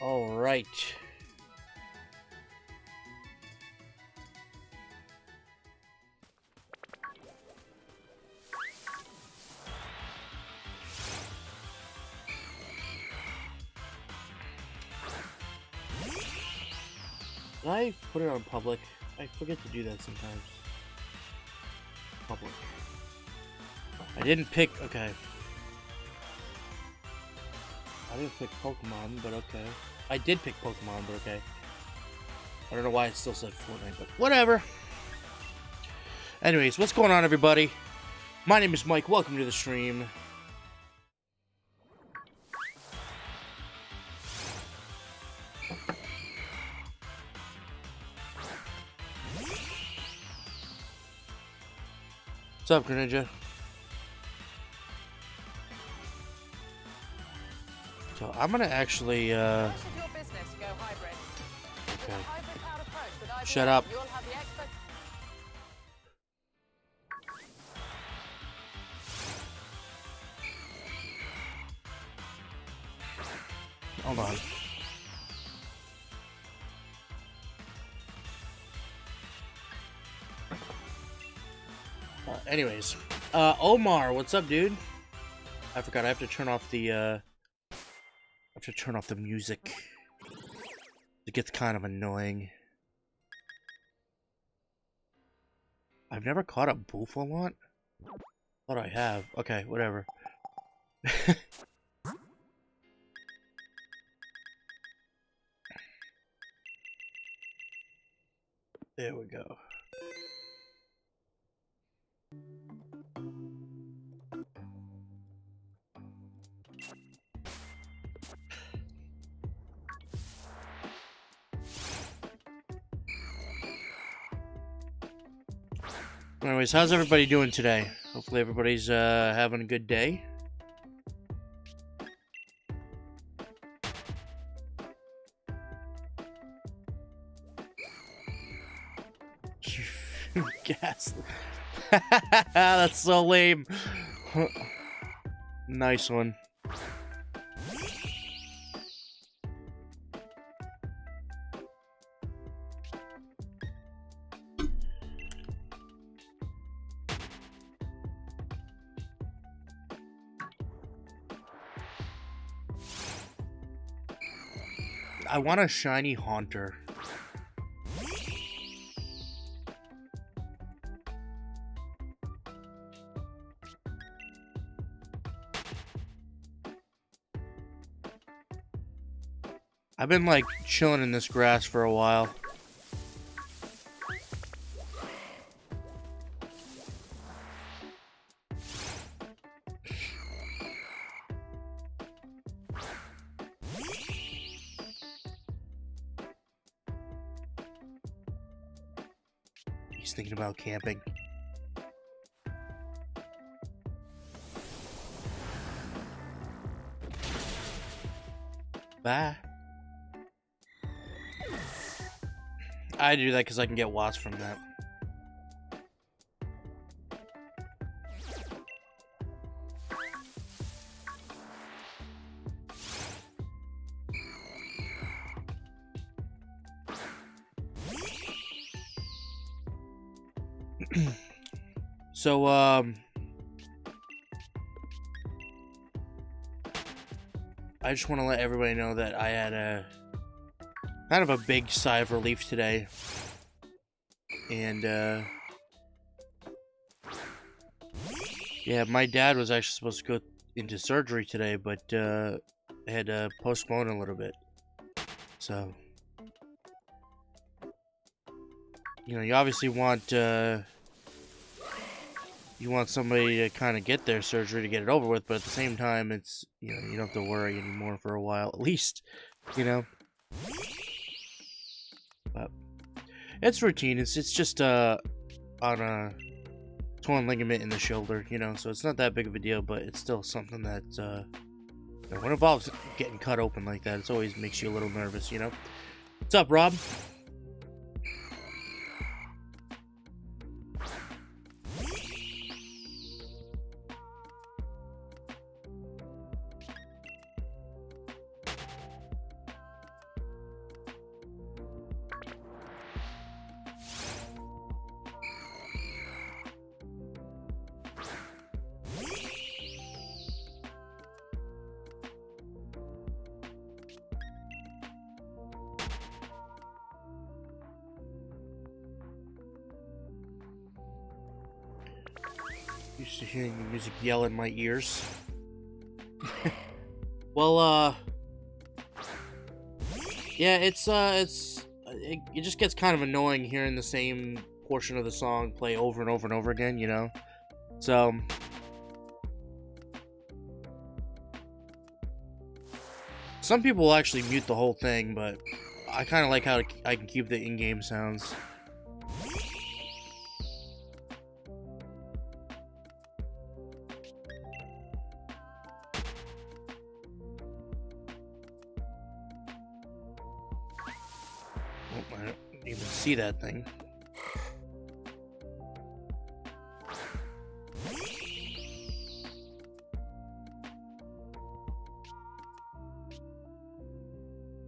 All right. Did I put it on public? I forget to do that sometimes. Public. I didn't pick. Okay. I didn't pick Pokemon, but okay. I did pick Pokemon, but okay. I don't know why it still said Fortnite, but whatever. Anyways, what's going on, everybody? My name is Mike. Welcome to the stream. What's up, Greninja? So I'm gonna actually okay. Shut up. Hold on. Anyways, Omar, what's up, dude? I forgot I have to turn off the music. It gets kind of annoying. I've never caught a Buffalant. Thought I have. Okay, whatever. There we go. Anyways, how's everybody doing today? Hopefully everybody's having a good day. Gas. That's so lame. Nice one. I want a shiny Haunter. I've been like chilling in this grass for a while. He's thinking about camping. Bye. I do that because I can get watts from that. So, I just want to let everybody know that I had a kind of a big sigh of relief today. And, yeah, my dad was actually supposed to go into surgery today, but, I had to postpone a little bit. So, you know, you obviously want, you want somebody to kind of get their surgery to get it over with, but at the same time, it's, you know, you don't have to worry anymore for a while, at least, you know. But it's routine. It's just on a torn ligament in the shoulder, you know, so it's not that big of a deal, but it's still something that you know, when it involves getting cut open like that, it always makes you a little nervous, you know. What's up, Rob? Used to hearing the music yell in my ears. Well, yeah, it just gets kind of annoying hearing the same portion of the song play over and over and over again, you know? So, some people will actually mute the whole thing, but I kind of like how I can keep the in-game sounds. Oh, I don't even see that thing.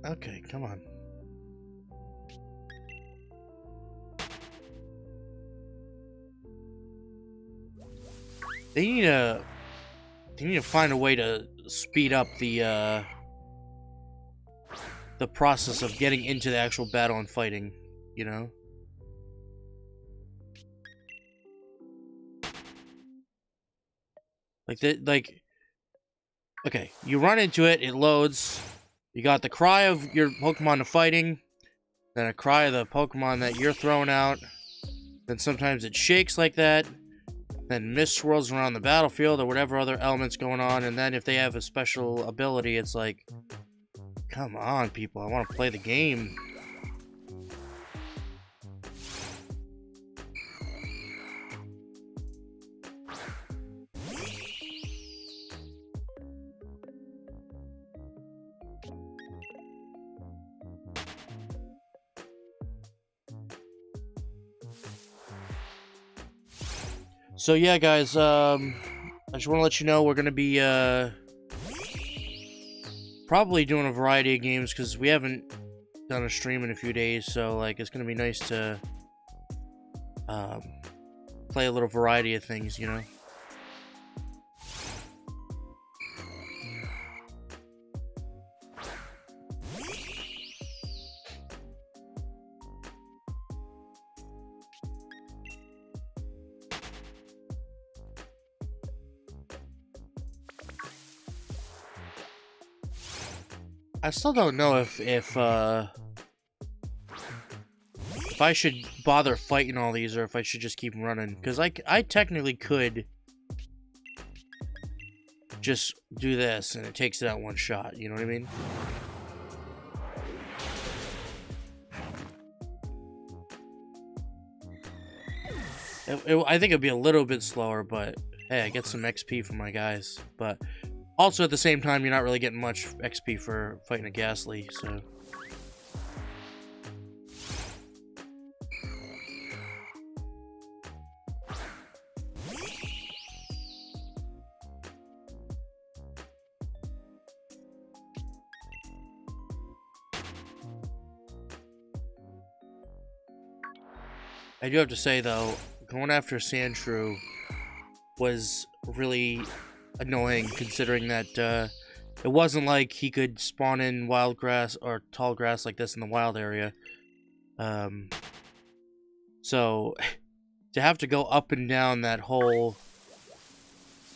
Okay, come on. They need to find a way to speed up the process of getting into the actual battle and fighting, you know? Okay, you run into it, it loads. You got the cry of your Pokemon to fighting, then a cry of the Pokemon that you're throwing out. Then sometimes it shakes like that. Then mist swirls around the battlefield or whatever other element's going on. And then if they have a special ability, it's like, come on, people, I want to play the game. So yeah, guys, I just want to let you know we're going to be probably doing a variety of games because we haven't done a stream in a few days, so like it's going to be nice to play a little variety of things, you know. I still don't know if I should bother fighting all these or if I should just keep running, because I technically could just do this and it takes it out one shot, you know what I mean? I think it'd be a little bit slower, but hey, I get some XP from my guys, but also, at the same time, you're not really getting much XP for fighting a Ghastly, so... I do have to say, though, going after Sandshrew was really annoying, considering that it wasn't like he could spawn in wild grass or tall grass like this in the wild area. So to have to go up and down that whole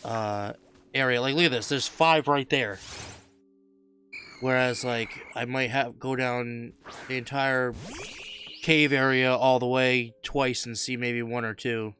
area, like look at this, there's 5 right there. Whereas like I might go down the entire cave area all the way twice and see maybe 1 or 2.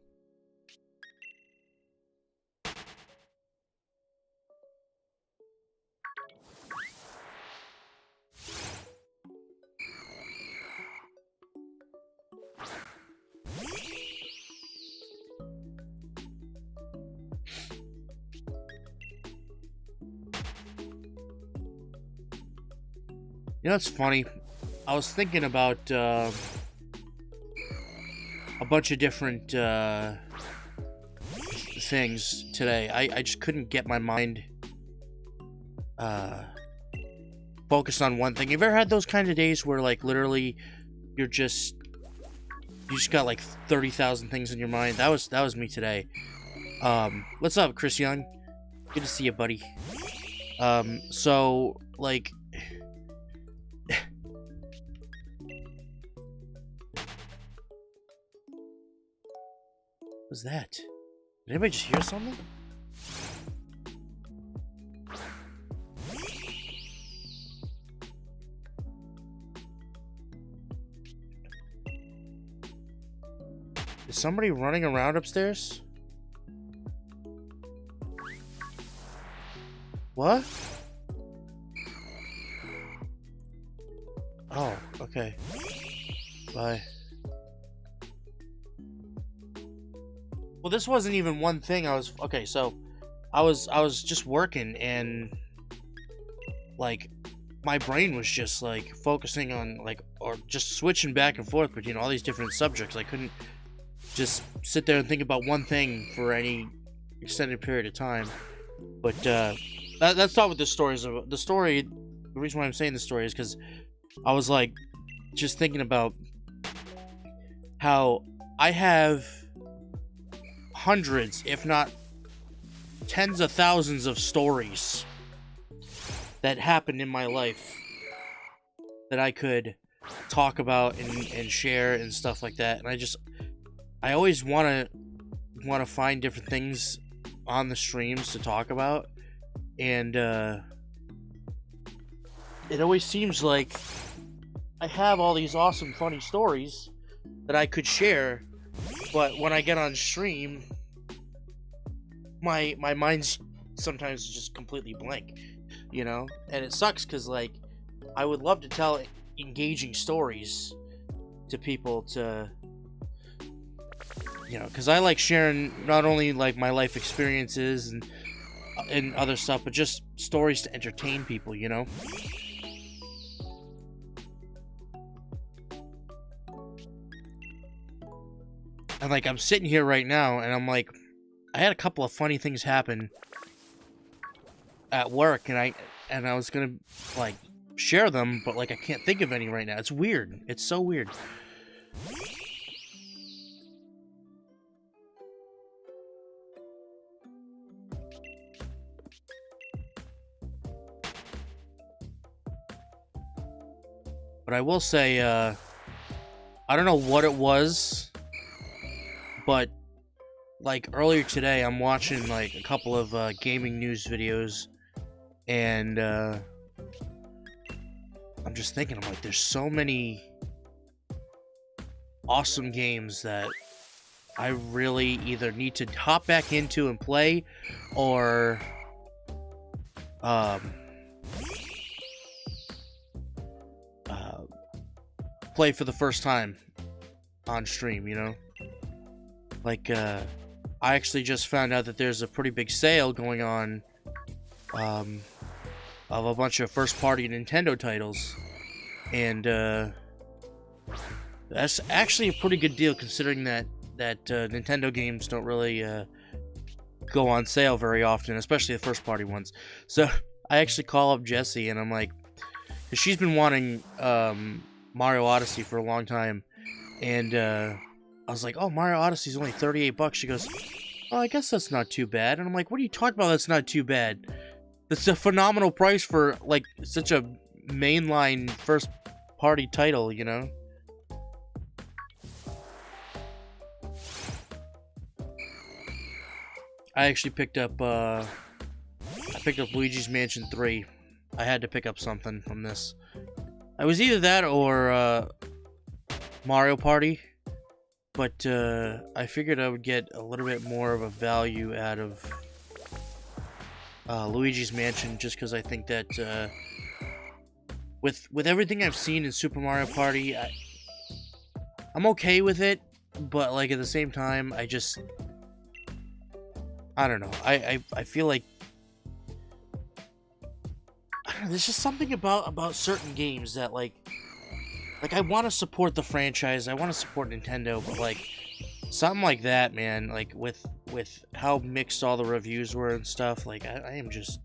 You know, it's funny. I was thinking about a bunch of different things today. I just couldn't get my mind focused on one thing. Have you ever had those kind of days where, like, literally you just got like 30,000 things in your mind? That was me today. What's up, Chris Young? Good to see you, buddy. So like. What was that? Did anybody just hear something? Is somebody running around upstairs? What? Oh, okay. Bye. Well, this wasn't even one thing. Okay, so I was just working, and like my brain was just like focusing on like, or just switching back and forth between all these different subjects. I couldn't just sit there and think about one thing for any extended period of time. But that's not what this story is about. The reason why I'm saying this story is because I was like just thinking about how I have hundreds, if not tens of thousands of stories that happened in my life that I could talk about and share and stuff like that. And I always want to find different things on the streams to talk about, and it always seems like I have all these awesome funny stories that I could share, but when I get on stream, my mind's sometimes just completely blank, you know? And it sucks because, like, I would love to tell engaging stories to people to, you know, because I like sharing not only, like, my life experiences and other stuff, but just stories to entertain people, you know? And, like, I'm sitting here right now, and I'm like, I had a couple of funny things happen at work, and I was gonna, like, share them, but, like, I can't think of any right now. It's weird. It's so weird. But I will say, I don't know what it was, but like earlier today, I'm watching like a couple of gaming news videos, and I'm just thinking, I'm like, there's so many awesome games that I really either need to hop back into and play, or play for the first time on stream, you know? Like, I actually just found out that there's a pretty big sale going on of a bunch of first-party Nintendo titles, and that's actually a pretty good deal considering that Nintendo games don't really go on sale very often, especially the first-party ones. So I actually call up Jessie, and I'm like, because she's been wanting Mario Odyssey for a long time, and I was like, oh, Mario Odyssey's only $38. She goes, oh, I guess that's not too bad. And I'm like, what are you talking about? That's not too bad. That's a phenomenal price for, like, such a mainline first-party title, you know? I actually picked up Luigi's Mansion 3. I had to pick up something from this. It was either that or Mario Party. But I figured I would get a little bit more of a value out of Luigi's Mansion, just because I think that with everything I've seen in Super Mario Party, I'm okay with it, but like at the same time, I don't know. I feel like I don't know, there's just something about certain games that like I want to support the franchise, I want to support Nintendo, but like something like that, man, like with how mixed all the reviews were and stuff, like I am just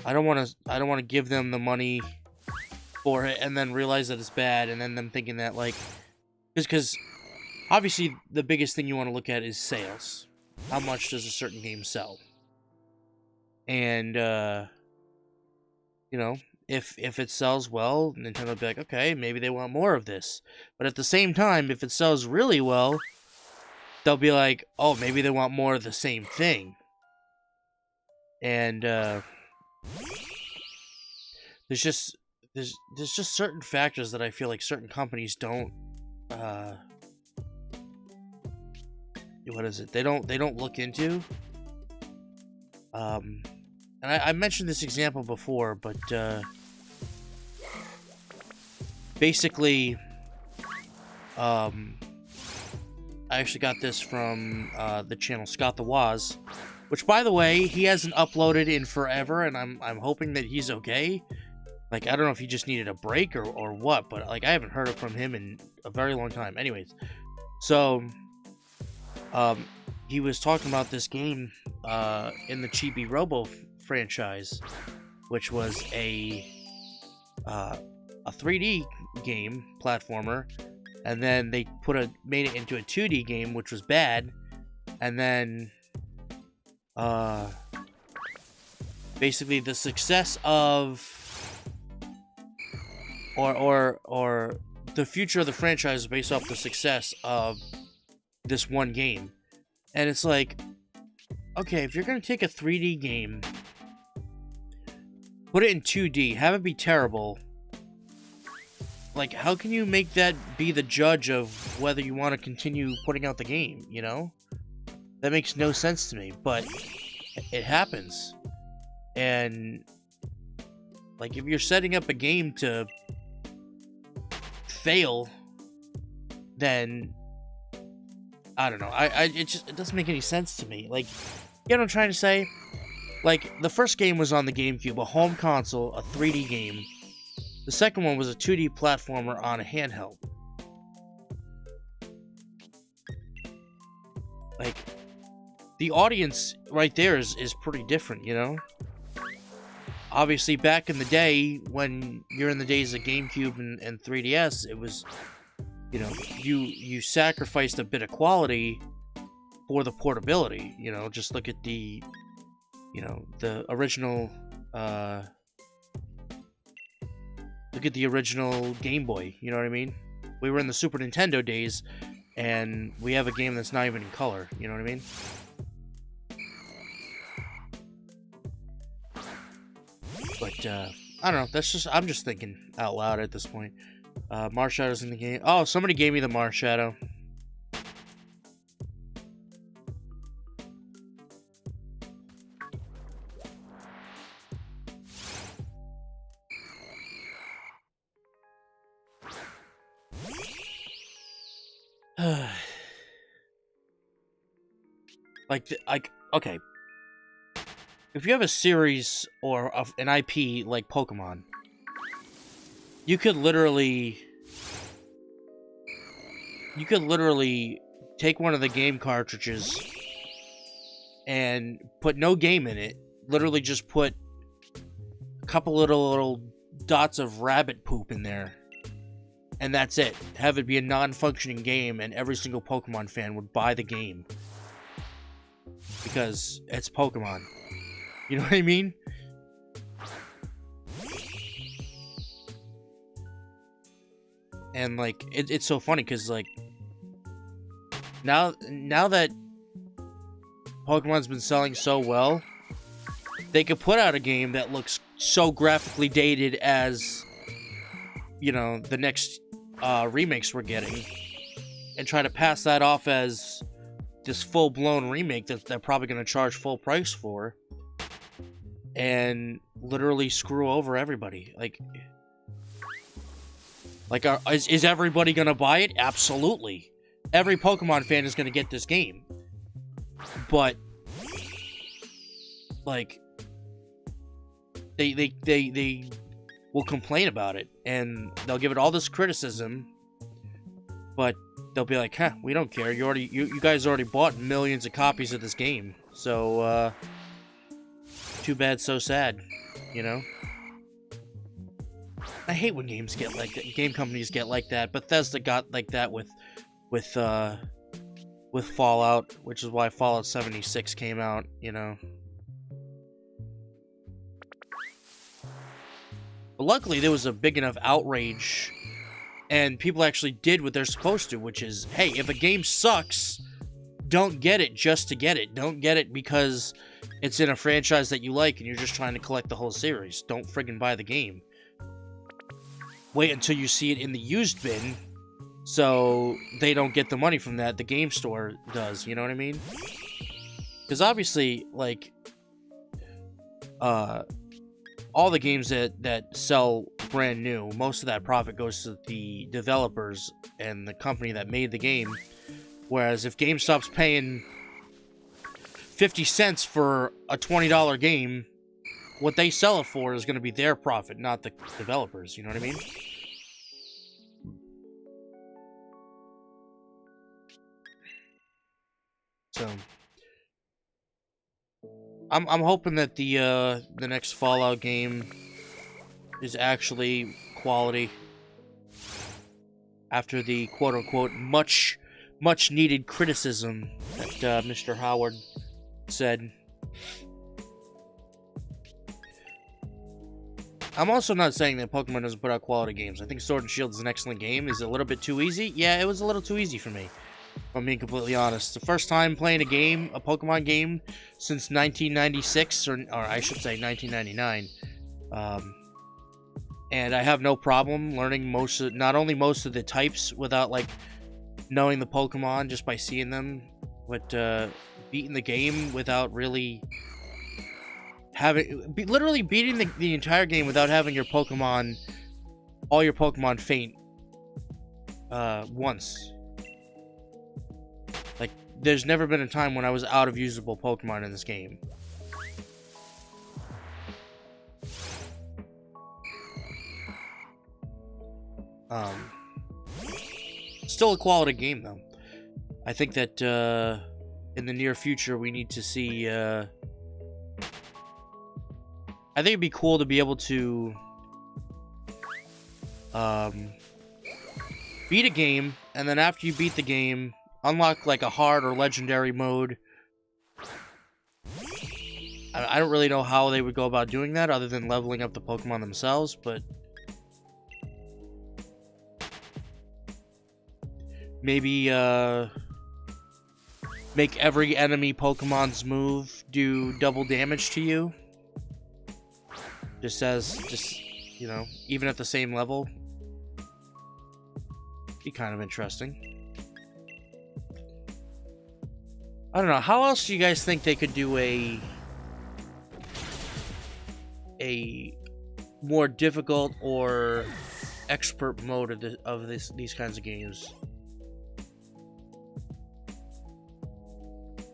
I don't want to give them the money for it and then realize that it's bad, and then them thinking that like because obviously the biggest thing you want to look at is sales. How much does a certain game sell? And you know, if it sells well, Nintendo will be like, okay, maybe they want more of this. But at the same time, if it sells really well, they'll be like, oh, maybe they want more of the same thing. And there's just certain factors that I feel like certain companies don't what is it? They don't look into. And I mentioned this example before, but basically, I actually got this from the channel Scott the Waz, which, by the way, he hasn't uploaded in forever, and I'm hoping that he's okay. Like, I don't know if he just needed a break or what, but like I haven't heard from him in a very long time. Anyways, so he was talking about this game in the Chibi Robo franchise, which was a 3D game platformer, and then they made it into a 2D game, which was bad, and then basically the success of or the future of the franchise is based off the success of this one game. And it's like, okay, if you're gonna take a 3D game, put it in 2D, have it be terrible, like, how can you make that be the judge of whether you want to continue putting out the game, you know? That makes no sense to me, but it happens. And like, if you're setting up a game to fail, then I don't know. It doesn't make any sense to me. Like, you know what I'm trying to say? Like, the first game was on the GameCube, a home console, a 3D game. The second one was a 2D platformer on a handheld. Like, the audience right there is pretty different, you know? Obviously, back in the day, when you're in the days of GameCube and 3DS, it was, you know, you sacrificed a bit of quality for the portability, you know? Just look at the, you know, the original, look at the original Game Boy, you know what I mean? We were in the Super Nintendo days, and we have a game that's not even in color, you know what I mean? But, I don't know, that's just, I'm just thinking out loud at this point. Marshadow's in the game. Oh, somebody gave me the Marshadow. Like, okay. If you have a series or an IP like Pokemon, you could literally take one of the game cartridges and put no game in it. Literally just put a couple little dots of rabbit poop in there, and that's it. Have it be a non-functioning game, and every single Pokemon fan would buy the game because it's Pokemon. You know what I mean? And like, it's so funny because like, now that Pokemon's been selling so well, they could put out a game that looks so graphically dated as, you know, the next remakes we're getting, and try to pass that off as this full-blown remake that they're probably going to charge full price for, and literally screw over everybody. Like, is everybody gonna buy it? Absolutely. Every Pokemon fan is gonna get this game. But, like, they will complain about it, and they'll give it all this criticism, but they'll be like, huh, we don't care. You guys already bought millions of copies of this game, so, too bad, so sad, you know? I hate when games get like that. Game companies get like that. Bethesda got like that with Fallout, which is why Fallout 76 came out, you know? But luckily, there was a big enough outrage, and people actually did what they're supposed to, which is, hey, if a game sucks, don't get it just to get it. Don't get it because it's in a franchise that you like and you're just trying to collect the whole series. Don't friggin' buy the game. Wait until you see it in the used bin, so they don't get the money from that. The game store does, you know what I mean? Because obviously, like, all the games that sell brand new, most of that profit goes to the developers and the company that made the game. Whereas if GameStop's paying 50 cents for a $20 game, what they sell it for is going to be their profit, not the developers, you know what I mean? So I'm hoping that the next Fallout game is actually quality after the quote-unquote much needed criticism that Mr. Howard said. I'm also not saying that Pokemon doesn't put out quality games. I think Sword and Shield is an excellent game. Is it a little bit too easy? Yeah, it was a little too easy for me, if I'm being completely honest. The first time playing a Pokemon game, since 1996, or I should say 1999. And I have no problem learning not only most of the types without, like, knowing the Pokemon just by seeing them, but beating the game without really literally beating the entire game without having all your Pokemon faint once. Like, there's never been a time when I was out of usable Pokemon in this game. Still a quality game, though. I think that in the near future we need to see I think it'd be cool to be able to beat a game, and then after you beat the game, unlock like a hard or legendary mode. I don't really know how they would go about doing that other than leveling up the Pokemon themselves, but maybe make every enemy Pokemon's move do double damage to you. Just you know, even at the same level. Be kind of interesting. I don't know. How else do you guys think they could do a more difficult or expert mode of these kinds of games?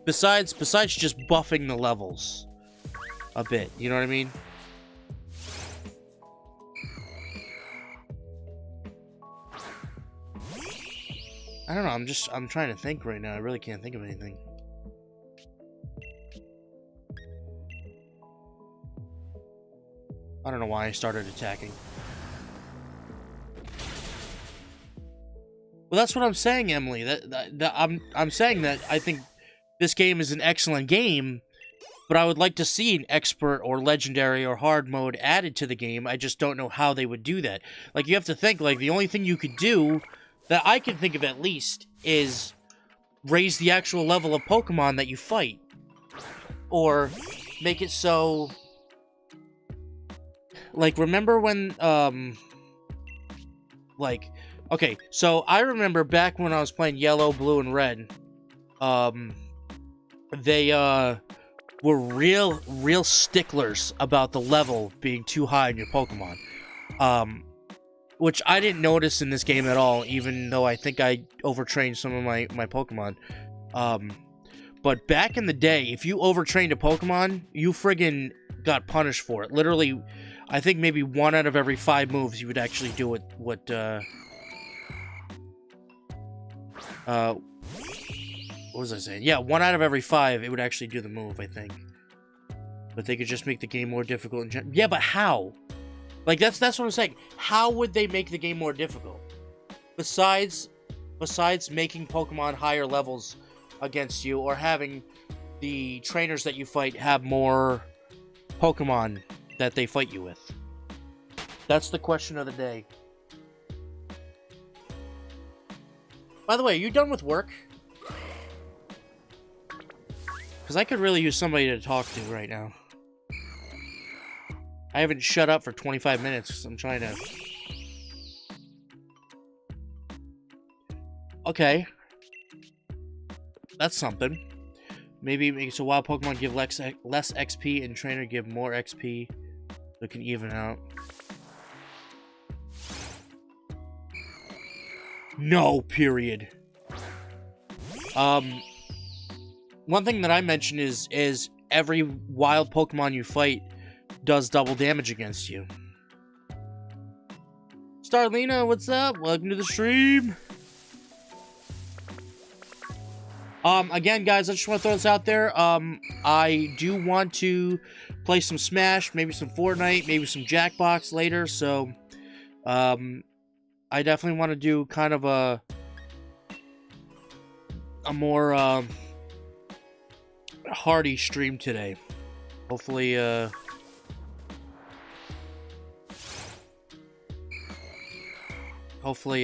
Besides just buffing the levels a bit, you know what I mean? I don't know, I'm trying to think right now. I really can't think of anything. I don't know why I started attacking. Well, that's what I'm saying, Emily. I'm saying that I think this game is an excellent game, but I would like to see an expert or legendary or hard mode added to the game. I just don't know how they would do that. Like, you have to think, like, the only thing you could do, that I can think of at least, is raise the actual level of Pokemon that you fight. Or make it so... Like, remember when, like... Okay, so I remember back when I was playing Yellow, Blue, and Red, they, were real sticklers about the level being too high in your Pokemon. Which I didn't notice in this game at all, even though I think I overtrained some of my Pokemon. But back in the day, if you overtrained a Pokemon, you friggin' got punished for it. Literally, I think maybe 1 out of every 5 moves you would actually do what was I saying? Yeah, 1 out of every 5, it would actually do the move, I think. But they could just make the game more difficult. Yeah, but how? Like, that's what I'm saying. How would they make the game more difficult? Besides making Pokemon higher levels against you, or having the trainers that you fight have more Pokemon that they fight you with. That's the question of the day. By the way, are you done with work? Because I could really use somebody to talk to right now. I haven't shut up for 25 minutes because I'm trying to... Okay. That's something. Maybe make it so wild Pokemon give less XP and trainer give more XP. So it can even out. No, period. One thing that I mentioned is every wild Pokemon you fight does double damage against you. Starlina, what's up? Welcome to the stream. Again, guys, I just want to throw this out there. I do want to play some Smash, maybe some Fortnite, maybe some Jackbox later, so, I definitely want to do kind of a more, hearty stream today. Hopefully,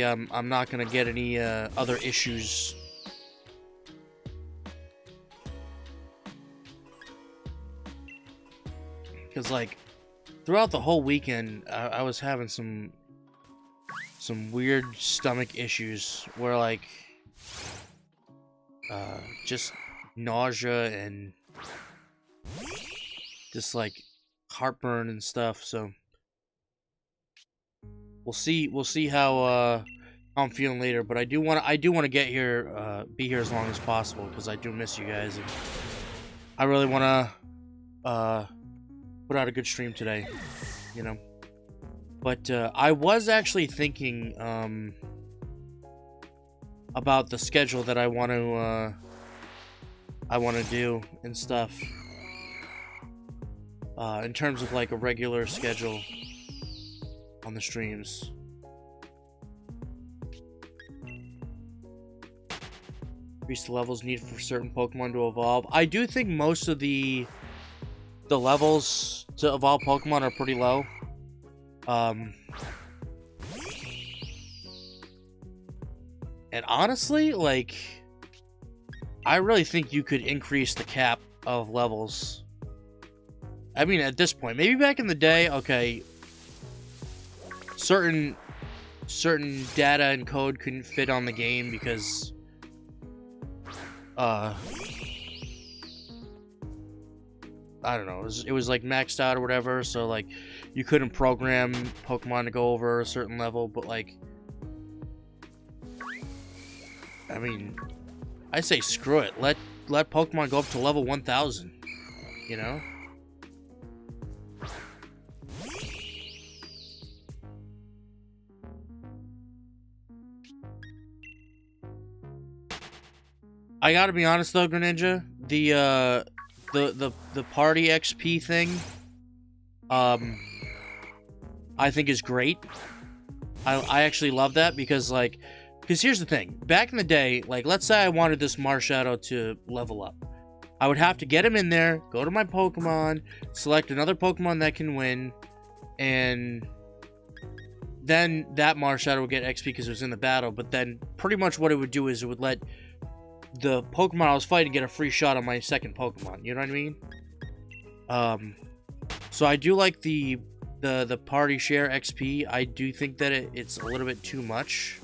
I'm not gonna get any, other issues. Because, like, throughout the whole weekend, I was having some weird stomach issues where, like, just nausea and just, like, heartburn and stuff, so we'll see how I'm feeling later, but I do want to get here, be here as long as possible, because I do miss you guys, and I really want to, put out a good stream today, you know. But I was actually thinking about the schedule that I want to do and stuff. In terms of like a regular schedule on the streams. Increase the levels needed for certain Pokemon to evolve. I do think most of the levels to evolve Pokemon are pretty low. And honestly, like, I really think you could increase the cap of levels. I mean, at this point, maybe back in the day, okay, certain data and code couldn't fit on the game because I don't know, it was like maxed out or whatever, so like you couldn't program Pokemon to go over a certain level, but like, I mean, I say screw it, let Pokemon go up to level 1000, you know? I gotta be honest though, Greninja, the party XP thing, I think is great. I actually love that because here's the thing. Back in the day, like, let's say I wanted this Marshadow to level up. I would have to get him in there, go to my Pokemon, select another Pokemon that can win, and then that Marshadow would get XP because it was in the battle, but then pretty much what it would do is it would let the Pokemon I was fighting get a free shot on my second Pokemon, you know what I mean? So I do like the party share XP. I do think that it's a little bit too much.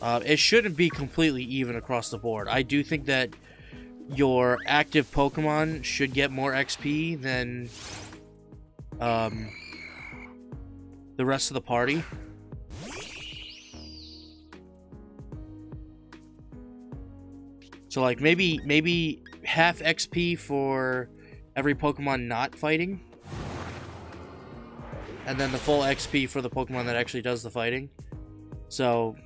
It shouldn't be completely even across the board. I do think that your active Pokemon should get more XP than the rest of the party. So like maybe half XP for every Pokemon not fighting, and then the full XP for the Pokemon that actually does the fighting. So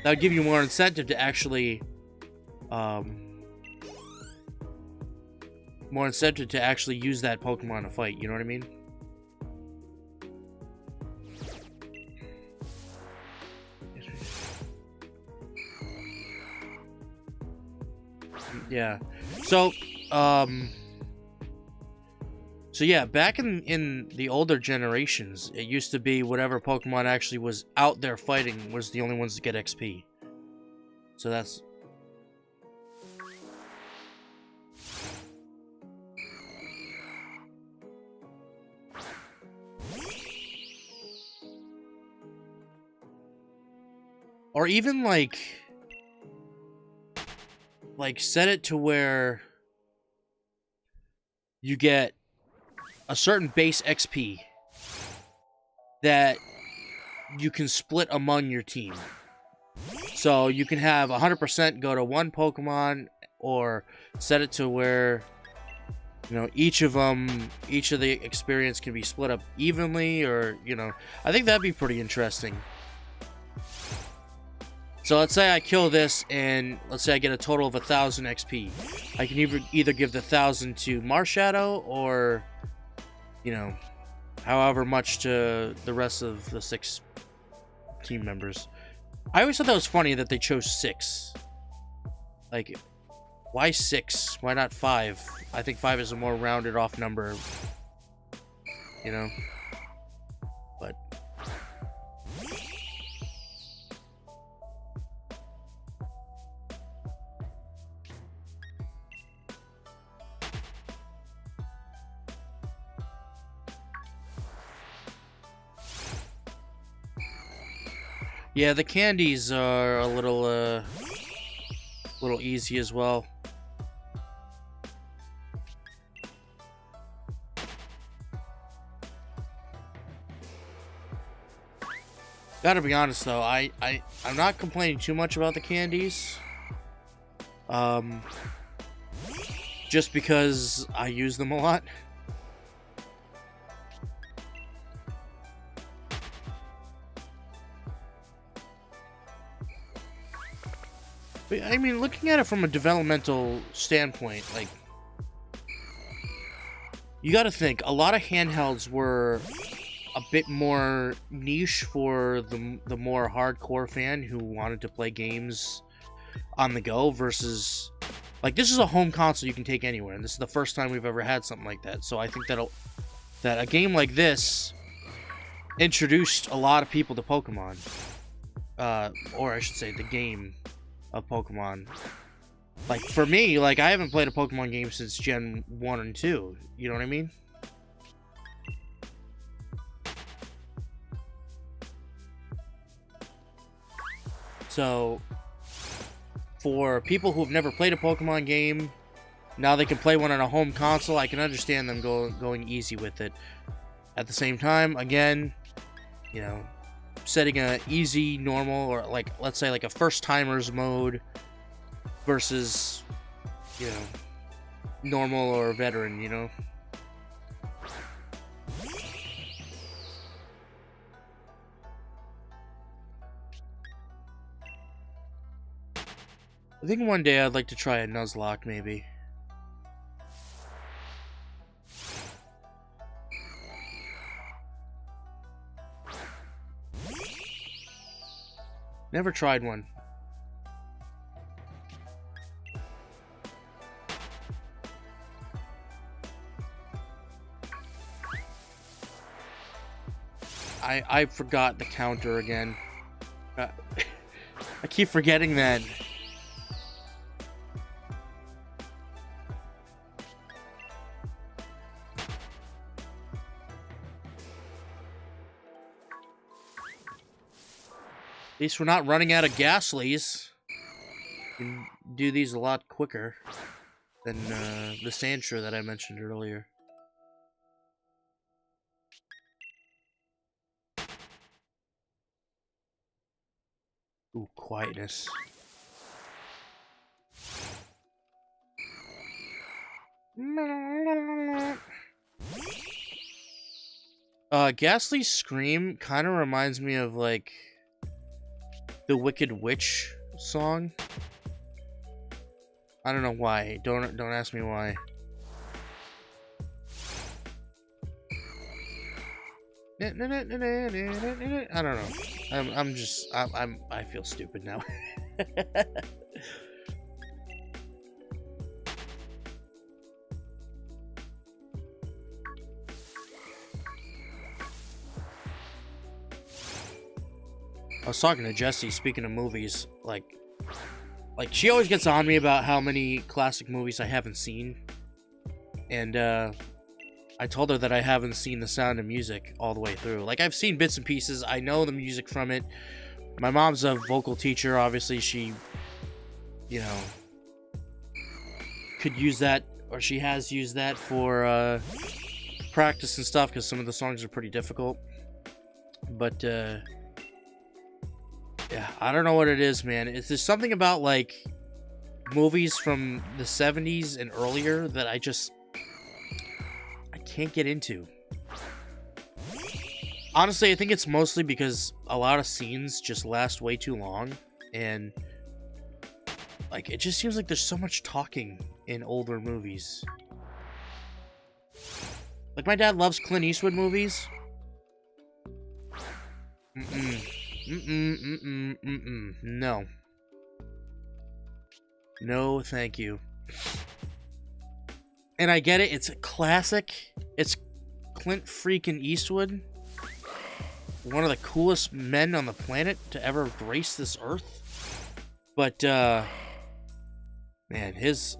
that would give you more incentive to actually use that Pokemon to fight, you know what I mean? Yeah. So yeah, back in the older generations, it used to be whatever Pokemon actually was out there fighting was the only ones to get XP. So that's... Or even like set it to where you get a certain base XP that you can split among your team. So you can have 100% go to one Pokemon, or set it to where, you know, each of the experience can be split up evenly, or, you know, I think that'd be pretty interesting. So let's say I kill this, and let's say I get a total of 1,000 XP. I can either give the 1,000 to Marshadow, or, you know, however much to the rest of the 6 team members. I always thought that was funny that they chose 6. Like, why 6? Why not 5? I think 5 is a more rounded off number, you know? But yeah, the candies are a little easy as well. Gotta be honest though, I'm not complaining too much about the candies. Just because I use them a lot. But, I mean, looking at it from a developmental standpoint, like, you gotta think, a lot of handhelds were a bit more niche for the more hardcore fan who wanted to play games on the go, versus, like, this is a home console you can take anywhere, and this is the first time we've ever had something like that. So I think that a game like this introduced a lot of people to Pokemon, or I should say the game of Pokemon. Like, for me, like, I haven't played a Pokemon game since Gen 1 and 2, you know what I mean? So, for people who have never played a Pokemon game, now they can play one on a home console. I can understand them going easy with it. At the same time, again, you know, setting a easy, normal, or, like, let's say like a first timers mode versus, you know, normal or veteran, you know. I think one day I'd like to try a Nuzlocke, maybe. Never tried one. I forgot the counter again. I keep forgetting that. At least we're not running out of Ghastlies. You can do these a lot quicker than the Sandshrew that I mentioned earlier. Ooh, quietness. Ghastly's scream kind of reminds me of, like, the Wicked Witch song. I don't know why. Don't ask me why. I don't know. I feel stupid now. I was talking to Jessie, speaking of movies, like she always gets on me about how many classic movies I haven't seen. And I told her that I haven't seen The Sound of Music all the way through. Like, I've seen bits and pieces, I know the music from it, My mom's a vocal teacher. Obviously, she, you know, could use that, or she has used that for practice and stuff, because some of the songs are pretty difficult. But yeah, I don't know what it is, man. There's something about like movies from the 70s and earlier that I can't get into. Honestly, I think it's mostly because a lot of scenes just last way too long, and like it just seems like there's so much talking in older movies. Like my dad loves Clint Eastwood movies. No. No, thank you. And I get it, it's a classic. It's Clint freaking Eastwood. One of the coolest men on the planet to ever grace this earth. But, man, his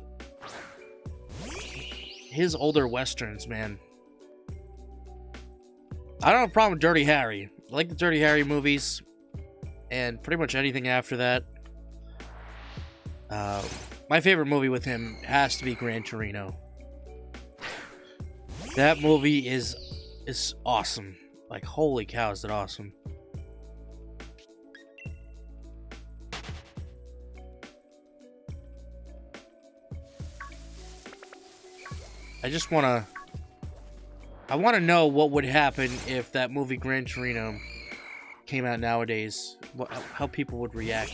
older westerns, man. I don't have a problem with Dirty Harry. I like the Dirty Harry movies. And pretty much anything after that. My favorite movie with him has to be Gran Torino. That movie is awesome. Like, holy cow, is it awesome. I want to know what would happen if that movie Gran Torino came out nowadays. How people would react.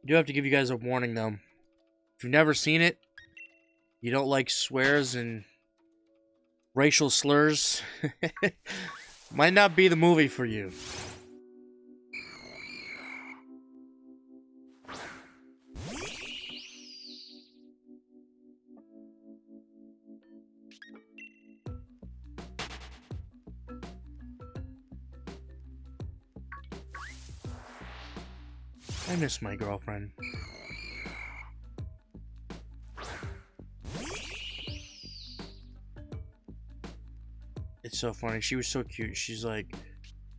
I do have to give you guys a warning, though. If you've never seen it, you don't like swears and racial slurs, might not be the movie for you. I miss my girlfriend. It's so funny. She was so cute. She's like,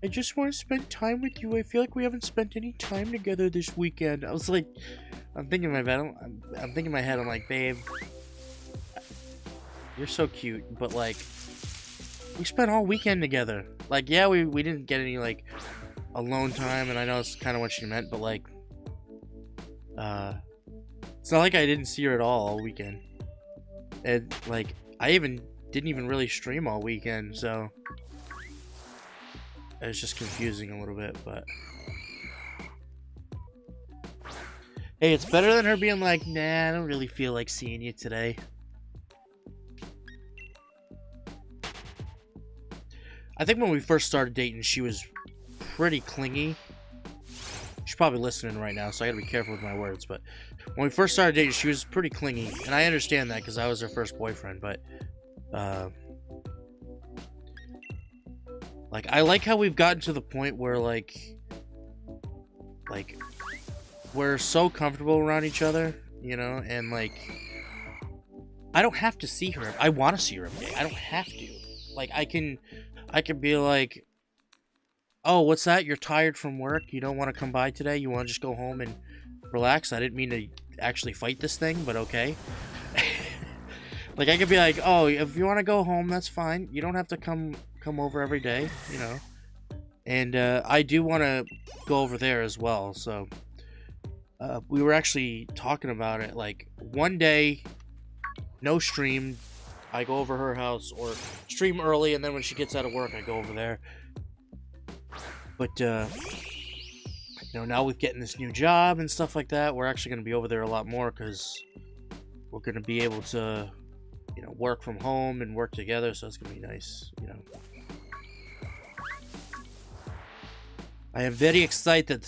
I just want to spend time with you. I feel like we haven't spent any time together this weekend. I was like, I'm thinking in my bed. I'm thinking in my head. I'm like, babe, you're so cute, but like, we spent all weekend together. Like, yeah, we didn't get any like alone time, and I know it's kind of what she meant, but like, it's not like I didn't see her at all weekend. And like, I didn't even really stream all weekend, so it was just confusing a little bit, but hey, it's better than her being like, nah, I don't really feel like seeing you today. I think when we first started dating, she was pretty clingy. She's probably listening right now, so I gotta be careful with my words, but when we first started dating, she was pretty clingy, and I understand that because I was her first boyfriend, but like, I like how we've gotten to the point where like we're so comfortable around each other, you know, and like, I don't have to see her. I want to see her every day. I don't have to. Like, I can be like, oh, what's that? You're tired from work? You don't want to come by today? You want to just go home and relax? I didn't mean to actually fight this thing, but okay. Like, I could be like, oh, if you want to go home, that's fine. You don't have to come over every day, you know. And I do want to go over there as well. So we were actually talking about it. Like, one day, no stream, I go over her house, or stream early, and then when she gets out of work, I go over there. But, you know, now with getting this new job and stuff like that, we're actually going to be over there a lot more, because we're going to be able to, you know, work from home and work together, so it's going to be nice, you know. I am very excited.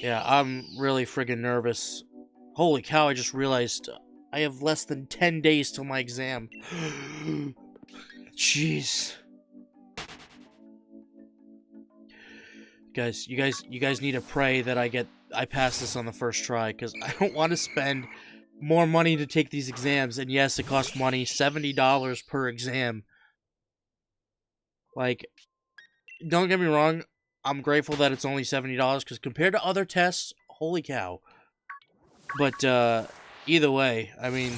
Yeah, I'm really friggin' nervous. Holy cow, I just realized I have less than 10 days till my exam. Jeez. Guys, you guys need to pray that I pass this on the first try, because I don't want to spend more money to take these exams. And yes, it costs money, $70 per exam. Like, don't get me wrong, I'm grateful that it's only $70, because compared to other tests, holy cow. But, either way, I mean,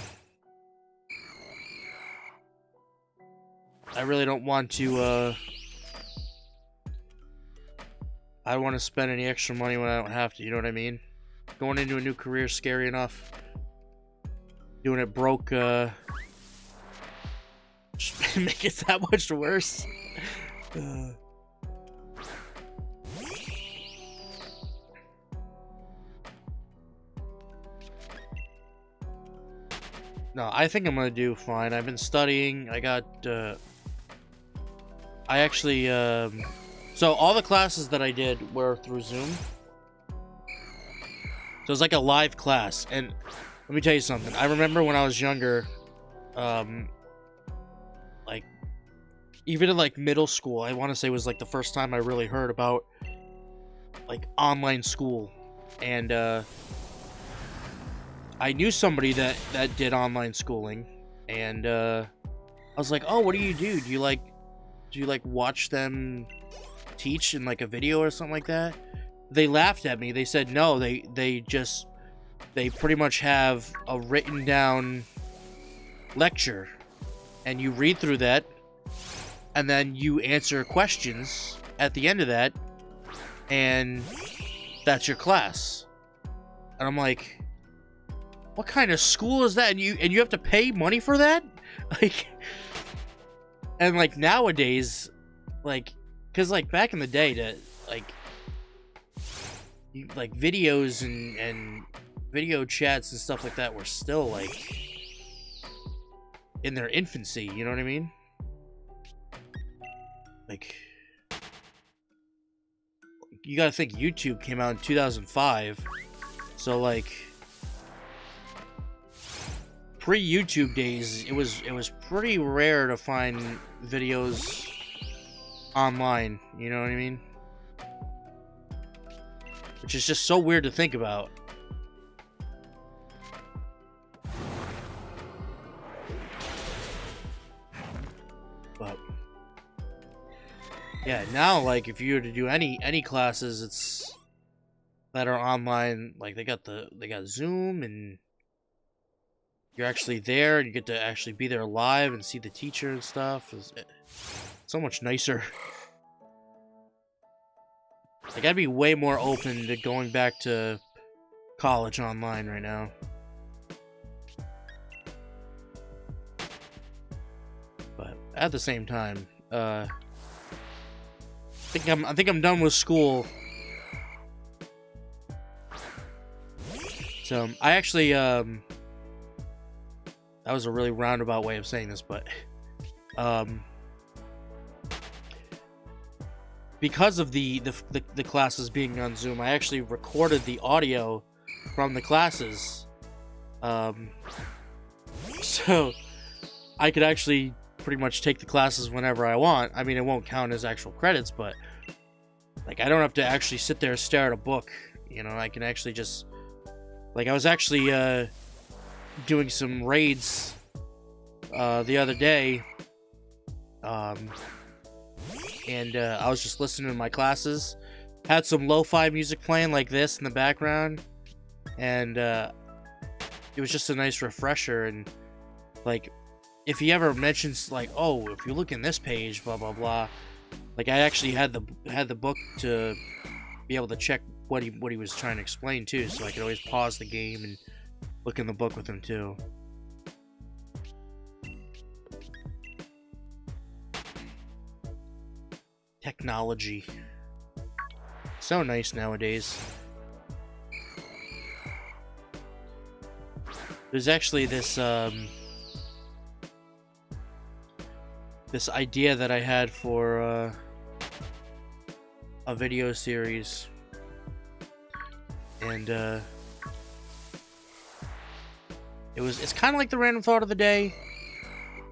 I really don't want to, I don't want to spend any extra money when I don't have to, you know what I mean? Going into a new career is scary enough. Doing it broke, just make it that much worse. No, I think I'm gonna do fine. I've been studying. I got, I actually, so all the classes that I did were through Zoom. So it's like a live class. And let me tell you something. I remember when I was younger, like, even in, like, middle school, I want to say was, like, the first time I really heard about, like, online school. And, I knew somebody that did online schooling, and I was like, "Oh, what do? Do you like watch them teach in like a video or something like that?" They laughed at me. They said, "No, they pretty much have a written down lecture, and you read through that, and then you answer questions at the end of that, and that's your class." And I'm like, what kind of school is that? And you have to pay money for that? Like, and like nowadays, like, cause like back in the day, to like videos and video chats and stuff like that were still like in their infancy. You know what I mean? Like, you gotta think YouTube came out in 2005, so like, pre-YouTube days, it was pretty rare to find videos online, you know what I mean? Which is just so weird to think about. But yeah, now like if you were to do any classes it's that are online, like they got Zoom, and you're actually there, and you get to actually be there live and see the teacher and stuff. It's so much nicer. Like, I'd be way more open to going back to college online right now. But at the same time, I think I'm done with school. So I actually that was a really roundabout way of saying this, but because of the classes being on Zoom, I actually recorded the audio from the classes, so I could actually pretty much take the classes whenever I want. I mean, it won't count as actual credits, but like, I don't have to actually sit there and stare at a book, you know. I can actually just, like, I was actually doing some raids the other day, and I was just listening to my classes, had some lo-fi music playing like this in the background, and it was just a nice refresher. And like, if he ever mentions like, oh, if you look in this page, blah blah blah, like, I actually had the book to be able to check what he was trying to explain too, so I could always pause the game and look in the book with him too. Technology, so nice nowadays. There's actually this this idea that I had for a video series, and It's kind of like the random thought of the day,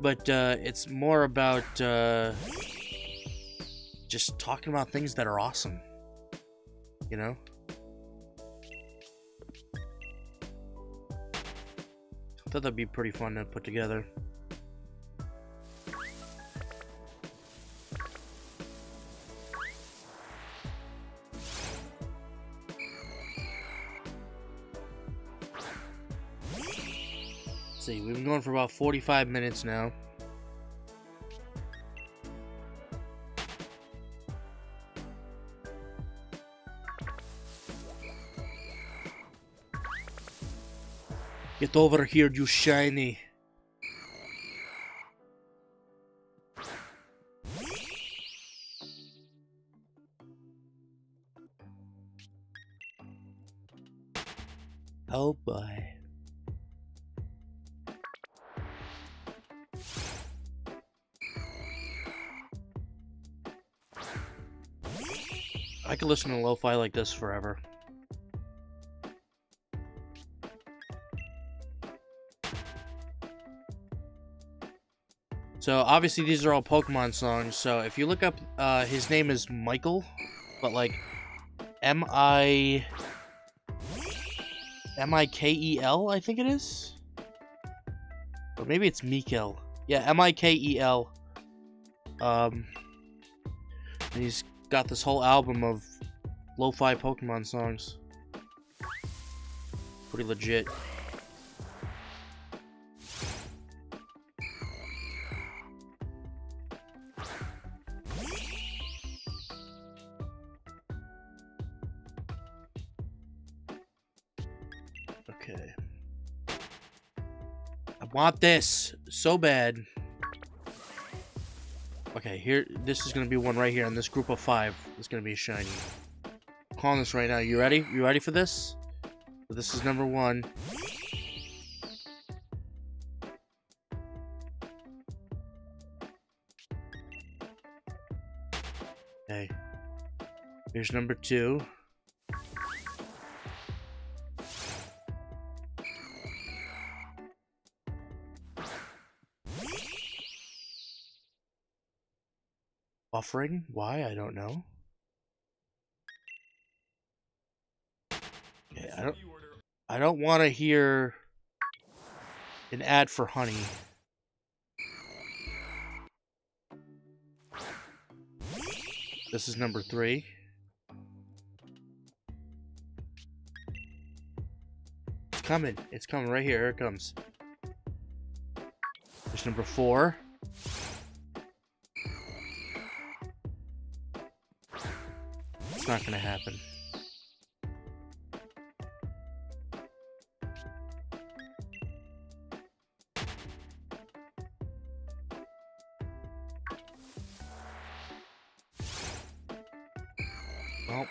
but it's more about just talking about things that are awesome, you know? I thought that'd be pretty fun to put together. Let's see, we've been going for about 45 minutes now. Get over here, you shiny. Oh boy. I could listen to lo-fi like this forever. So obviously these are all Pokemon songs, so if you look up, his name is Michael, but like M-I-K-E-L, I think it is? Or maybe it's Mikel. Yeah, M-I-K-E-L. And he's got this whole album of lo-fi Pokemon songs. Pretty legit. Okay. I want this so bad. Okay, here, this is gonna be one right here, and this group of 5 is gonna be a shiny. I'm calling this right now. You ready? You ready for this? So this is number 1. Okay. Here's number 2. Buffering? Why? I don't know. Okay, I don't want to hear an ad for honey. This is number 3. It's coming. It's coming right here. Here it comes. There's number 4. It's not gonna happen. Well.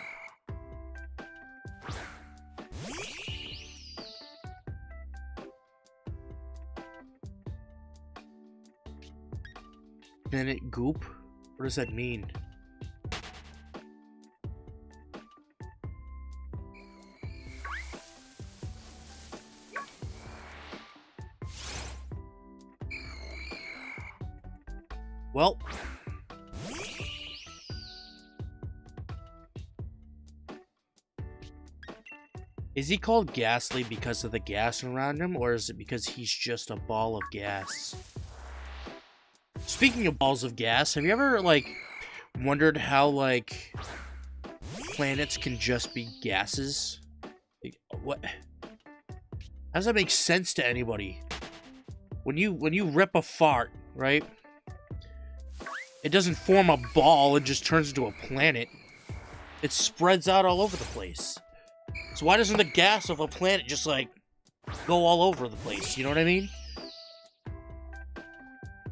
Bennett Goop? What does that mean? Well, is he called Ghastly because of the gas around him, or is it because he's just a ball of gas? Speaking of balls of gas, have you ever, like, wondered how, like, planets can just be gases? Like, what? How does that make sense to anybody? When you rip a fart, right? It doesn't form a ball, it just turns into a planet. It spreads out all over the place. So why doesn't the gas of a planet just, like, go all over the place? You know what I mean?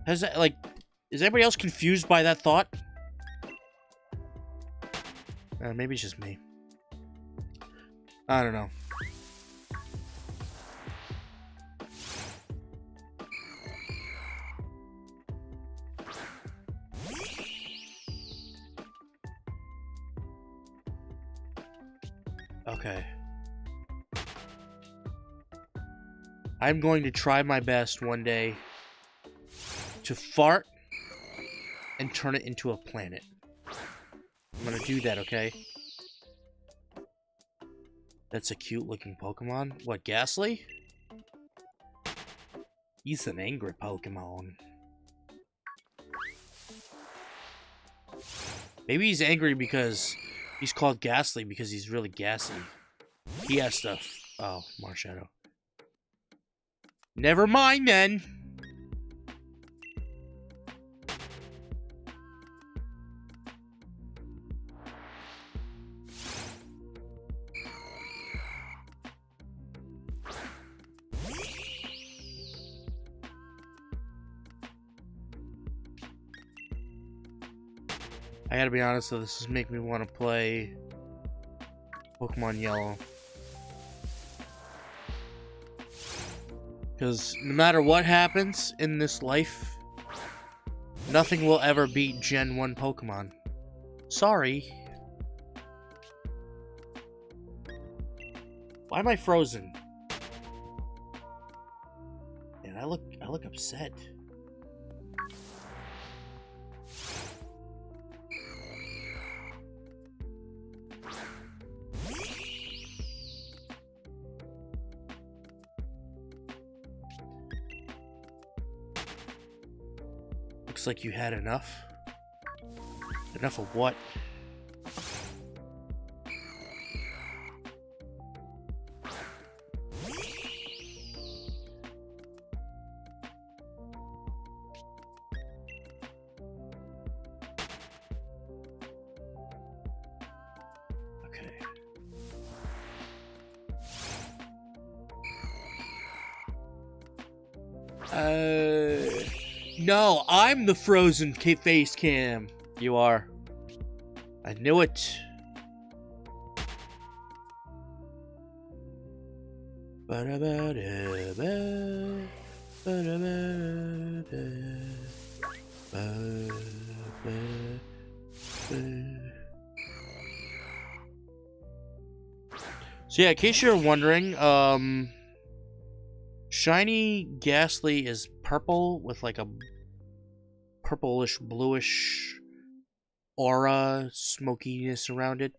Has that, like, is anybody else confused by that thought? Maybe it's just me. I don't know. Okay. I'm going to try my best one day to fart and turn it into a planet. I'm gonna do that, okay? That's a cute looking Pokemon. What, Ghastly? He's an angry Pokemon. Maybe he's angry because he's called Ghastly because he's really gassy. He has stuff. Oh, Marshadow. Never mind then. I gotta be honest though, this is making me want to play Pokemon Yellow. Because no matter what happens in this life, nothing will ever beat Gen 1 Pokemon. Sorry. Why am I frozen? Man, I look upset. Looks like you had enough. Enough of what? No, I'm the frozen face cam. You are. I knew it. So yeah, in case you're wondering, Shiny Ghastly is purple with like a purplish bluish aura smokiness around it.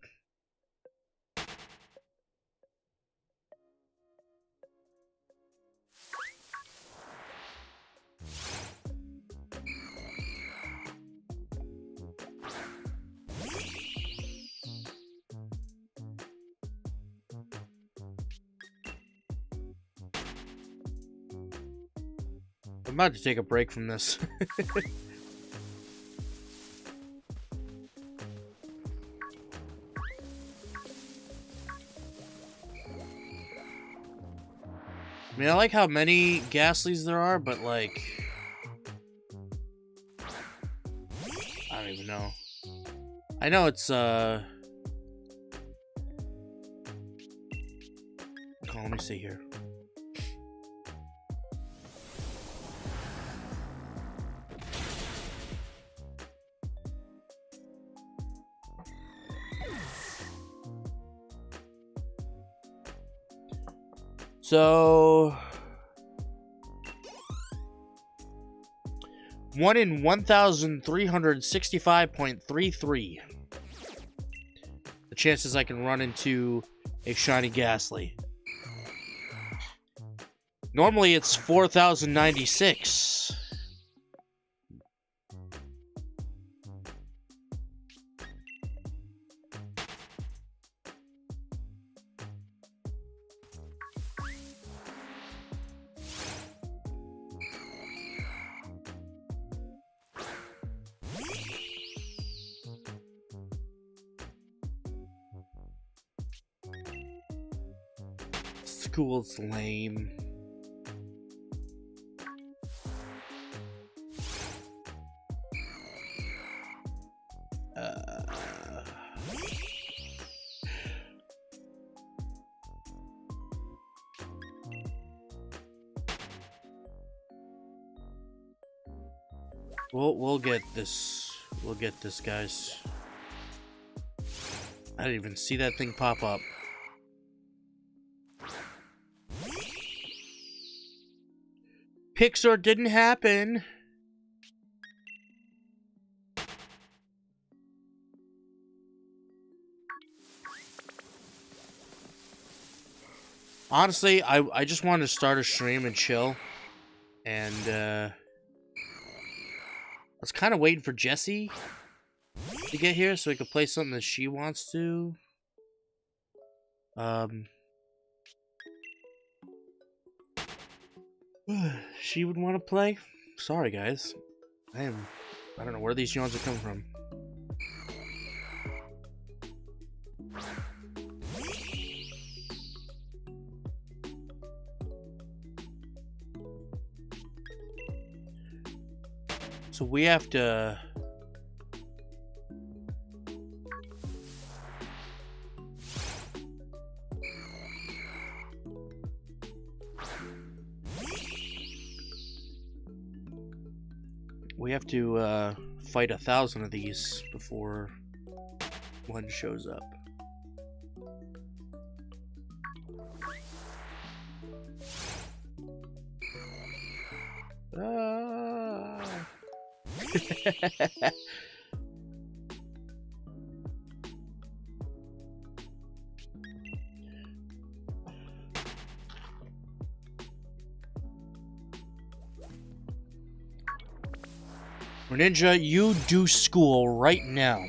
I'm about to take a break from this. I mean, I like how many Ghastlys there are, but like, I don't even know. I know it's oh, let me see here. So, 1 in 1,365.33. The chances I can run into a shiny Ghastly. Normally it's 4,096. School's lame. We'll get this. We'll get this, guys. I didn't even see that thing pop up. Pixar didn't happen. Honestly, I just wanted to start a stream and chill. And, I was kind of waiting for Jessie to get here so we could play something that she wants to. She would want to play? Sorry, guys. I don't know where these yawns are coming from. So we have to... We have to fight 1,000 of these before one shows up. Ninja, you do school right now.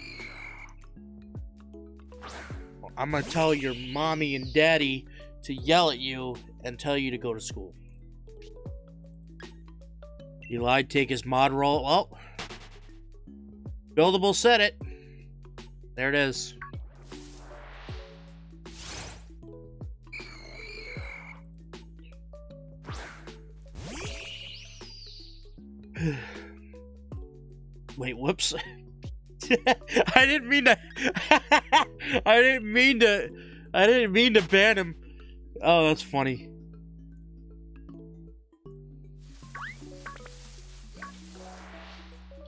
I'm gonna tell your mommy and daddy to yell at you and tell you to go to school. Eli, take his mod roll. Well, Buildable said it. There it is. Wait, whoops. I didn't mean to I didn't mean to ban him. Oh, that's funny.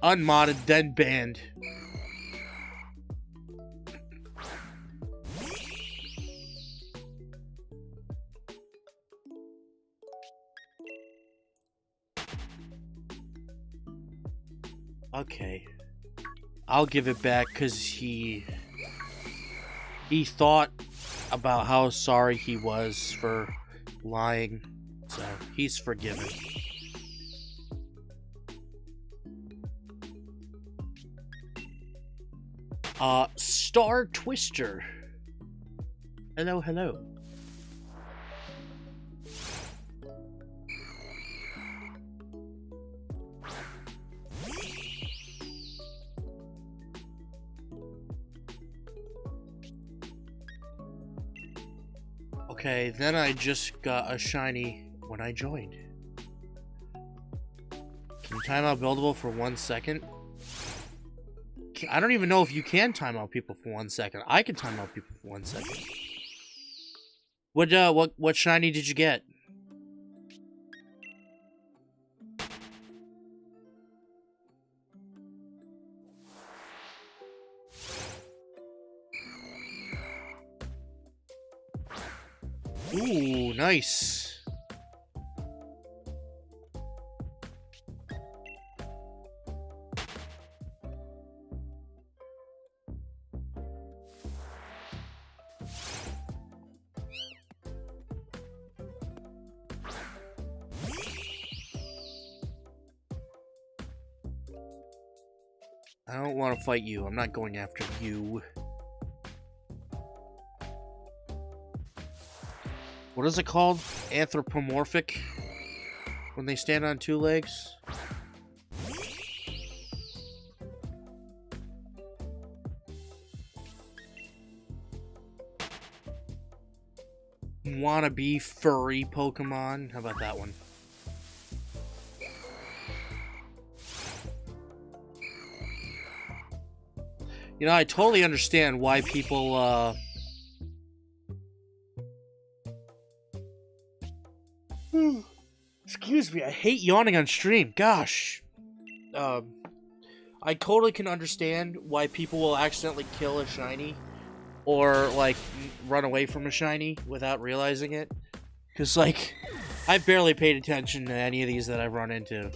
Unmodded, then banned. Okay. I'll give it back because he thought about how sorry he was for lying. So he's forgiven. Star Twister. Hello, hello. Okay, then I just got a shiny when I joined. Can you time out Buildable for 1 second? I don't even know if you can time out people for 1 second. I can time out people for 1 second. What shiny did you get? Ooh, nice. I don't want to fight you. I'm not going after you. What is it called? Anthropomorphic? When they stand on 2 legs? Wannabe furry Pokemon? How about that one? You know, I totally understand why people, Excuse me, I hate yawning on stream. Gosh. I totally can understand why people will accidentally kill a shiny or, like, run away from a shiny without realizing it. Because, like, I barely paid attention to any of these that I've run into.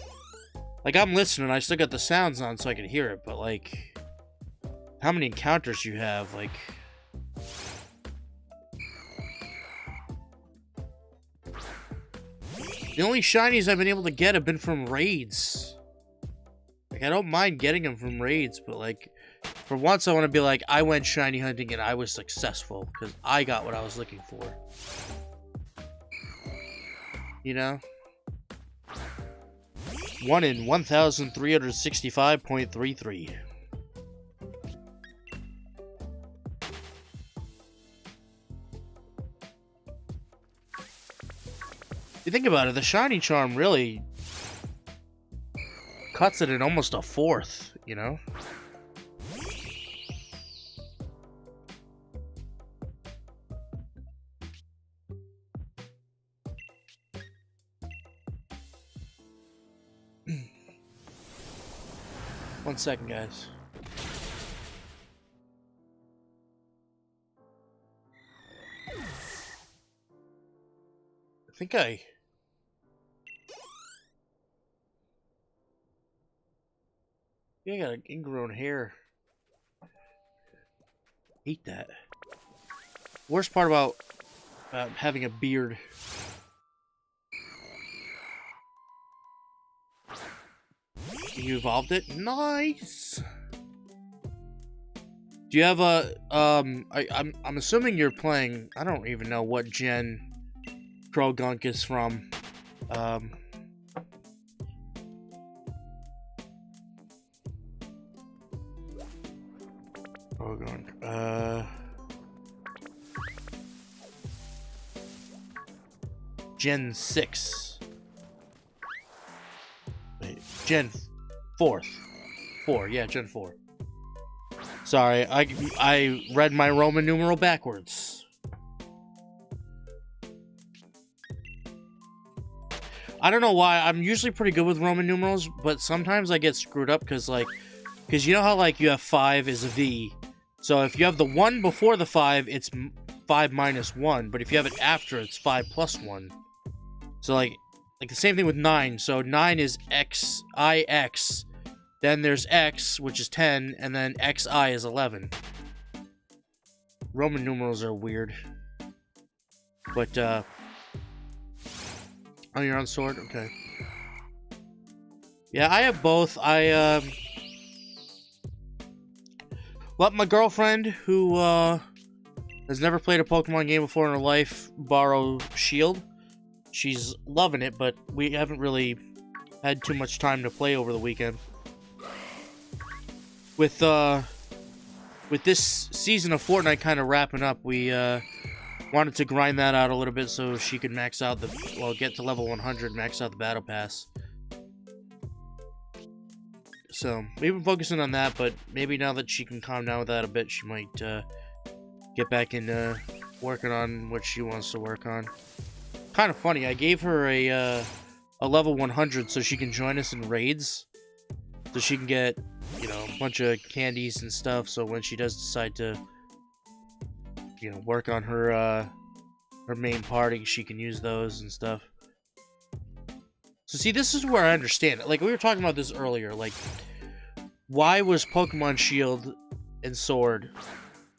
Like, I'm listening, I still got the sounds on so I can hear it, but, like, how many encounters you have, like... The only shinies I've been able to get have been from raids. Like, I don't mind getting them from raids, but, like, for once I want to be like, I went shiny hunting and I was successful, because I got what I was looking for. You know? 1 in 1,365.33. You think about it, the shiny charm really cuts it in almost a fourth, you know? One second, guys. I think I got an ingrown hair. Hate that. Worst part about having a beard. You evolved it? Nice! Do you have a, I'm assuming you're playing, I don't even know what gen Krogunk is from. Krogunk, Gen 6. Wait, Gen 4th. 4, yeah, Gen 4. Sorry, I read my Roman numeral backwards. I don't know why, I'm usually pretty good with Roman numerals, but sometimes I get screwed up because, like, because you know how, like, you have 5 is a V. So if you have the 1 before the 5, it's 5 minus 1, but if you have it after, it's 5 plus 1. So, like the same thing with 9. So 9 is XIX, then there's X, which is 10, and then XI is 11. Roman numerals are weird. But, oh, you're on sword? Okay. Yeah, I have both. I, let my girlfriend, who, has never played a Pokemon game before in her life, borrow Shield. She's loving it, but we haven't really had too much time to play over the weekend. With this season of Fortnite kind of wrapping up, we wanted to grind that out a little bit so she could max out get to level 100, max out the battle pass. So we've been focusing on that, but maybe now that she can calm down with that a bit, she might get back into working on what she wants to work on. Kind of funny, I gave her a level 100 so she can join us in raids. So she can get, you know, a bunch of candies and stuff, so when she does decide to, you know, work on her main party, she can use those and stuff. So see, this is where I understand it. Like, we were talking about this earlier, like, why was Pokemon Shield and Sword,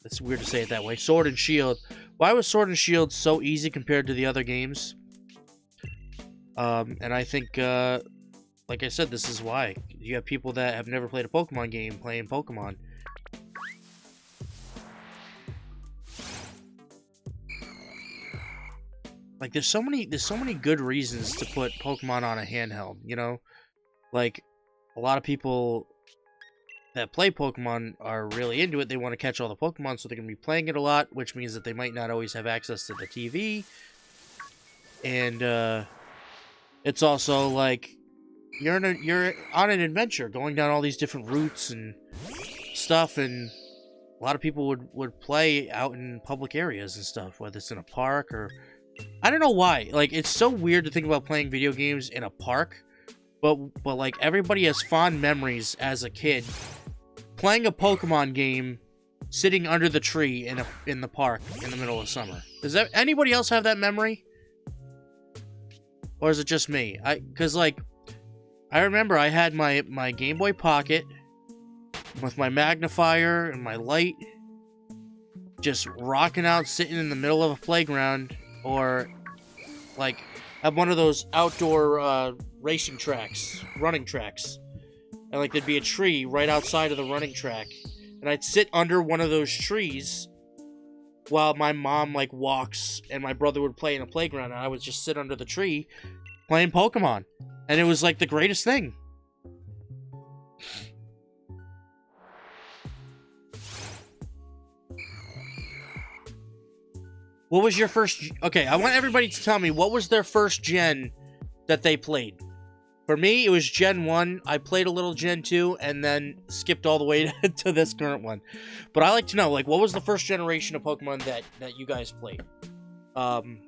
it's weird to say it that way, Sword and Shield, why was Sword and Shield so easy compared to the other games? And I think, like I said, this is why. You have people that have never played a Pokemon game playing Pokemon. Like, there's so many good reasons to put Pokemon on a handheld, you know? Like, a lot of people that play Pokemon are really into it. They want to catch all the Pokemon, so they're going to be playing it a lot, which means that they might not always have access to the TV. And, it's also, like, you're on an adventure, going down all these different routes and stuff, and a lot of people would play out in public areas and stuff, whether it's in a park or... I don't know why. Like, it's so weird to think about playing video games in a park, but like, everybody has fond memories as a kid playing a Pokemon game sitting under the tree in the park in the middle of summer. Does anybody else have that memory? Or is it just me? Cause like, I remember I had my Game Boy Pocket with my magnifier and my light, just rocking out, sitting in the middle of a playground, or like at one of those outdoor racing tracks, running tracks, and like there'd be a tree right outside of the running track, and I'd sit under one of those trees while my mom like walks and my brother would play in a playground, and I would just sit under the tree playing Pokemon, and it was like the greatest thing. What was your first... Okay, I want everybody to tell me what was their first gen that they played. For me, it was Gen 1. I played a little Gen 2 and then skipped all the way to this current one. But I like to know, like, what was the first generation of Pokemon that you guys played? And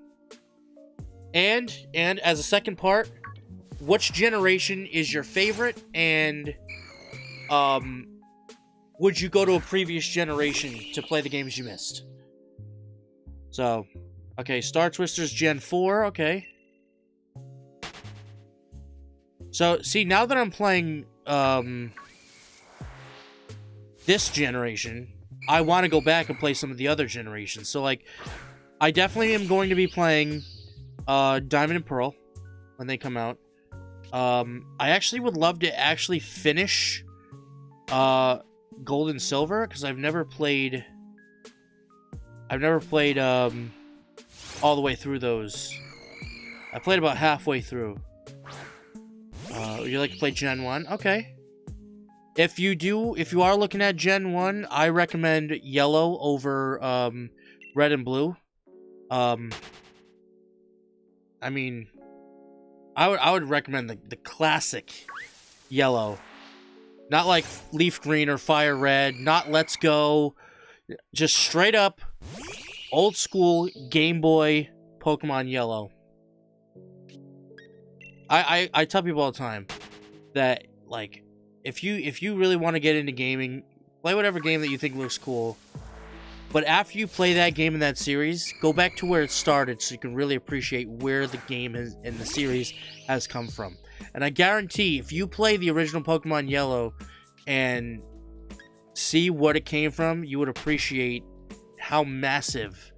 as a second part, which generation is your favorite? And would you go to a previous generation to play the games you missed? So, okay, Star Twister's Gen 4, okay. So, see, now that I'm playing, this generation, I want to go back and play some of the other generations. So, like, I definitely am going to be playing, Diamond and Pearl when they come out. I actually would love to actually finish, Gold and Silver, because I've never played all the way through those. I played about halfway through. You like to play Gen 1? Okay. If you are looking at Gen 1, I recommend Yellow over Red and Blue. I mean, I would recommend the classic Yellow. Not like Leaf Green or Fire Red, not Let's Go. Just straight up old school Game Boy Pokemon Yellow. I tell people all the time that, like, if you really want to get into gaming, play whatever game that you think looks cool. But after you play that game in that series, go back to where it started so you can really appreciate where the game is in the series has come from. And I guarantee if you play the original Pokemon Yellow and see what it came from, you would appreciate how massive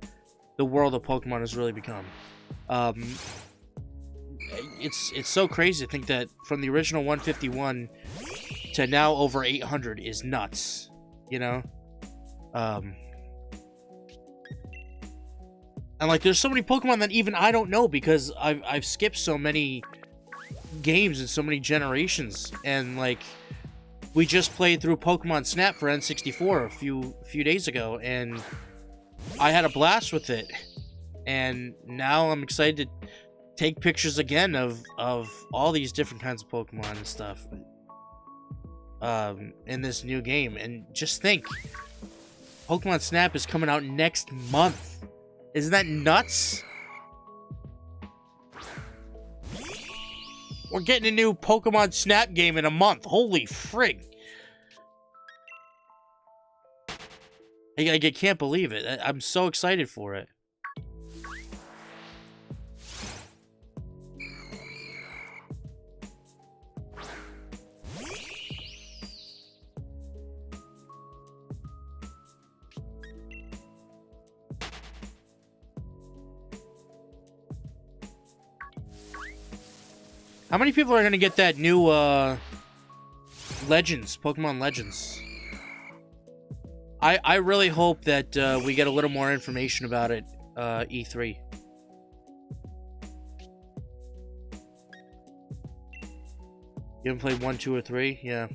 the world of Pokemon has really become. It's so crazy to think that from the original 151 to now over 800 is nuts, you know? And like, there's so many Pokemon that even I don't know because I've skipped so many games and so many generations, and like, we just played through Pokemon Snap for N64 a few days ago, and I had a blast with it. And now I'm excited to take pictures again of all these different kinds of Pokemon and stuff in this new game. And just think, Pokemon Snap is coming out next month. Isn't that nuts? We're getting a new Pokemon Snap game in a month. Holy frig. I can't believe it. I'm so excited for it. How many people are going to get that new, Legends, Pokemon Legends? I really hope that, we get a little more information about it, E3. You haven't played 1, 2, or 3? Yeah.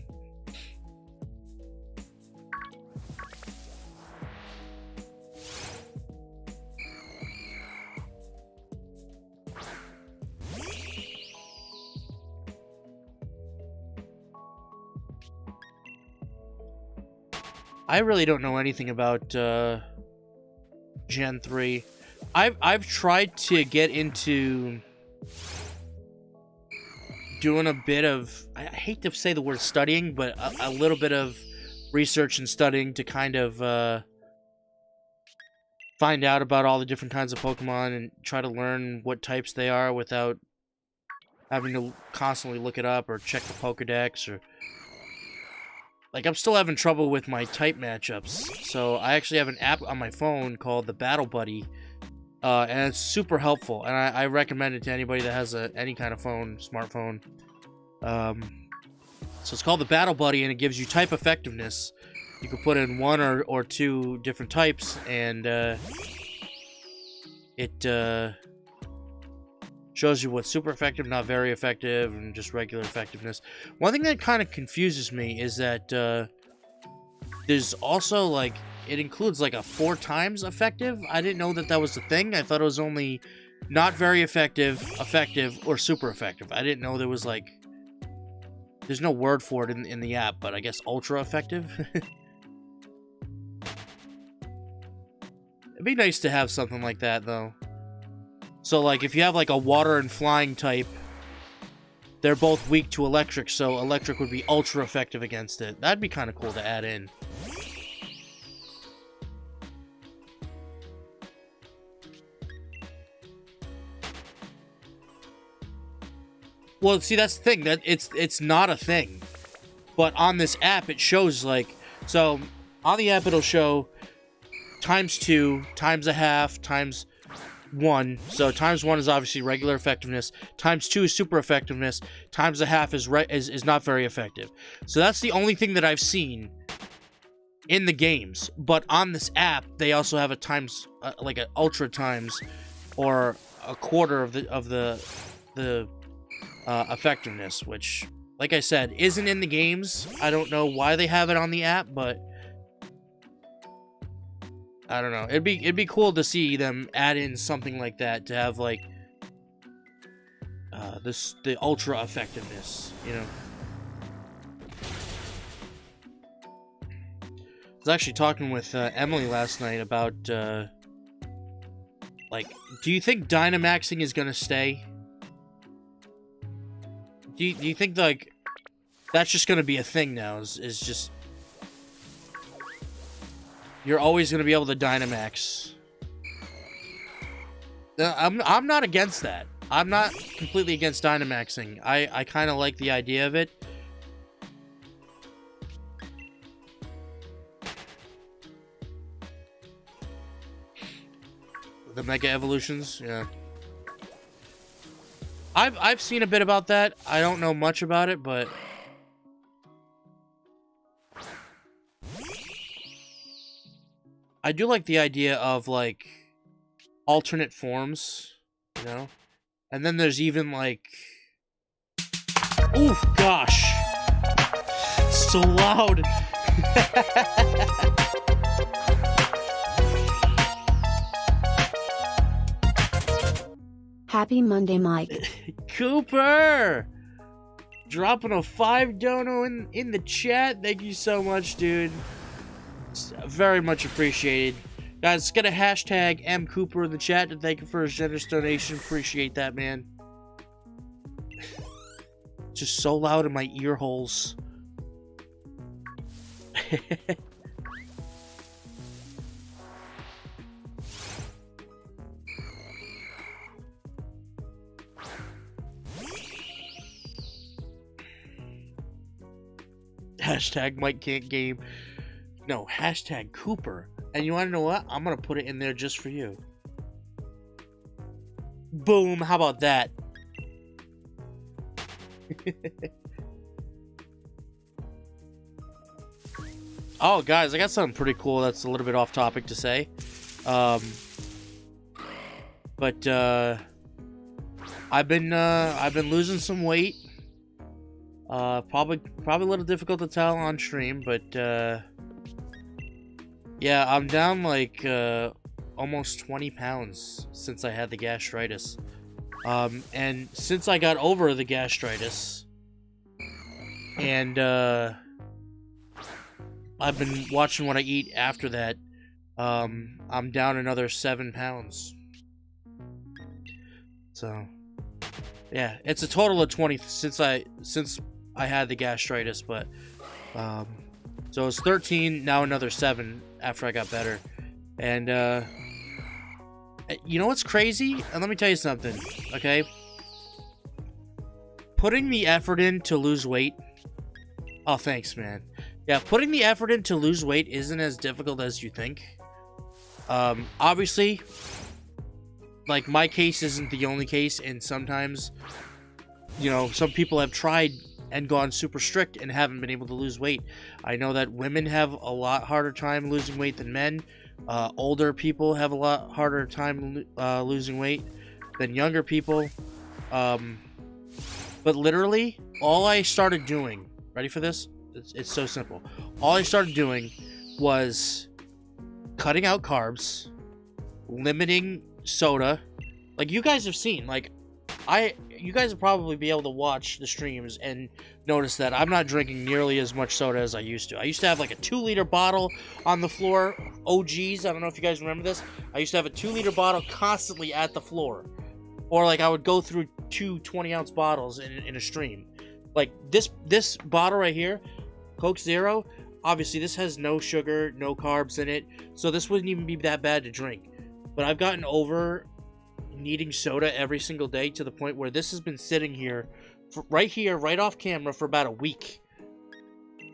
I really don't know anything about Gen 3. I've tried to get into doing a bit of, I hate to say the word studying, but a little bit of research and studying to kind of find out about all the different kinds of Pokemon and try to learn what types they are without having to constantly look it up or check the Pokedex, or like I'm still having trouble with my type matchups. So I actually have an app on my phone called the Battle Buddy, and it's super helpful, and I recommend it to anybody that has any kind of phone, smartphone. So it's called the Battle Buddy, and it gives you type effectiveness. You can put in one or two different types, and it shows you what's super effective, not very effective, and just regular effectiveness. One thing that kind of confuses me is that there's also, like, it includes like a 4 times effective. I didn't know that was the thing. I thought it was only not very effective, effective, or super effective. I didn't know there was, like, there's no word for it in the app, but I guess ultra effective. It'd be nice to have something like that, though. So, like, if you have, like, a water and flying type, they're both weak to electric, so electric would be ultra effective against it. That'd be kind of cool to add in. Well, see, that's the thing. That it's not a thing. But on this app, it shows, like... So, on the app, it'll show ×2, ½ times 1. So, ×1 is obviously regular effectiveness. ×2 is super effectiveness. ½ is not very effective. So, that's the only thing that I've seen in the games. But on this app, they also have a times... like an ultra times, or a quarter of the effectiveness, which, like I said, isn't in the games. I don't know why they have it on the app, but I don't know. It'd be cool to see them add in something like that to have, like, the ultra effectiveness, you know. I was actually talking with Emily last night about like, do you think Dynamaxing is gonna stay? Do you think, like, that's just gonna be a thing now? Is just you're always gonna be able to Dynamax? I'm not against that. I'm not completely against Dynamaxing. I kind of like the idea of it. The Mega Evolutions, yeah. I've seen a bit about that. I don't know much about it, but I do like the idea of, like, alternate forms, you know? And then there's even, like... Oof, gosh! It's so loud! Happy Monday, Mike. Cooper! Dropping a 5 dono in the chat. Thank you so much, dude. It's very much appreciated. Guys, let's get a hashtag #MCooper in the chat to thank him for his generous donation. Appreciate that, man. Just so loud in my ear holes. Hashtag Mike can't game. No, hashtag Cooper. And you want to know what? I'm going to put it in there just for you. Boom. How about that? Oh, guys, I got something pretty cool that's a little bit off topic to say. But I've been losing some weight. Probably a little difficult to tell on stream, but yeah, I'm down like almost 20 pounds since I had the gastritis. And since I got over the gastritis, and I've been watching what I eat after that, I'm down another 7 pounds. So yeah, it's a total of 20 since I had the gastritis, but so it's 13, now another 7 after I got better. And you know what's crazy? And let me tell you something, okay? putting the effort in to lose weight. Oh, thanks, man. Yeah, putting the effort in to lose weight isn't as difficult as you think. Obviously, like, my case isn't the only case, and sometimes, you know, some people have tried and gone super strict and haven't been able to lose weight. I know that women have a lot harder time losing weight than men. Older people have a lot harder time losing weight than younger people. But literally, all I started doing, ready for this? It's so simple. All I started doing was cutting out carbs, limiting soda. Like, you guys have seen, like, you guys will probably be able to watch the streams and notice that I'm not drinking nearly as much soda as I used to. I used to have like a 2-liter bottle on the floor. OGs, I don't know if you guys remember this. I used to have a 2-liter bottle constantly at the floor. Or like I would go through 2 20-ounce bottles in a stream. Like this bottle right here, Coke Zero, obviously this has no sugar, no carbs in it. So this wouldn't even be that bad to drink. But I've gotten over needing soda every single day to the point where this has been sitting here, right off camera for about a week.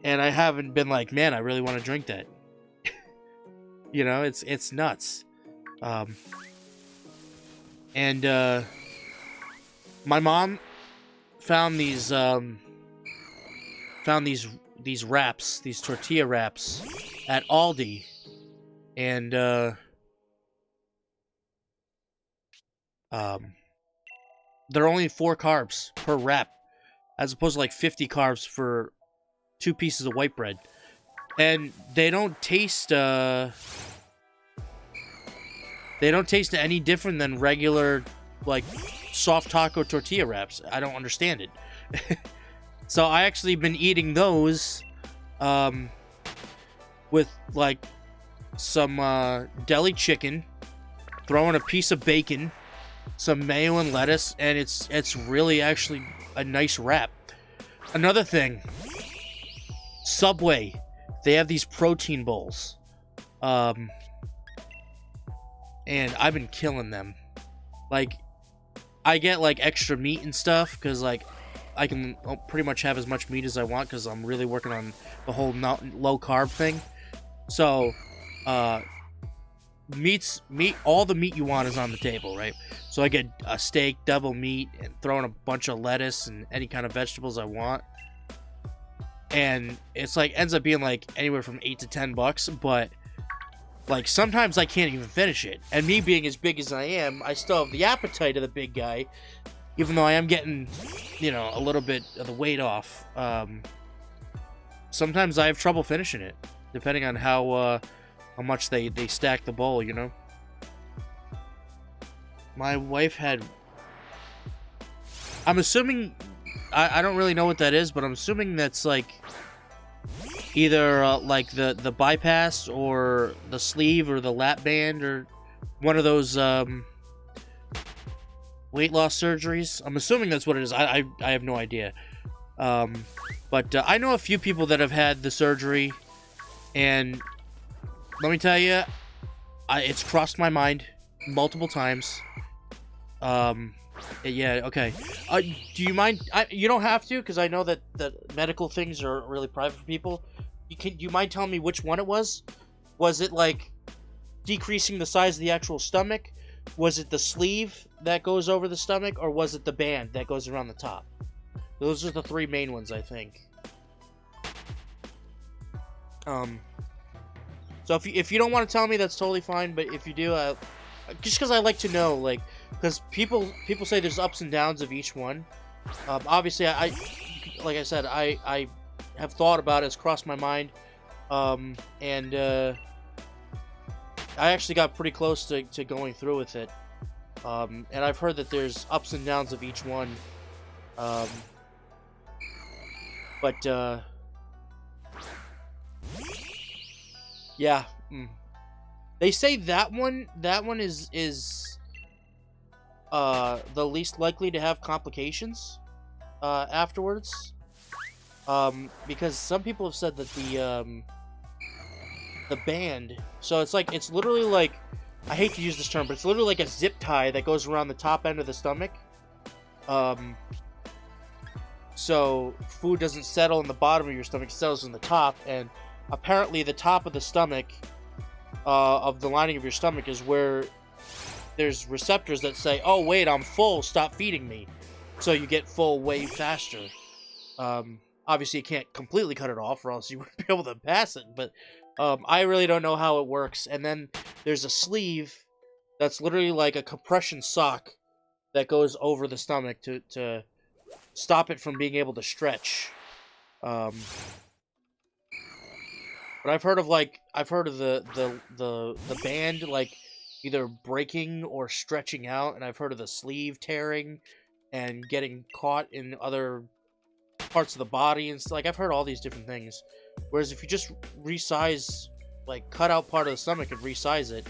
And I haven't been like, man, I really want to drink that. You know, it's nuts. And my mom found these wraps, these tortilla wraps at Aldi. And they're only 4 carbs per wrap, as opposed to like 50 carbs for 2 pieces of white bread. And they don't taste any different than regular, like, soft taco tortilla wraps. I don't understand it. So I actually been eating those with like some deli chicken, throwing a piece of bacon, some mayo and lettuce, and it's really actually a nice wrap. Another thing, Subway, they have these protein bowls, and I've been killing them. Like, I get like extra meat and stuff because like I can pretty much have as much meat as I want because I'm really working on the whole low carb thing. So meat, all the meat you want is on the table, right? So I get a steak, double meat, and throw in a bunch of lettuce and any kind of vegetables I want. And it's like ends up being like anywhere from $8 to $10, but like sometimes I can't even finish it. And me being as big as I am, I still have the appetite of the big guy, even though I am getting, you know, a little bit of the weight off. Sometimes I have trouble finishing it, depending on how much they stack the bowl, you know. My wife had, I'm assuming, I don't really know what that is, but I'm assuming that's like either like the bypass or the sleeve or the lap band or one of those weight loss surgeries. I'm assuming that's what it is. I have no idea. But I know a few people that have had the surgery, and let me tell you, it's crossed my mind multiple times. Yeah, okay. Do you mind? You don't have to, because I know that medical things are really private for people. Do you mind telling me which one it was? Was it like decreasing the size of the actual stomach? Was it the sleeve that goes over the stomach, or was it the band that goes around the top? Those are the 3 main ones, I think. So if you don't want to tell me, that's totally fine. But if you do, just because I like to know, like, because people say there's ups and downs of each one. Obviously, like I said, I have thought about it. It's crossed my mind, and I actually got pretty close to going through with it. And I've heard that there's ups and downs of each one. But yeah, they say that one is the least likely to have complications afterwards. Because some people have said that the band, so it's literally like, I hate to use this term, but it's literally like a zip tie that goes around the top end of the stomach. so food doesn't settle in the bottom of your stomach, it settles in the top, and apparently the top of the stomach, of the lining of your stomach, is where there's receptors that say, oh wait, I'm full, stop feeding me. So you get full way faster. Obviously you can't completely cut it off or else you wouldn't be able to pass it, but I really don't know how it works. And then there's a sleeve that's literally like a compression sock that goes over the stomach to stop it from being able to stretch. But I've heard of the band like either breaking or stretching out, and I've heard of the sleeve tearing and getting caught in other parts of the body, and like I've heard all these different things. Whereas if you just resize, like cut out part of the stomach and resize it,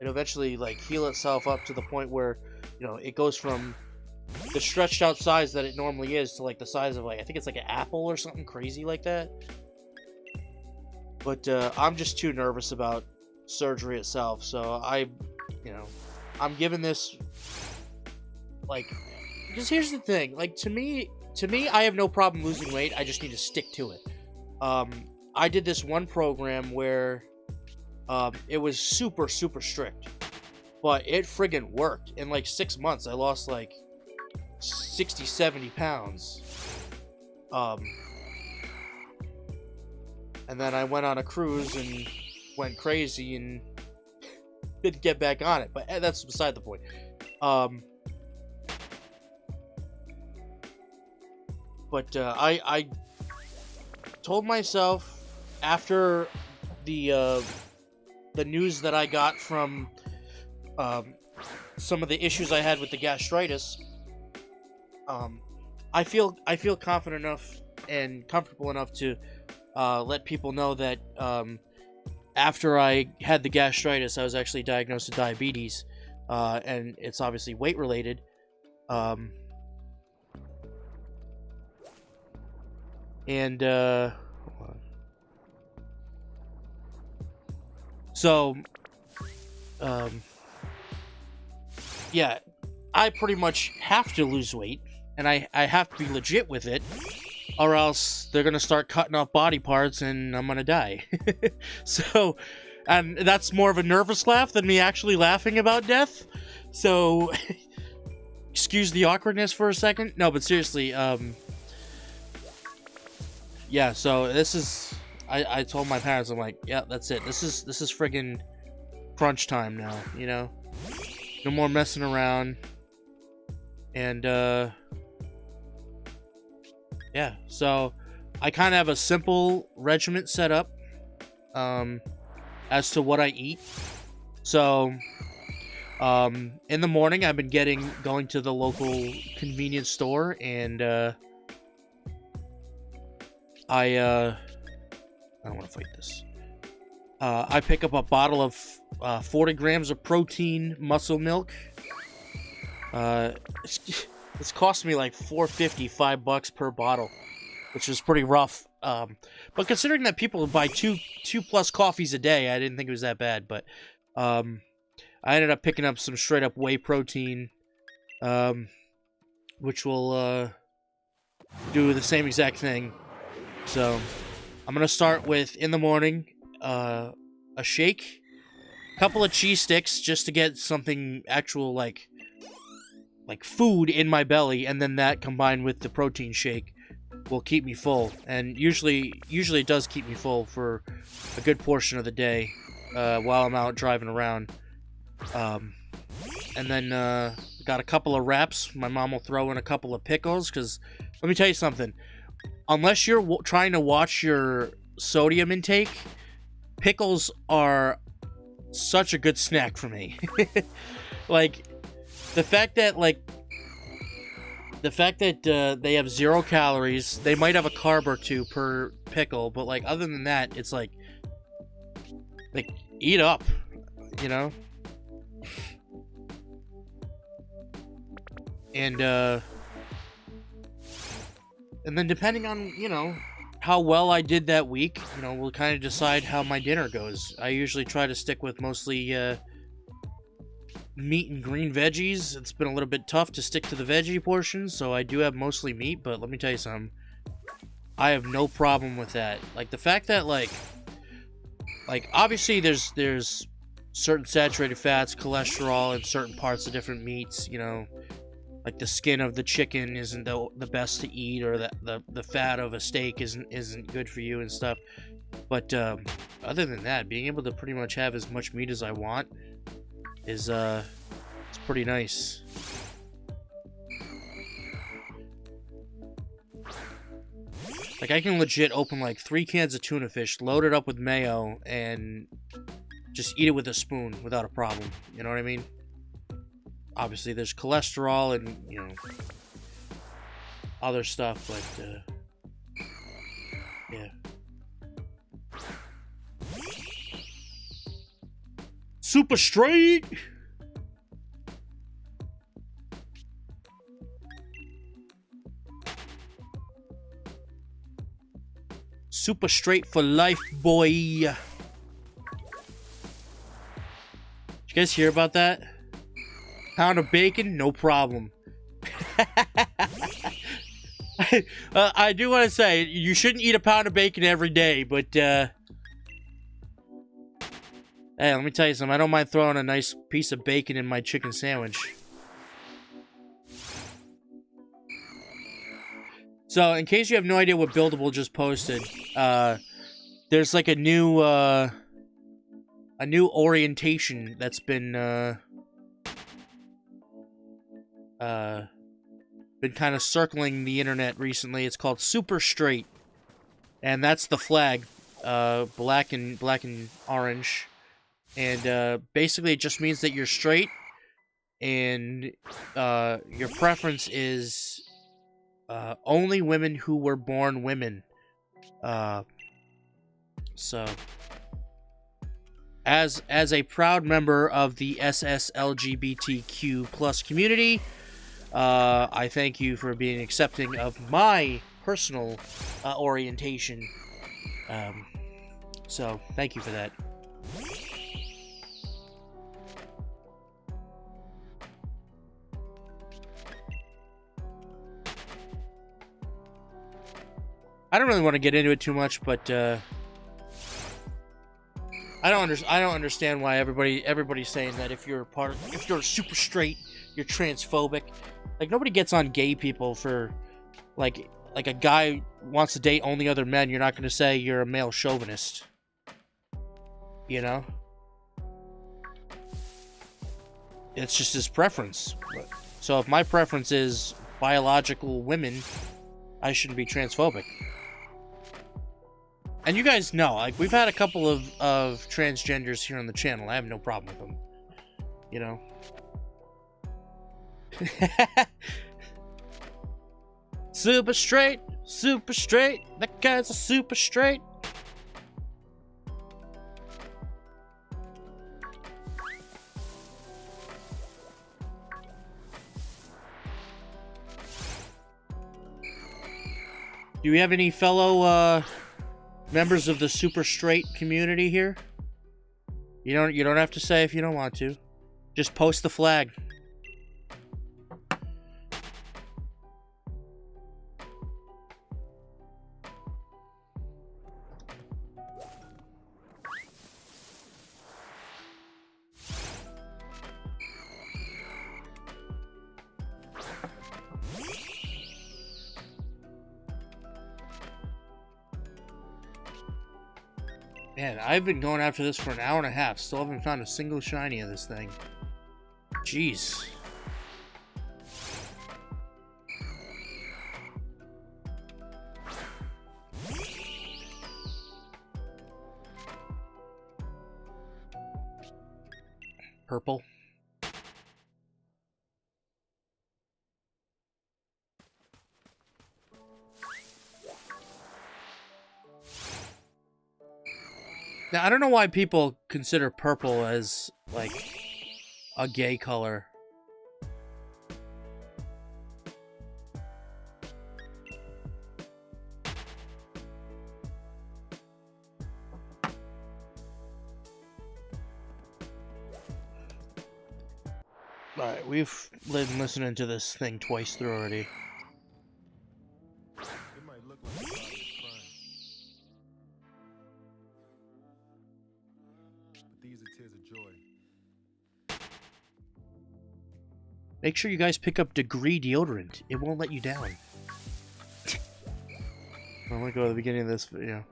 it eventually like heal itself up to the point where, you know, it goes from the stretched out size that it normally is to like the size of, like, I think it's like an apple or something crazy like that. But I'm just too nervous about surgery itself, so I'm giving this, like, because here's the thing, like, to me I have no problem losing weight, I just need to stick to it. I did this one program where it was super strict, but it friggin' worked. In like 6 months I lost like 60-70 pounds. And then I went on a cruise and went crazy and didn't get back on it, but that's beside the point. But I told myself after the news that I got from some of the issues I had with the gastritis, I feel confident enough and comfortable enough to let people know that after I had the gastritis, I was actually diagnosed with diabetes, and it's obviously weight related. Yeah, I pretty much have to lose weight, and I have to be legit with it, or else they're gonna start cutting off body parts and I'm gonna die. So, and that's more of a nervous laugh than me actually laughing about death. So, excuse the awkwardness for a second. No, but seriously, yeah, so this is, I told my parents, I'm like, yeah, that's it. This is friggin' crunch time now, you know? No more messing around. And, yeah, so I kind of have a simple regiment set up, as to what I eat. So, in the morning, I've been going to the local convenience store, and, I don't want to fight this. I pick up a bottle of 40 grams of protein muscle milk. It's cost me like $4.50, $5 per bottle, which is pretty rough. But considering that people buy two plus coffees a day, I didn't think it was that bad. But I ended up picking up some straight up whey protein, which will do the same exact thing. So I'm gonna start with, in the morning, a shake, a couple of cheese sticks just to get something actual like food in my belly, and then that combined with the protein shake will keep me full. And usually it does keep me full for a good portion of the day while I'm out driving around. And then got a couple of wraps. My mom will throw in a couple of pickles, because let me tell you something. Unless you're trying to watch your sodium intake, pickles are such a good snack for me. Like, the fact that they have 0 calories, they might have a carb or two per pickle, but like other than that, it's like eat up, you know? And then depending on, you know, how well I did that week, you know, we'll kind of decide how my dinner goes. I usually try to stick with mostly meat and green veggies. It's been a little bit tough to stick to the veggie portion, so I do have mostly meat, but let me tell you something. I have no problem with that. Like, the fact that, like obviously there's certain saturated fats, cholesterol in certain parts of different meats, you know, like the skin of the chicken isn't the best to eat, or the fat of a steak isn't good for you and stuff. But other than that, being able to pretty much have as much meat as I want is it's pretty nice. Like, I can legit open like 3 cans of tuna fish, load it up with mayo, and just eat it with a spoon without a problem. You know what I mean? Obviously, there's cholesterol and, you know, other stuff, but yeah. Super straight! Super straight for life, boy. Did you guys hear about that? Pound of bacon, no problem. I do want to say, you shouldn't eat a pound of bacon every day, but hey, let me tell you something. I don't mind throwing a nice piece of bacon in my chicken sandwich. So, in case you have no idea what Buildable just posted, there's like a new orientation that's been kind of circling the internet recently. It's called Super Straight, and that's the flag, black and orange, and basically it just means that you're straight, and your preference is only women who were born women. So, as a proud member of the SSLGBTQ plus community, I thank you for being accepting of my personal orientation. So, thank you for that. I don't really want to get into it too much, but I don't understand why everybody's saying that if you're super straight, you're transphobic. Like, nobody gets on gay people for like a guy wants to date only other men. You're not going to say you're a male chauvinist. You know? It's just his preference. So if my preference is biological women, I shouldn't be transphobic. And you guys know, like, we've had a couple of transgenders here on the channel. I have no problem with them. You know? Super straight, super straight. That guy's a super straight. Do we have any fellow members of the super straight community here? You don't have to say if you don't want to. Just post the flag. Man, I've been going after this for an hour and a half. Still haven't found a single shiny of this thing. Jeez. Purple. Now, I don't know why people consider purple as, like, a gay color. Alright, we've been listening to this thing twice through already. It might look like a body is crying. But these are tears of joy. Make sure you guys pick up Degree deodorant. It won't let you down. I'm gonna go to the beginning of this video.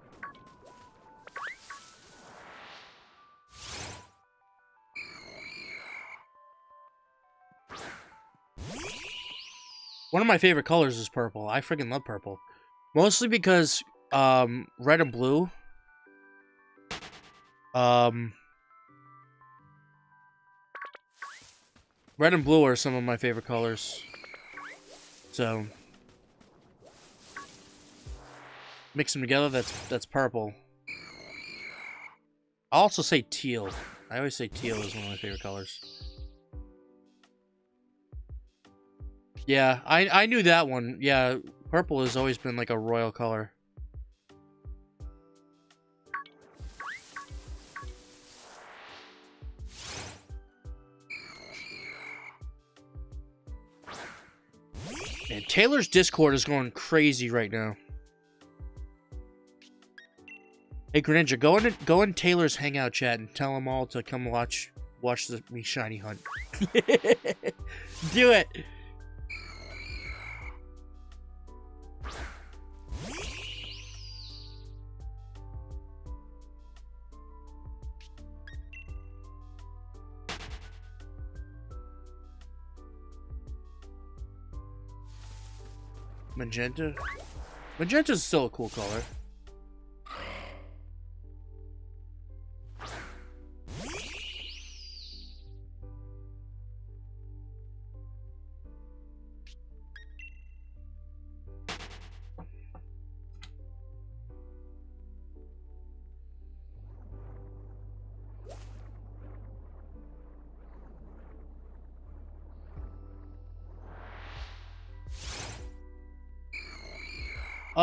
One of my favorite colors is purple. I freaking love purple. Mostly because, red and blue. Red and blue are some of my favorite colors. So, mix them together, that's purple. I'll also say teal. I always say teal is one of my favorite colors. Yeah, I knew that one. Yeah, purple has always been like a royal color. And Taylor's Discord is going crazy right now. Hey Greninja, go in Taylor's Hangout chat and tell them all to come watch me shiny hunt. Do it. Magenta? Magenta's still a cool color.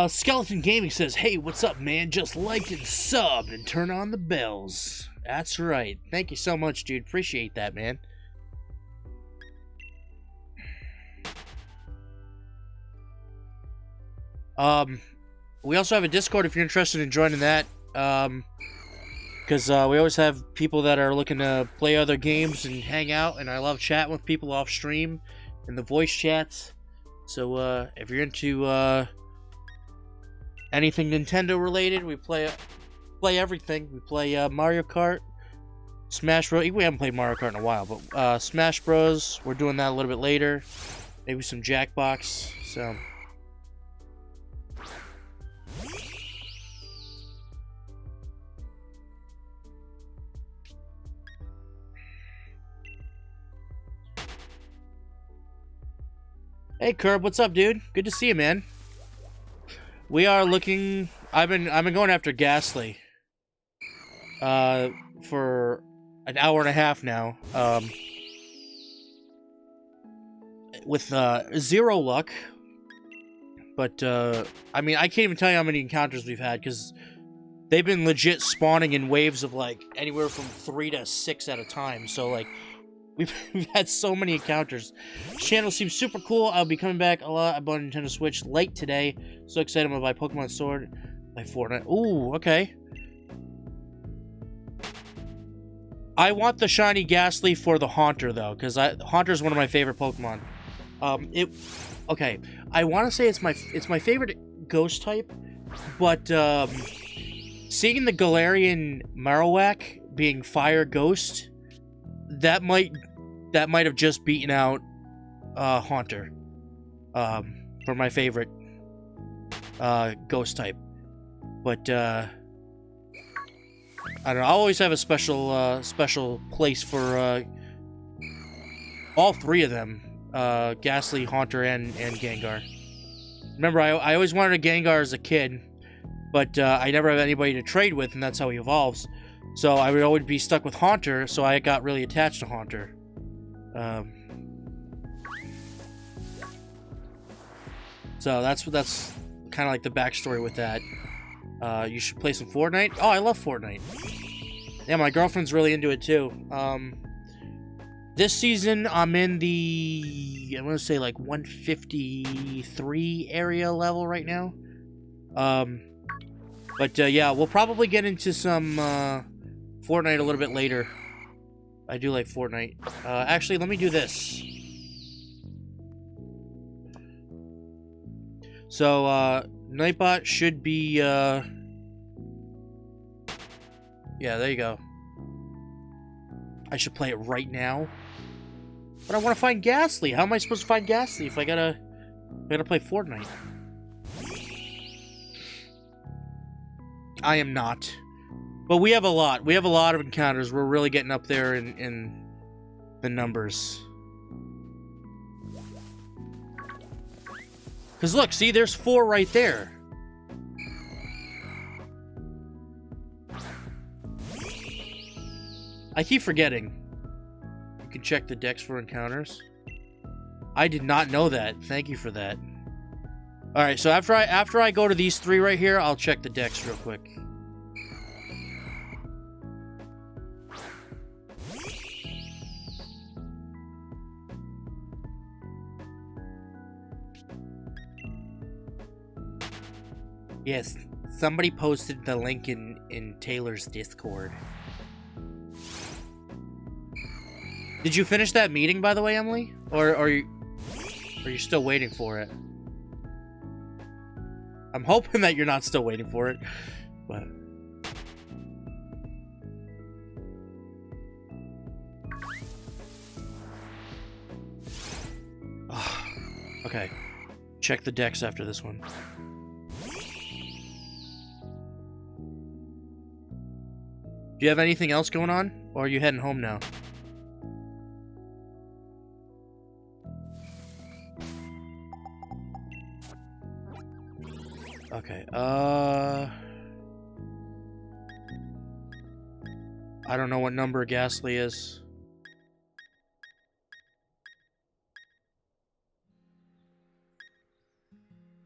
Skeleton Gaming says, hey, what's up, man? Just liked and subbed and turn on the bells. That's right. Thank you so much, dude. Appreciate that, man. We also have a Discord if you're interested in joining that. Because we always have people that are looking to play other games and hang out, and I love chatting with people off stream in the voice chats. So, if you're into, anything Nintendo related, we play everything. We play Mario Kart, Smash Bros. We haven't played Mario Kart in a while, but Smash Bros. We're doing that a little bit later. Maybe some Jackbox. So, hey Curb, what's up, dude? Good to see you, man. We are looking. I've been going after Ghastly for an hour and a half now. With zero luck. But I mean, I can't even tell you how many encounters we've had because they've been legit spawning in waves of like anywhere from 3 to 6 at a time. So like we've had so many encounters. This channel seems super cool. I'll be coming back a lot. I bought a Nintendo Switch late today. So excited. I'm gonna buy Pokemon Sword, play Fortnite. Ooh, okay. I want the shiny Ghastly for the Haunter though, because Haunter is one of my favorite Pokemon. Okay. I want to say it's my favorite Ghost type, but seeing the Galarian Marowak being Fire Ghost, that might have just beaten out Haunter for my favorite Ghost type. But I don't know. I'll always have a special place for all three of them, Ghastly, Haunter, and Gengar. Remember, I always wanted a Gengar as a kid, but I never had anybody to trade with, and that's how he evolves. So I would always be stuck with Haunter, so I got really attached to Haunter. So that's kind of like the backstory with that. You should play some Fortnite. Oh, I love Fortnite. Yeah, my girlfriend's really into it too. This season, I'm in the, I want to say like 153 area level right now. But yeah, we'll probably get into some Fortnite a little bit later. I do like Fortnite. Actually, let me do this. So, Nightbot should be, yeah, there you go. I should play it right now. But I want to find Ghastly. How am I supposed to find Ghastly if I gotta play Fortnite? I am not. But we have a lot. We have a lot of encounters. We're really getting up there in the numbers. Because look, see, there's 4 right there. I keep forgetting. You can check the decks for encounters. I did not know that. Thank you for that. Alright, so after I go to these 3 right here, I'll check the decks real quick. Yes, somebody posted the link in Taylor's Discord. Did you finish that meeting, by the way, Emily? Or are you still waiting for it? I'm hoping that you're not still waiting for it, but... Oh, okay. Check the decks after this one. Do you have anything else going on? Or are you heading home now? Okay, I don't know what number Ghastly is.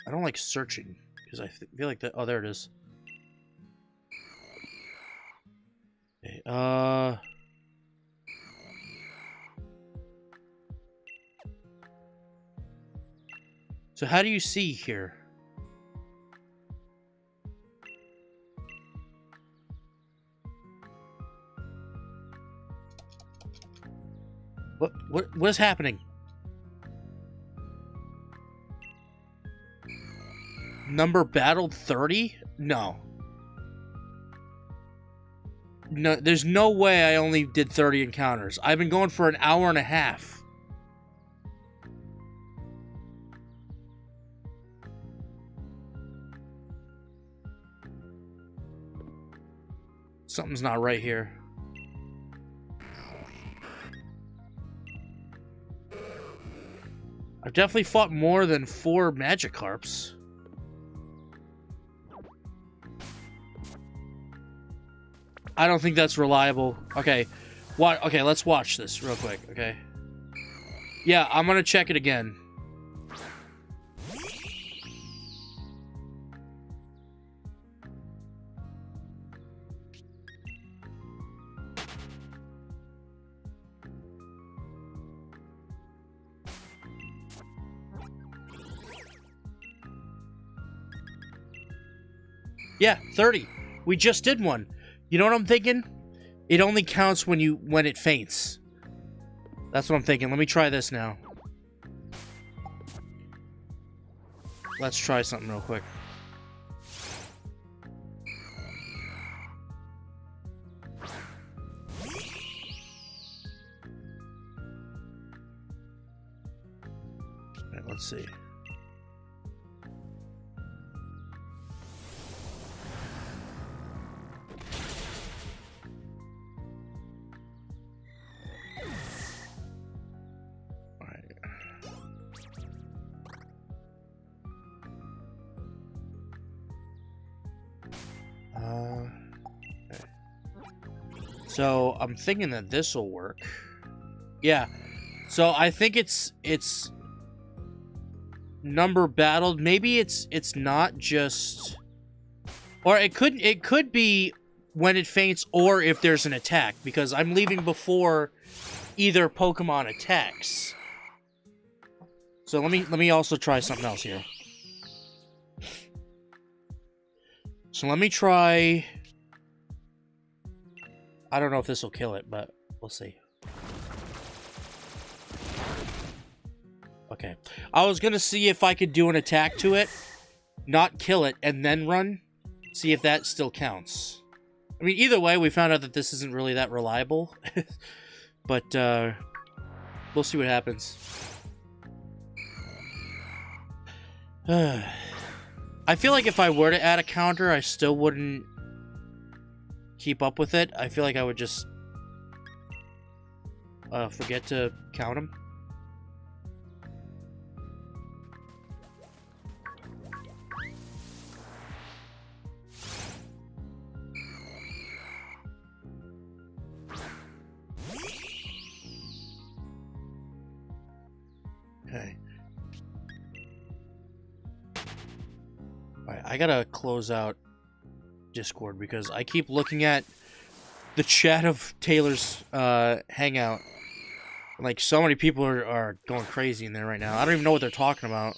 I don't like searching, because I feel like that... Oh, there it is. Okay, so how do you see here? What is happening? Number battled 30? No. No, there's no way I only did 30 encounters. I've been going for an hour and a half. Something's not right here. I've definitely fought more than 4 Magikarps. I don't think that's reliable. Okay. Okay, let's watch this real quick, okay? Yeah, I'm gonna check it again. Yeah, 30. We just did one. You know what I'm thinking? It only counts when it faints. That's what I'm thinking. Let me try this now. Let's try something real quick. Alright, let's see. Okay. So I'm thinking that this will work. Yeah. So I think it's number battled. Maybe it's not just, or it could be when it faints or if there's an attack, because I'm leaving before either Pokemon attacks. So let me also try something else here. So let me try... I don't know if this will kill it, but we'll see. Okay. I was gonna see if I could do an attack to it, not kill it, and then run. See if that still counts. I mean, either way, we found out that this isn't really that reliable. But, we'll see what happens. I feel like if I were to add a counter, I still wouldn't keep up with it. I feel like I would just forget to count them. Okay. Alright, I gotta close out Discord because I keep looking at the chat of Taylor's hangout. Like, so many people are going crazy in there right now. I don't even know what they're talking about.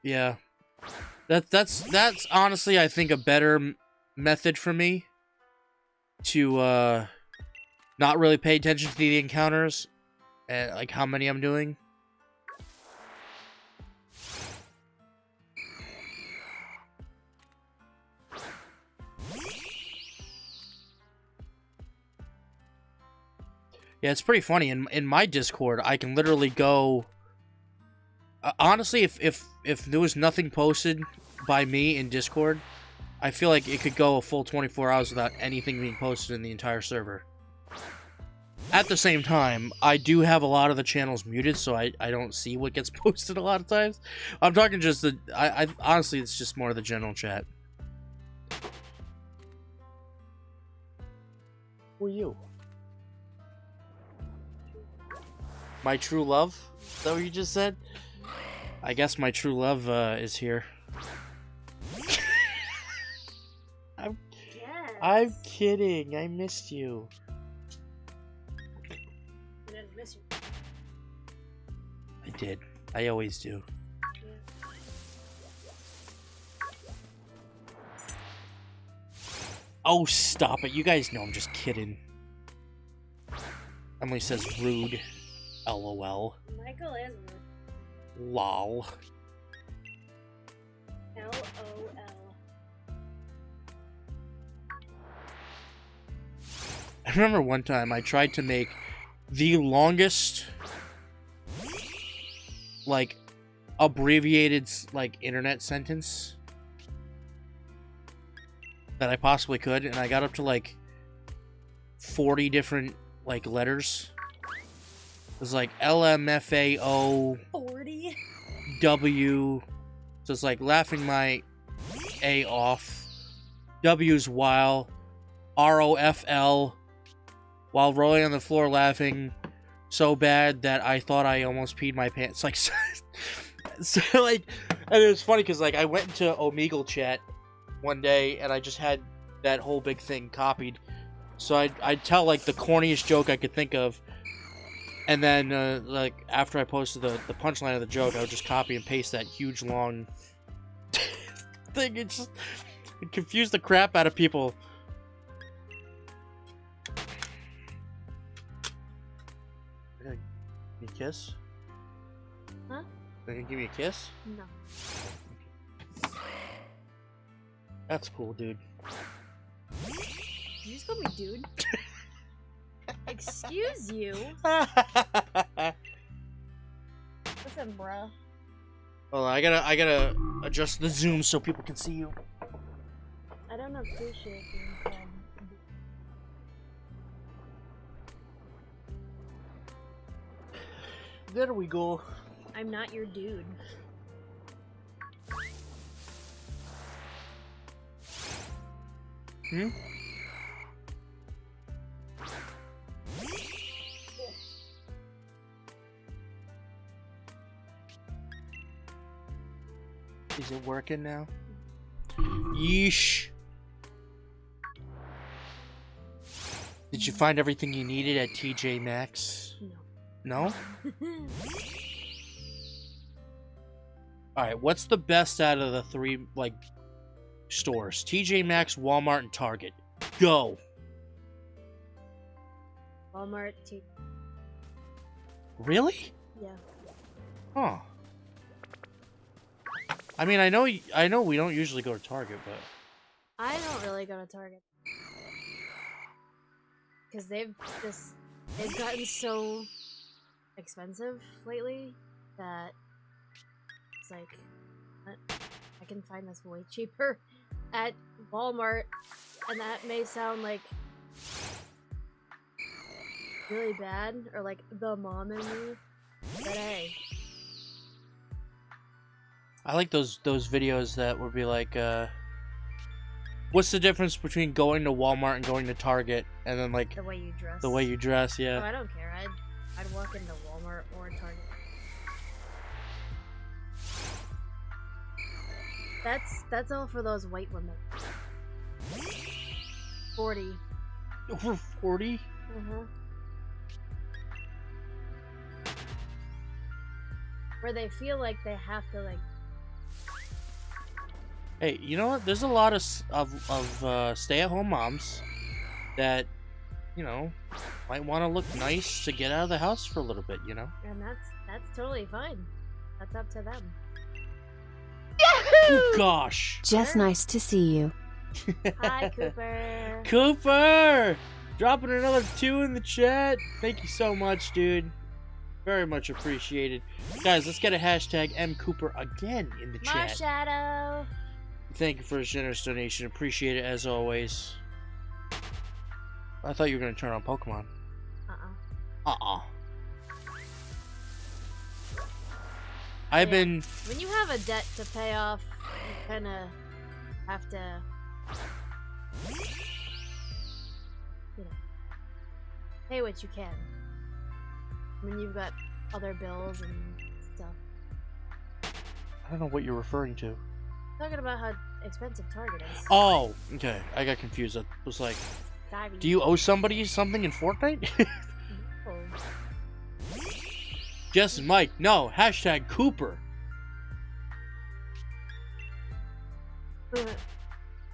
Yeah. That's honestly, I think, a better method for me to not really pay attention to the encounters and like how many I'm doing. Yeah, it's pretty funny. In my Discord, I can literally go. Honestly, if there was nothing posted by me in Discord, I feel like it could go a full 24 hours without anything being posted in the entire server. At the same time, I do have a lot of the channels muted, so I don't see what gets posted a lot of times. I'm talking just the... I honestly, it's just more of the general chat. Who are you? My true love? Is that what you just said? I guess my true love is here. I'm kidding. I missed you. I didn't miss you. I did. I always do. Yeah. Oh, stop it. You guys know I'm just kidding. Emily says rude. LOL. Michael is rude. Lol. LOL. I remember one time I tried to make the longest, like, abbreviated, like, internet sentence that I possibly could, and I got up to, like, 40 different, like, letters. It was like LMFAO 40? W. So it's like laughing my A off. W's while. ROFL. While rolling on the floor laughing so bad that I thought I almost peed my pants. Like, so like, and it was funny because, like, I went into Omegle chat one day and I just had that whole big thing copied. So I'd tell, like, the corniest joke I could think of. And then, like, after I posted the punchline of the joke, I would just copy and paste that huge, long thing. It confused the crap out of people. Give me a kiss? Huh? Are you gonna give me a kiss? No. That's cool, dude. You just called me dude. Excuse you. Listen, bruh. Hold on, I gotta adjust the zoom so people can see you. I don't appreciate being called. There we go. I'm not your dude. Is it working now? Yeesh. Did you find everything you needed at TJ Maxx? No. No? Alright, what's the best out of the three, like, stores? TJ Maxx, Walmart, and Target. Go! Walmart. Really? Yeah. Huh. I mean, I know we don't usually go to Target, but... I don't really go to Target. Because they've gotten so expensive lately that it's like, I can find this way cheaper at Walmart, and that may sound like really bad, or like the mom in me, but hey. I like those videos that would be like, what's the difference between going to Walmart and going to Target, and then like The way you dress. the way you dress, Oh, yeah. I don't care. I'd walk into Walmart or Target. That's all for those white women. 40. Over 40? Where they feel like they have to, like... Hey, you know what? There's a lot of stay-at-home moms that, you know, might want to look nice to get out of the house for a little bit, you know? And that's totally fine. That's up to them. Oh, gosh! Just nice to see you. Hi, Cooper. Cooper! Dropping another 2 in the chat. Thank you so much, dude. Very much appreciated. Guys, let's get a hashtag #MCooper again in the chat. Marshadow. Thank you for a generous donation. Appreciate it as always. I thought you were going to turn on Pokemon. I've been... When you have a debt to pay off, you kind of have to, you know, pay what you can. When you've got other bills and stuff. I don't know what you're referring to. Talking about how expensive Target is. Oh, okay. I got confused. I was like, Diving. do you owe somebody something in Fortnite? No. Jess and Mike, no. Hashtag Cooper.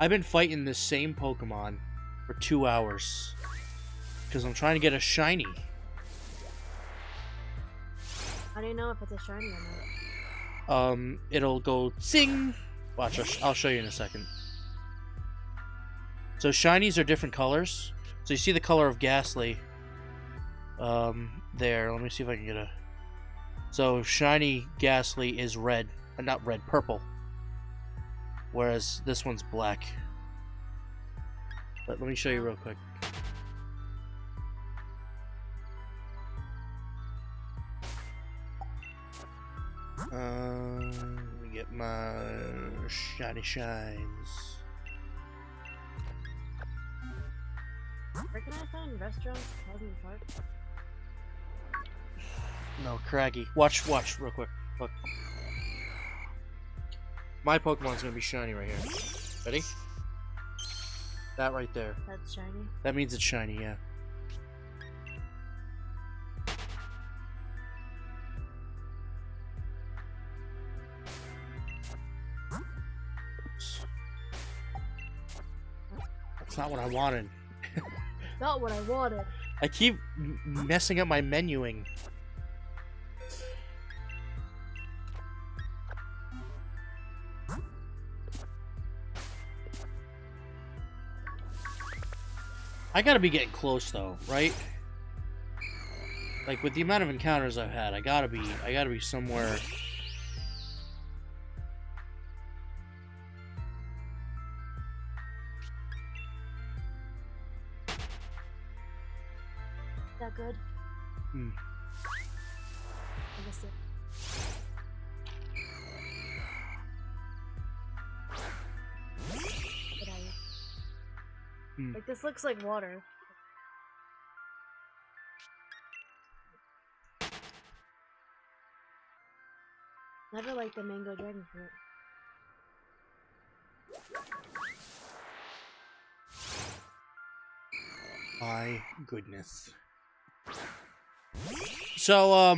I've been fighting this same Pokemon for 2 hours. Because I'm trying to get a shiny. How do you know if it's a shiny or not? It'll go zing. Watch, I'll show you in a second. So shinies are different colors. So you see the color of Ghastly. There. Let me see if I can get a... So shiny Ghastly is red. Not red, purple. Whereas this one's black. But let me show you real quick. Let me get my shiny shines. Where can I find restaurants in Pleasant Park? No, Craggy. Watch real quick. Look. My Pokemon's gonna be shiny right here. Ready? That right there. That's shiny. That means it's shiny, yeah. Oops. That's not what I wanted. Not what I wanted. I keep messing up my menuing. I gotta be getting close though, right? Like with the amount of encounters I've had, I gotta be somewhere. Is that good? Hmm. I missed it. Get out of here. Like, this looks like water. Never liked the mango dragon fruit. My goodness. So,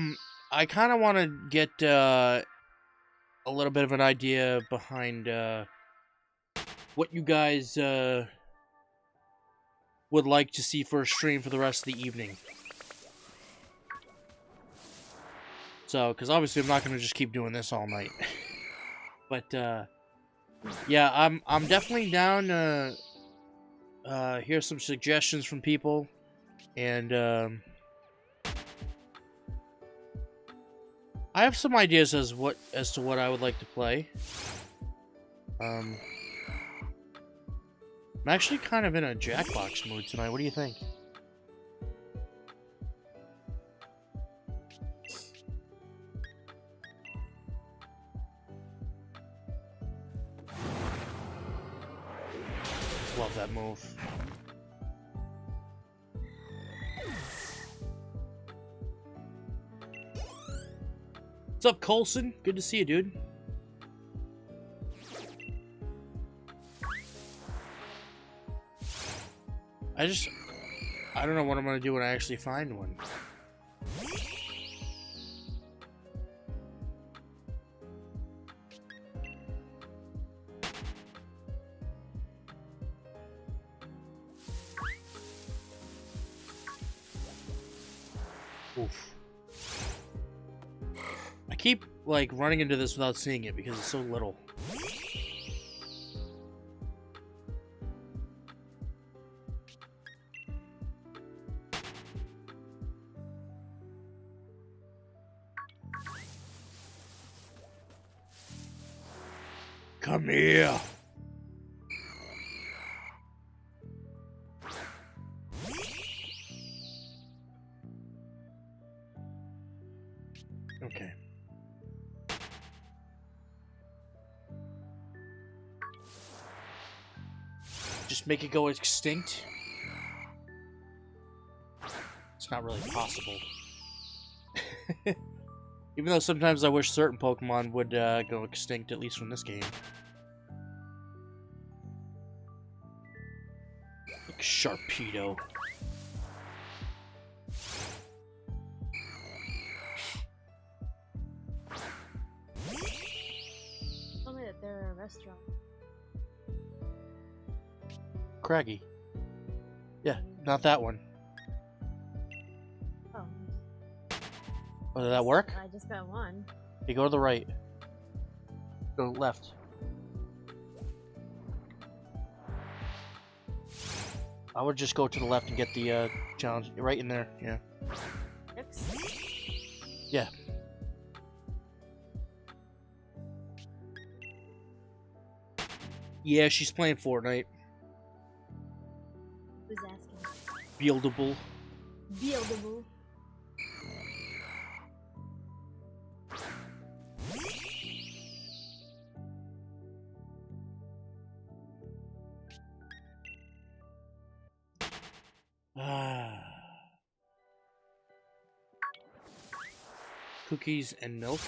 I kind of want to get, a little bit of an idea behind, what you guys, would like to see for a stream for the rest of the evening. So, because obviously I'm not going to just keep doing this all night. But, yeah, I'm definitely down to, hear some suggestions from people. And, I have some ideas as to what I would like to play. I'm actually kind of in a Jackbox mood tonight. What do you think? Love that move. What's up, Colson? Good to see you, dude. I don't know what I'm gonna do when I actually find one. Oof. I keep, like, running into this without seeing it because it's so little. Come here. Okay. Just make it go extinct? It's not really possible. Even though sometimes I wish certain Pokemon would go extinct, at least from this game. Like Sharpedo. Tell me that they're a restaurant. Craggy. Yeah, not that one. Oh. Oh, did that work? I just got one. You go to the right. Go left. I would just go to the left and get the challenge. Right in there, yeah. 6? Yeah. Yeah, she's playing Fortnite. Who's asking? Buildable. Buildable. Cookies and milk?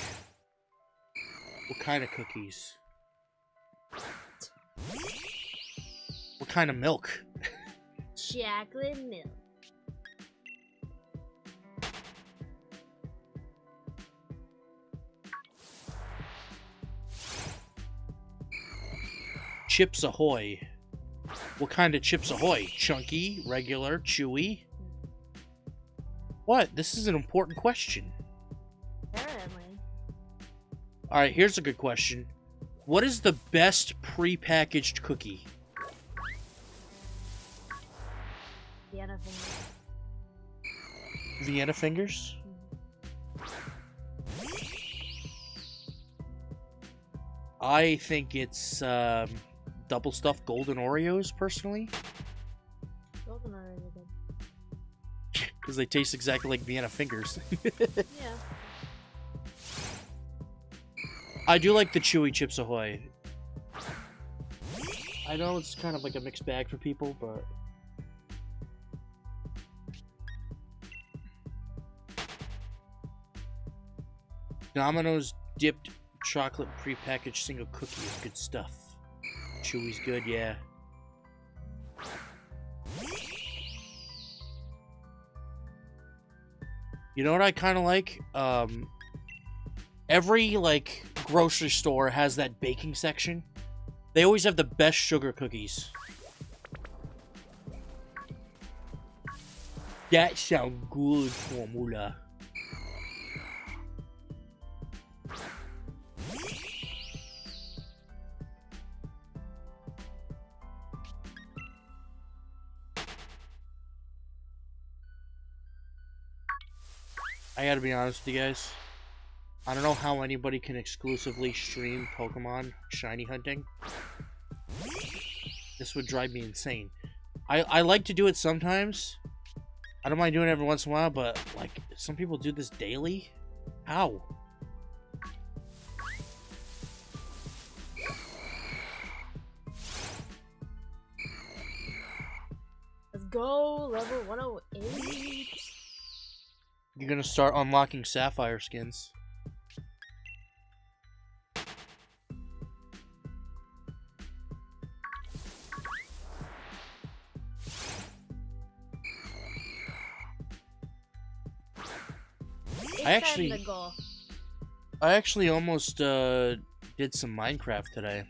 What kind of cookies? What kind of milk? Chocolate milk. Chips Ahoy. What kind of Chips Ahoy? Chunky, regular, chewy? What? This is an important question. Apparently. Alright, here's a good question. What is the best pre-packaged cookie? Vienna fingers. Vienna fingers? I think it's double stuffed golden Oreos, personally. Golden Oreos are good. Because they taste exactly like Vienna fingers. Yeah. I do like the chewy Chips Ahoy. I know it's kind of like a mixed bag for people, but... Domino's dipped chocolate prepackaged single cookie is good stuff. Chewy's good, yeah. You know what I kind of like? Every, like, grocery store has that baking section. They always have the best sugar cookies. That sounds good, Formula. I gotta be honest with you guys. I don't know how anybody can exclusively stream Pokemon shiny hunting. This would drive me insane. I like to do it sometimes. I don't mind doing it every once in a while, but, like, some people do this daily? How? Let's go, level 108. You're gonna start unlocking Sapphire skins. I actually almost did some Minecraft today.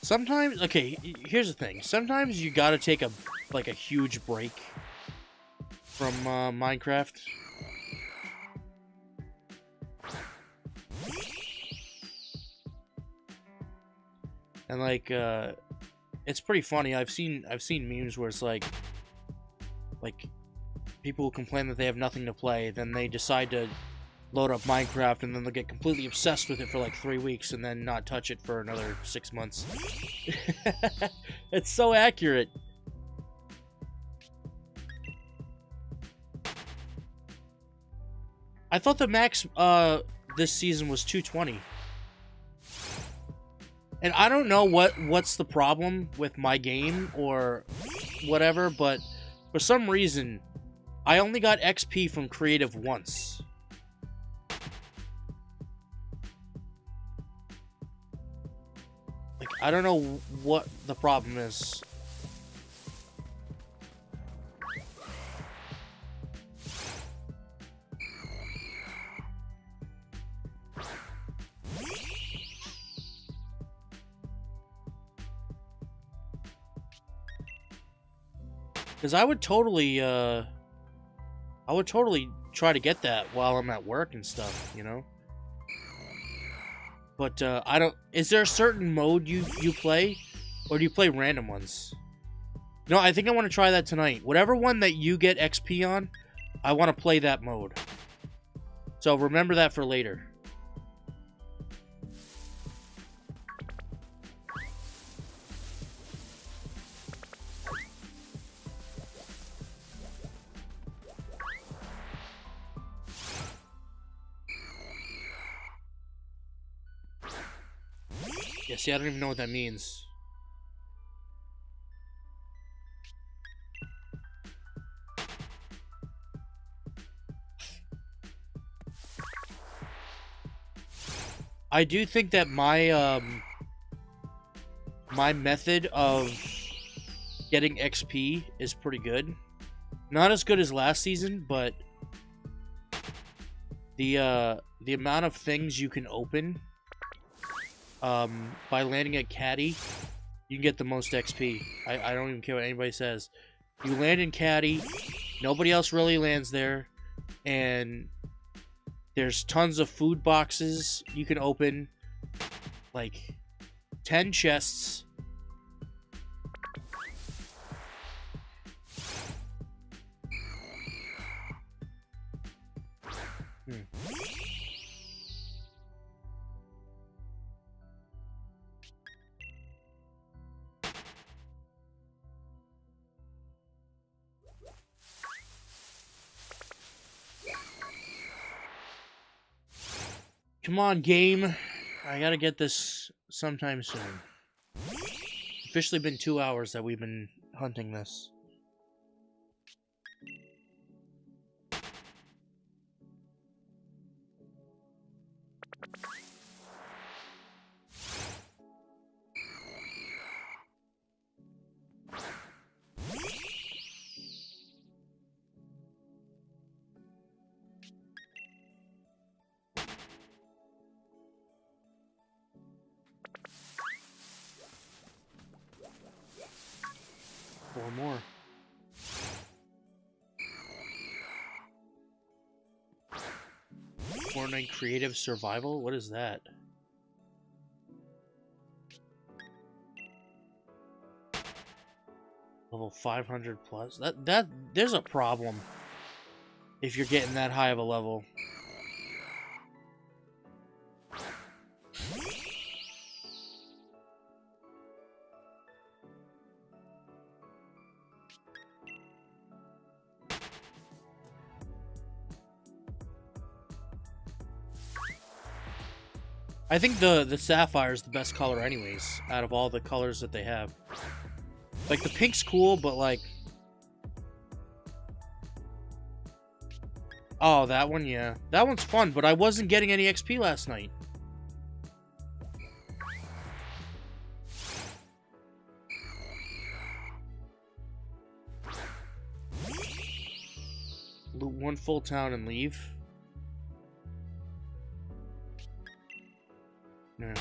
Sometimes, okay, here's the thing. Sometimes you gotta take a huge break from Minecraft. And like it's pretty funny. I've seen memes where it's like people complain that they have nothing to play, then they decide to load up Minecraft, and then they'll get completely obsessed with it for like 3 weeks and then not touch it for another 6 months. It's so accurate. I thought the max this season was 220. And I don't know what's the problem with my game or whatever, but for some reason I only got XP from creative once. Like, I don't know what the problem is. Because I would totally try to get that while I'm at work and stuff, you know? But, I don't... Is there a certain mode you play? Or do you play random ones? No, I think I want to try that tonight. Whatever one that you get XP on, I want to play that mode. So remember that for later. Yeah, see, I don't even know what that means. I do think that my my method of getting XP is pretty good. Not as good as last season, but the amount of things you can open by landing at Caddy, you can get the most XP. I don't even care what anybody says. You land in Caddy, nobody else really lands there, and there's tons of food boxes you can open, like 10 chests. Come on, game. I gotta get this sometime soon. Officially been 2 hours that we've been hunting this. Or more. Fortnite Creative Survival? What is that? Level 500 plus? There's a problem if you're getting that high of a level. I think the sapphire is the best color anyways, out of all the colors that they have. Like, the pink's cool, but like... Oh, that one, yeah. That one's fun, but I wasn't getting any XP last night. Loot one full town and leave. No.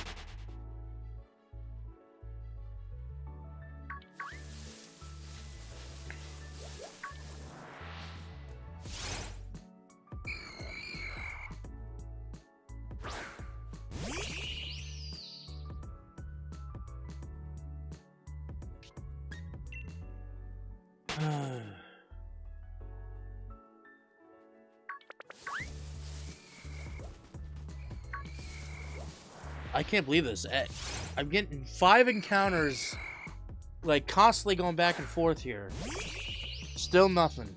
I can't believe this. I'm getting 5 encounters, like, constantly going back and forth here. Still nothing.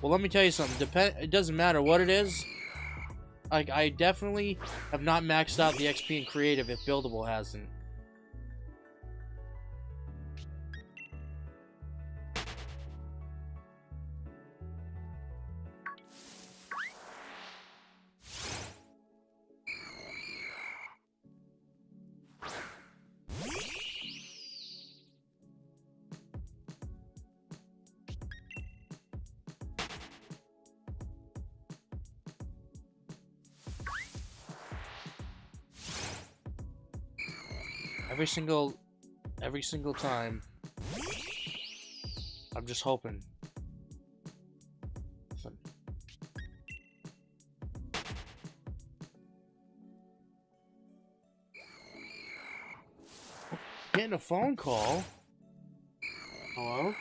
Well, let me tell you something. It doesn't matter what it is. I definitely have not maxed out the XP in creative if buildable hasn't. Every single time. I'm just hoping. Getting a phone call. Hello?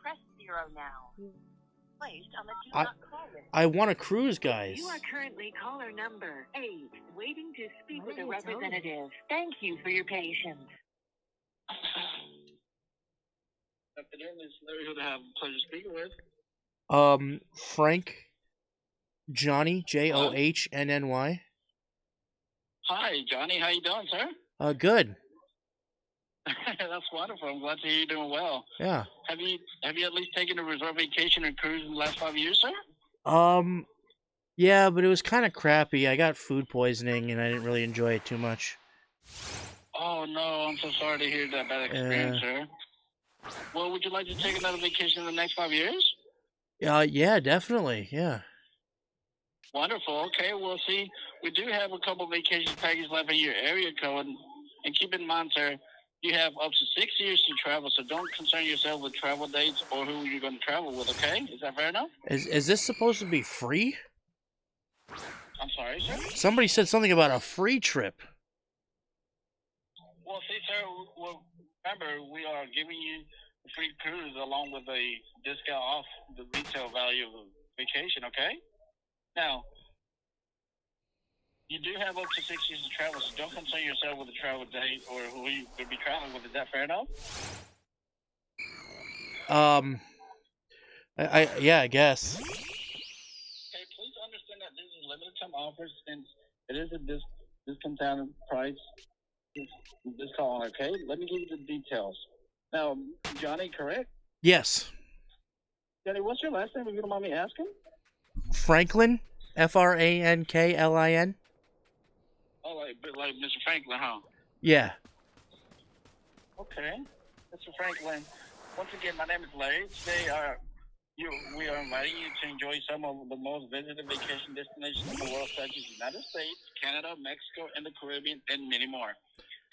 Press 0 now. Placed on the do not call list. I want to cruise, guys. You are currently caller number 8, waiting to speak with a Why didn't you tell me? representative. Thank you for your patience. Afternoon, it's Larry who I have the pleasure speaking with. Frank Johnny Johnnny. Hi, Johnny. How you doing, sir? Good. That's wonderful. I'm glad to hear you're doing well. Yeah. Have you at least taken a resort vacation or cruise in the last 5 years, sir? Yeah, but it was kind of crappy. I got food poisoning, and I didn't really enjoy it too much. Oh no, I'm so sorry to hear that bad experience, sir. Well, would you like to take another vacation in the next 5 years? Yeah, definitely. Yeah. Wonderful. Okay, well, see, we do have a couple vacation packages left in your area code, and keep in mind, sir, you have up to 6 years to travel, so don't concern yourself with travel dates or who you're going to travel with, okay? Is that fair enough? Is this supposed to be free? I'm sorry, sir? Somebody said something about a free trip. Well, see, sir, well, remember, we are giving you a free cruise along with a discount off the retail value of the vacation, okay? Now, you do have up to 6 years to travel, so don't concern yourself with the travel date or who you could be traveling with. Is that fair enough? Okay, I guess. please understand that this is limited time offers since it is a discounted price. This call, okay? Let me give you the details. Now, Johnny, correct? Yes. Johnny, what's your last name, if you don't mind me asking? Franklin, Franklin. Oh, like Mr. Franklin, huh? Yeah. Okay. Mr. Franklin, once again, my name is Larry. Today, we are inviting you to enjoy some of the most visited vacation destinations in the world, such as United States, Canada, Mexico, and the Caribbean, and many more.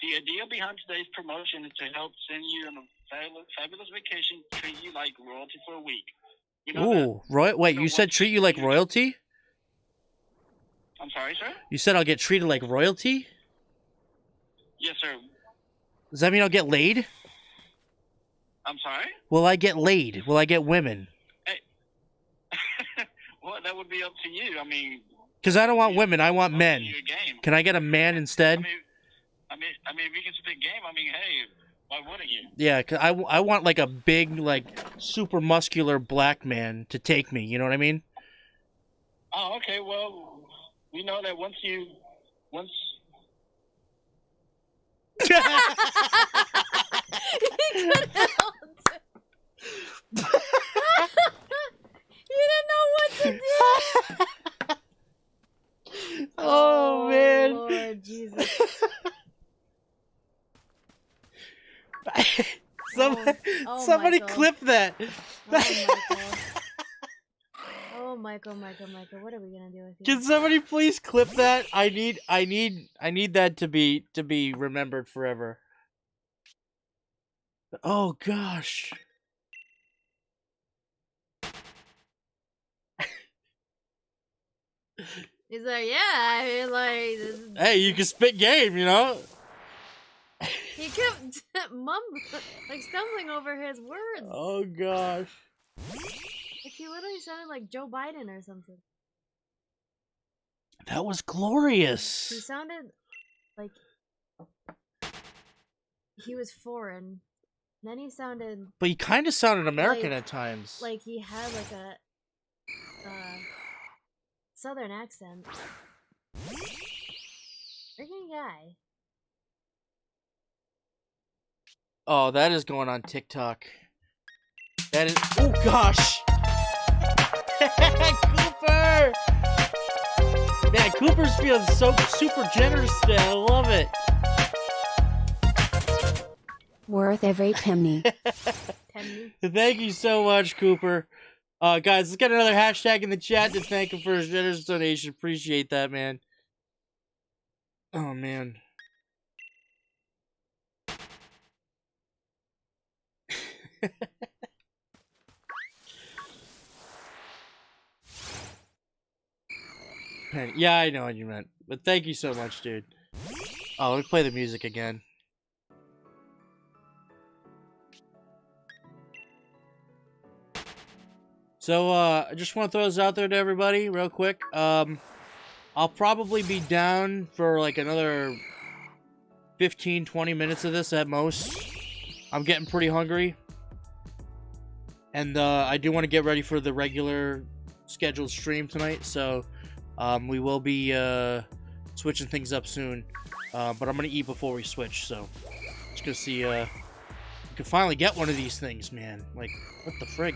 The idea behind today's promotion is to help send you on a fabulous vacation, treat you like royalty for a week. You know Ooh, wait, you said treat you like royalty? I'm sorry, sir? You said I'll get treated like royalty? Yes, sir. Does that mean I'll get laid? I'm sorry? Will I get laid? Will I get women? Hey. Well, that would be up to you. I mean... Because I don't want women, I want men. Can I get a man instead? I mean, if you can spit game, I mean, hey, why wouldn't you? Yeah, cause I want like a big, like, super muscular black man to take me, you know what I mean? Oh, okay, well, we know that once... You didn't know what to do. Oh, man. Lord Jesus. Somebody Michael. clip that. Oh, Michael, what are we gonna do with you? Can somebody please clip that? I need that to be remembered forever. Oh gosh. He's like, yeah, I mean, like... Hey, you can spit game, you know? He kept like stumbling over his words. Oh gosh. Like he literally sounded like Joe Biden or something. That was He glorious. sounded like he was foreign. Then he sounded But he kind of sounded American at times. like he had like a southern accent. Freaking guy. Oh, that is going on TikTok. That is... Oh, gosh! Cooper! Man, Cooper's feeling so super generous today. I love it. Worth every penny. Thank you so much, Cooper. Guys, let's get another hashtag in the chat to thank him for his generous donation. Appreciate that, man. Oh, man. Yeah, I know what you meant. But thank you so much, dude. Oh, let me play the music again. So, I just want to throw this out there to everybody real quick. I'll probably be down for like another 15-20 minutes of this at most. I'm getting pretty hungry. And I do want to get ready for the regular scheduled stream tonight, so we will be switching things up soon. But I'm going to eat before we switch, so just going to see we can finally get one of these things, man. Like, what the frig?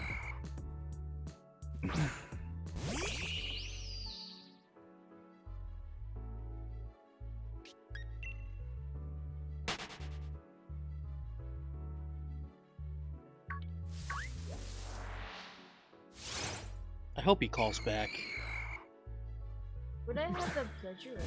I hope he calls back. Would I have the pleasure of...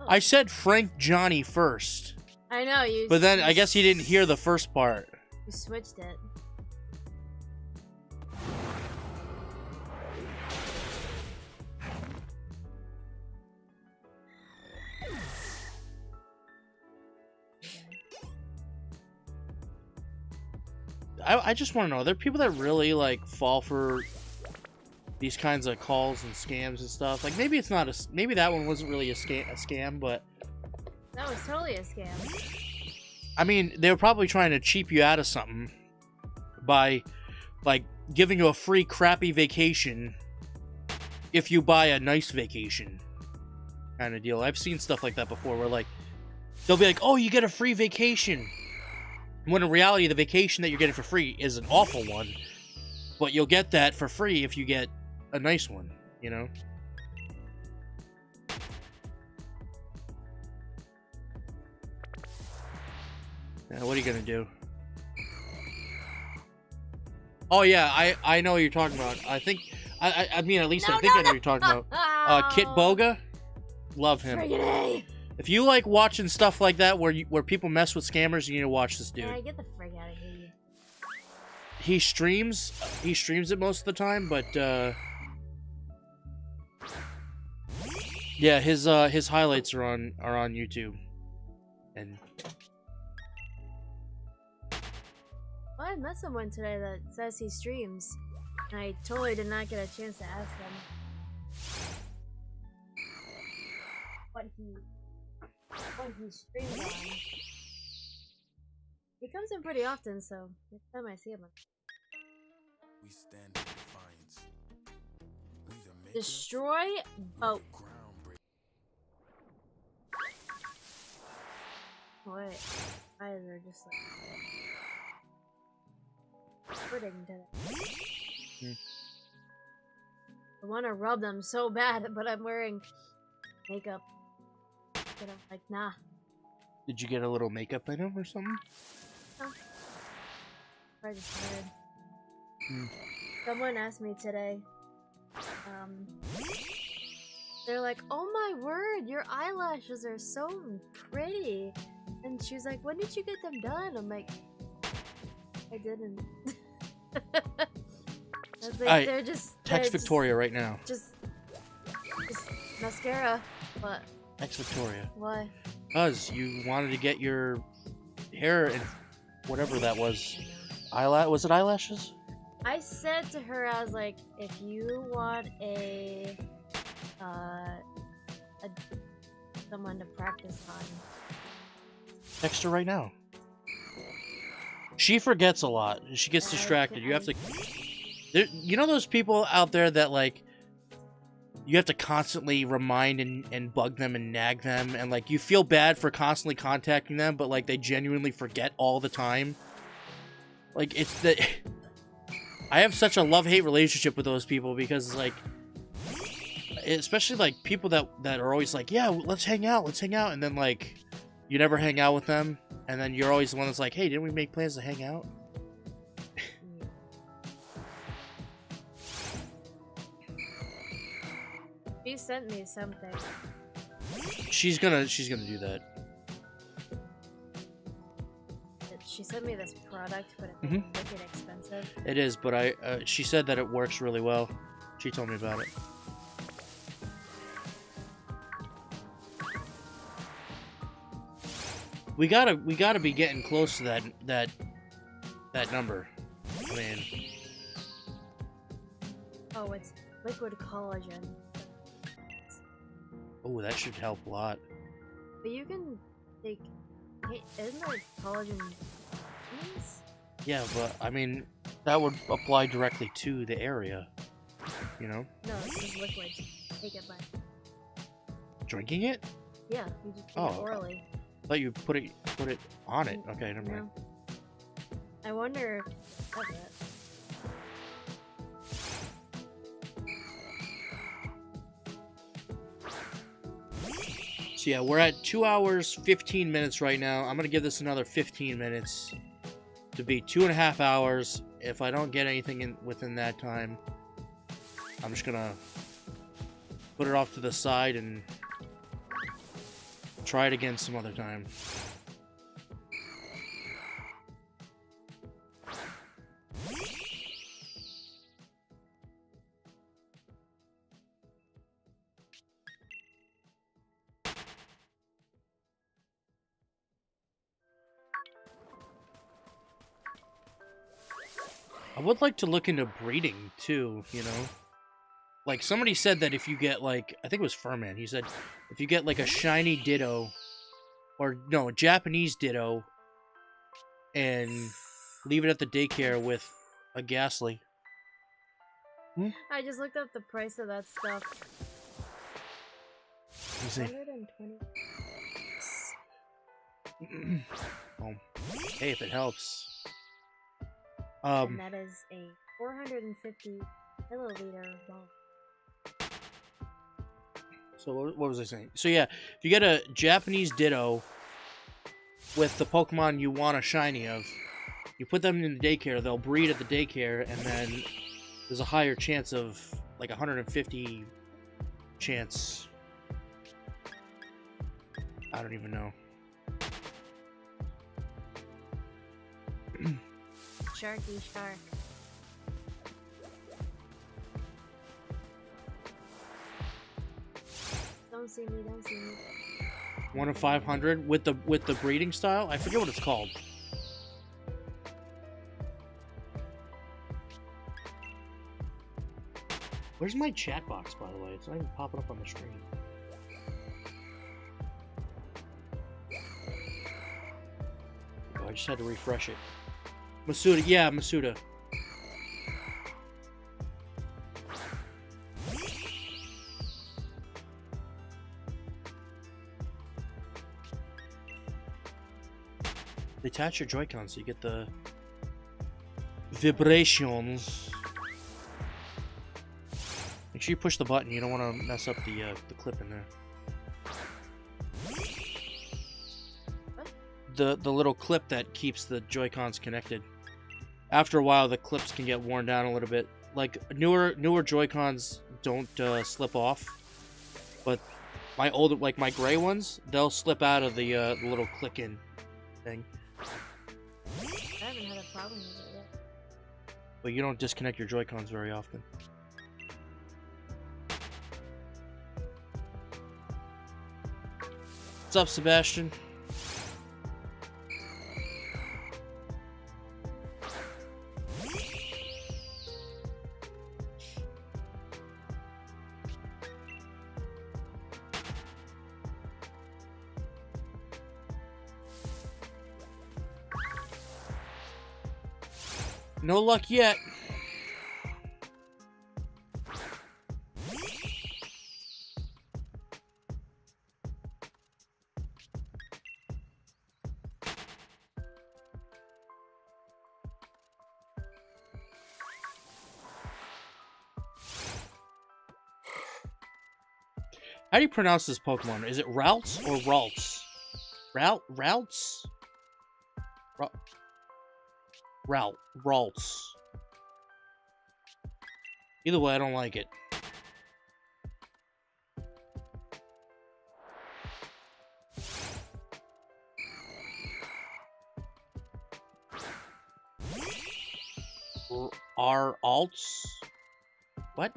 Oh. I said Frank Johnny first. I know, you... But then I guess he didn't hear the first part. You switched it. I just want to know, are there people that really, like, fall for these kinds of calls and scams and stuff? Like, maybe it's not a... Maybe that one wasn't really a scam, but... That was totally a scam. I mean, they were probably trying to cheap you out of something by, like, giving you a free crappy vacation if you buy a nice vacation kind of deal. I've seen stuff like that before where, like, they'll be like, oh, you get a free vacation. When in reality, the vacation that you're getting for free is an awful one. But you'll get that for free if you get a nice one, you know? Yeah, what are you gonna do? Oh yeah, I know what you're talking about. I think I mean at least I think I know what you're talking about. Kit Boga, love him. Friggin' If you like watching stuff like that where people mess with scammers, you need to watch this dude. Yeah, get the frig out of here. He streams it most of the time, but yeah, his highlights are on YouTube. And Well, I met someone today that says he streams, and I totally did not get a chance to ask him what he streams on. He comes in pretty often, so next time I see him, We stand in defiance. We the makers, destroy boat. groundbreakers. What? Eyes are just like hurting to them. I want to rub them so bad, but I'm wearing makeup. But I'm like, nah. did you get a little makeup in him or something? I just tired. Hmm. Someone asked me today. They're like, "Oh my word, your eyelashes are so pretty," and she's like, "When did you get them done?" I'm like, "I didn't." I was like, they're just Text Victoria right now. Just mascara. What? Text Victoria. Why? Because you wanted to get your hair and whatever that was. Was it eyelashes? I said to her, I was like, if you want someone to practice on. Text her right now. She forgets a lot. She gets distracted. You have to... you know those people out there that, like, you have to constantly remind and bug them and nag them, and, like, you feel bad for constantly contacting them, but, like, they genuinely forget all the time? Like, it's the... I have such a love-hate relationship with those people because, like... Especially, like, people that are always like, yeah, let's hang out, and then, like, you never hang out with them, and then you're always the one that's like, hey, didn't we make plans to hang out? She sent me something. She's gonna do that. She sent me this product, but it's wicked expensive. It is, but she said that it works really well. She told me about it. We gotta be getting close to that number. I mean, oh, it's liquid collagen. oh, that should help a lot. But you can take, isn't there collagen vitamins? Yeah, but I mean, that would apply directly to the area. You know? No, this is liquid. Take it by. Drinking it? Yeah, you just take it orally. I thought you put it on it. Okay, never mind. No. I wonder if it does it. So yeah, we're at 2 hours, 15 minutes right now. I'm gonna give this another 15 minutes to be 2.5 hours. If I don't get anything within that time, I'm just gonna put it off to the side and try it again some other time. I would like to look into breeding too, you know? Like, somebody said that if you get, like, I think it was Furman, he said, if you get, like, a shiny Ditto, or, no, a Japanese Ditto, and leave it at the daycare with a Ghastly. I just looked up the price of that stuff. Let me see. 120. Oh, hey, if it helps. And that is a 450 milliliter bottle. So what was I saying? So yeah, if you get a Japanese Ditto with the Pokemon you want a shiny of. You put them in the daycare, they'll breed at the daycare, and then there's a higher chance of, like, 150 chance. I don't even know. Sharky shark. Don't see me, don't see me. 1 of 500 with the breeding style. I forget what it's called. Where's my chat box, by the way? It's not even popping up on the screen. Oh, I just had to refresh it. Masuda, yeah, Masuda. Detach your Joy-Con so you get the vibrations. Make sure you push the button. You don't want to mess up the clip in there. The little clip that keeps the Joy-Cons connected. After a while, the clips can get worn down a little bit. Like newer Joy-Cons don't slip off, but my older, like my gray ones, they'll slip out of the little click-in thing. I haven't had a problem with it yet. But you don't disconnect your Joy-Cons very often. What's up, Sebastian? No luck yet. How do you pronounce this Pokemon? Is it Routes or Ralts? Routes? Ralts. Either way, I don't like it. Are alts? What?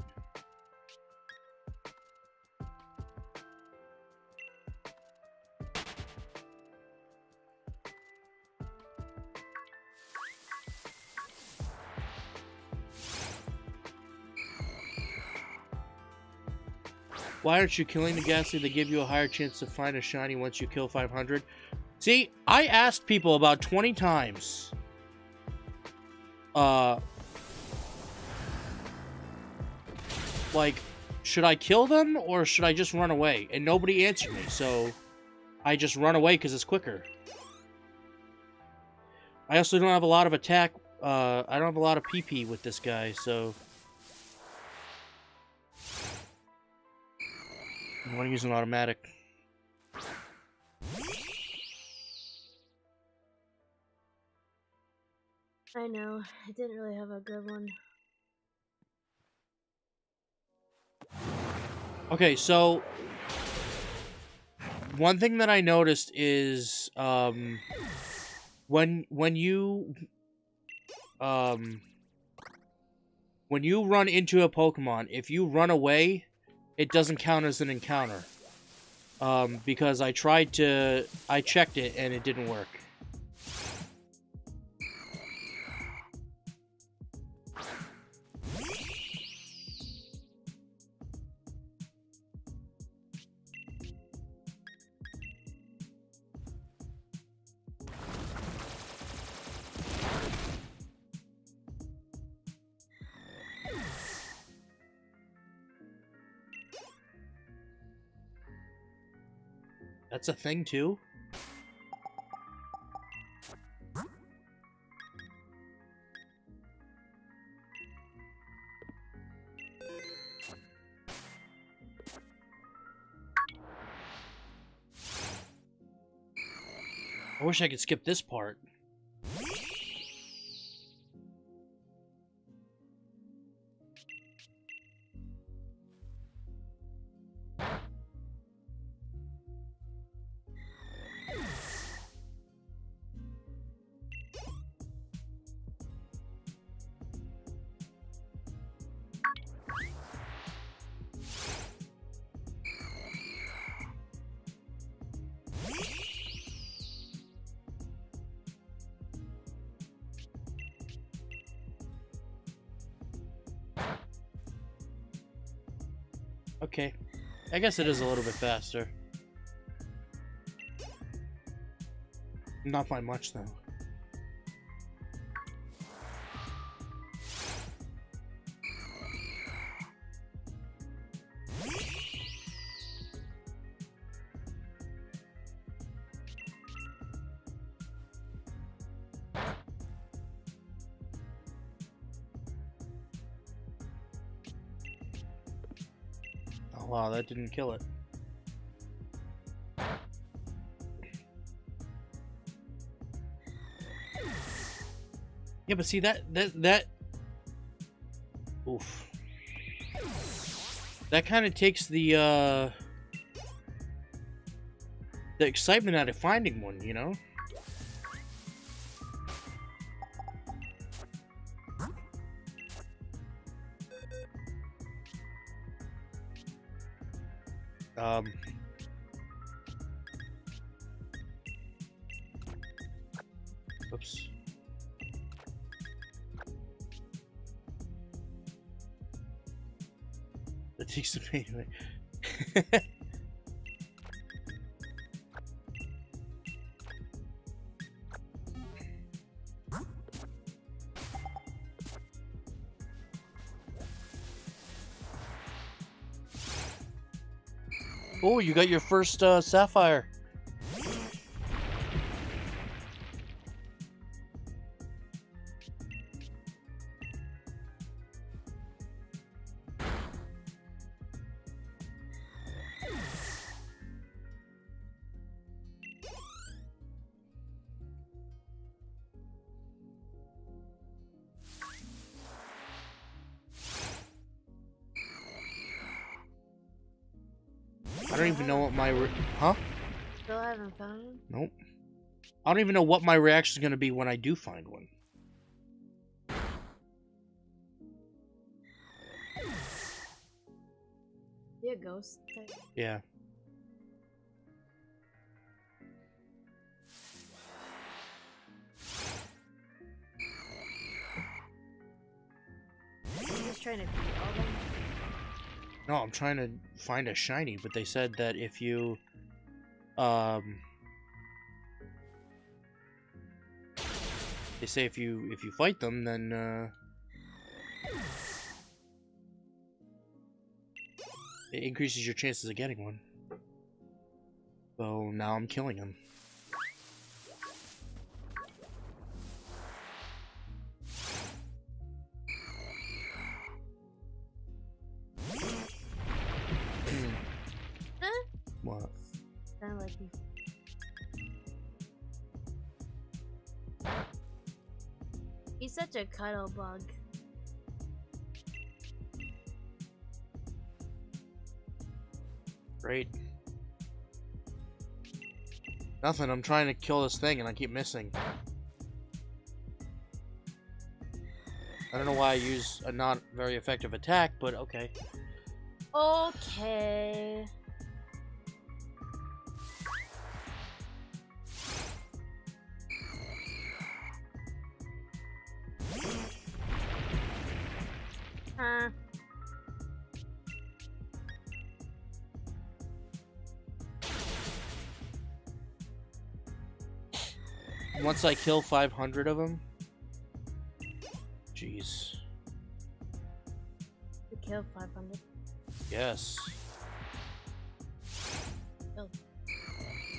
Why aren't you killing the Ghastly? They give you a higher chance to find a shiny once you kill 500. See, I asked people about 20 times. Like, should I kill them or should I just run away? And nobody answered me, so I just run away because it's quicker. I also don't have a lot of attack. I don't have a lot of PP with this guy, so I want to use an automatic. I know, I didn't really have a good one. Okay, so one thing that I noticed is when you run into a Pokemon, if you run away, it doesn't count as an encounter. Because I checked it and it didn't work. That's a thing, too? I wish I could skip this part. Okay, I guess it is a little bit faster. Not by much, though. Oh, wow, that didn't kill it. Yeah, but see that oof. That kind of takes the excitement out of finding one, you know? Oops. That takes the pain away. Oh, you got your first sapphire. I don't even know what my huh? Still haven't found him? Nope. I don't even know what my reaction is going to be when I do find one. Be a ghost type. Yeah. I'm just trying to beat all them. No, I'm trying to find a shiny, but they said that if you they say if you fight them, then it increases your chances of getting one. So now I'm killing them. What? Kinda like you. He's such a cuddle bug. Great. Nothing, I'm trying to kill this thing and I keep missing. I don't know why I use a not very effective attack, but okay. Okay. Huh. Once I kill 500 of them. Jeez. You killed 500. Yes. Oh.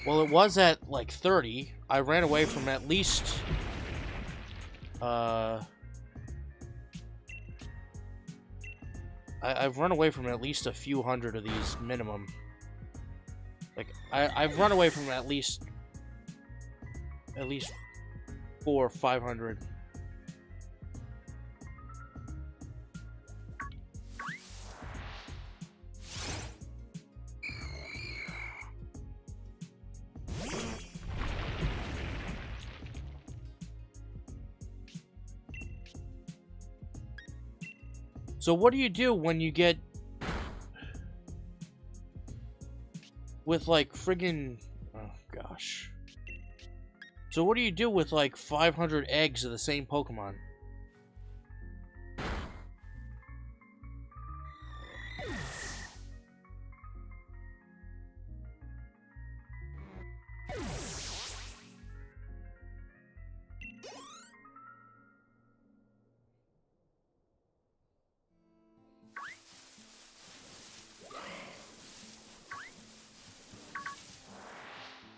Well, it was at like 30. I ran away from at least I've run away from at least a few hundred of these minimum. Like I've run away from at least at least 400 or 500. So what do you do when you get with like friggin', oh gosh. So what do you do with like 500 eggs of the same Pokemon?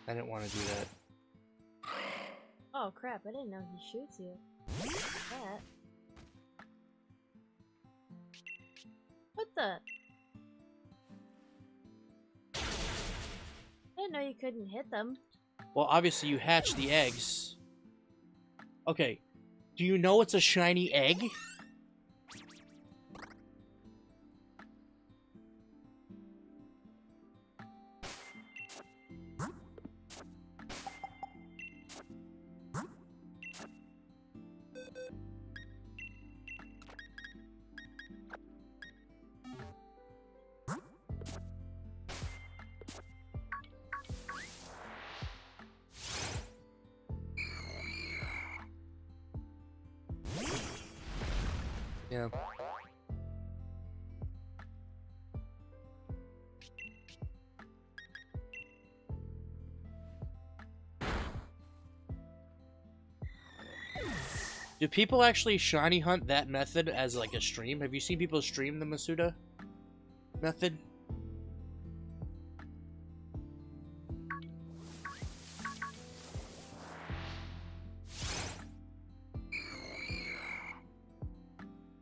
I didn't want to do that. Oh crap, I didn't know he shoots you. That. What the? I didn't know you couldn't hit them. Well, obviously you hatch the eggs. Okay. Do you know it's a shiny egg? Yeah. Do people actually shiny hunt that method as like a stream? Have you seen people stream the Masuda method?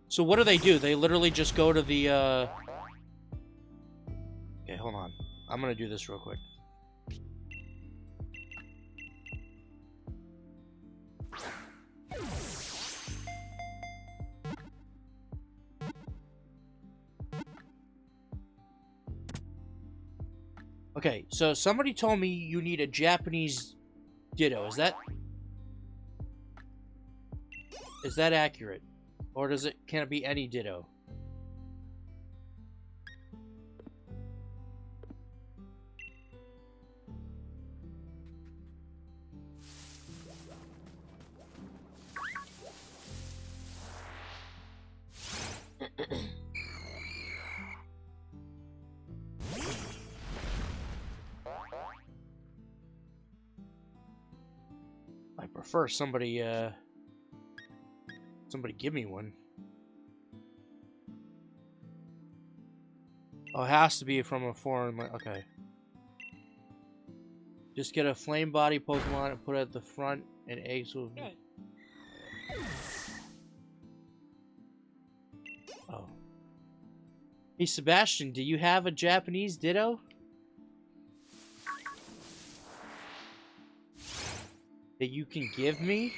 So what do? They literally just go to the, Okay, hold on. I'm gonna do this real quick. Okay, so somebody told me you need a Japanese Ditto. Is that accurate? Or can it be any Ditto? I prefer somebody give me one. Oh, it has to be from a foreign land. Okay. Just get a flame body Pokemon and put it at the front, and eggs will... Hey. Oh. Hey, Sebastian, do you have a Japanese Ditto? That you can give me?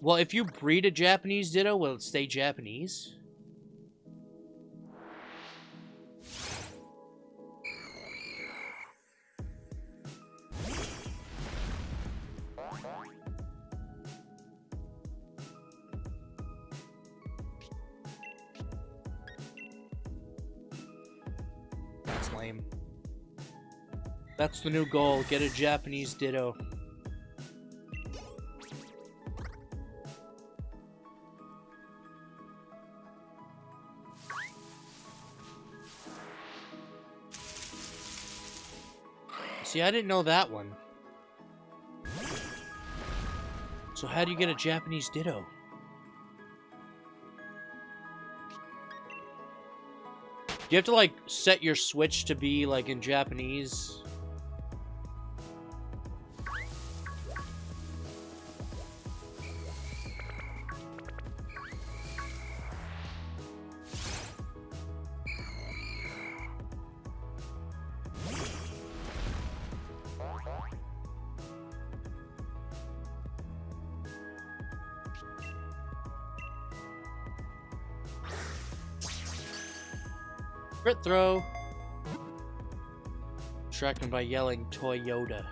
Well, if you breed a Japanese Ditto, will it stay Japanese? That's lame. That's the new goal, get a Japanese Ditto. See, I didn't know that one. So how do you get a Japanese Ditto? you have to like set your switch to be like in Japanese? Crit throw. Distracted by yelling Toyota.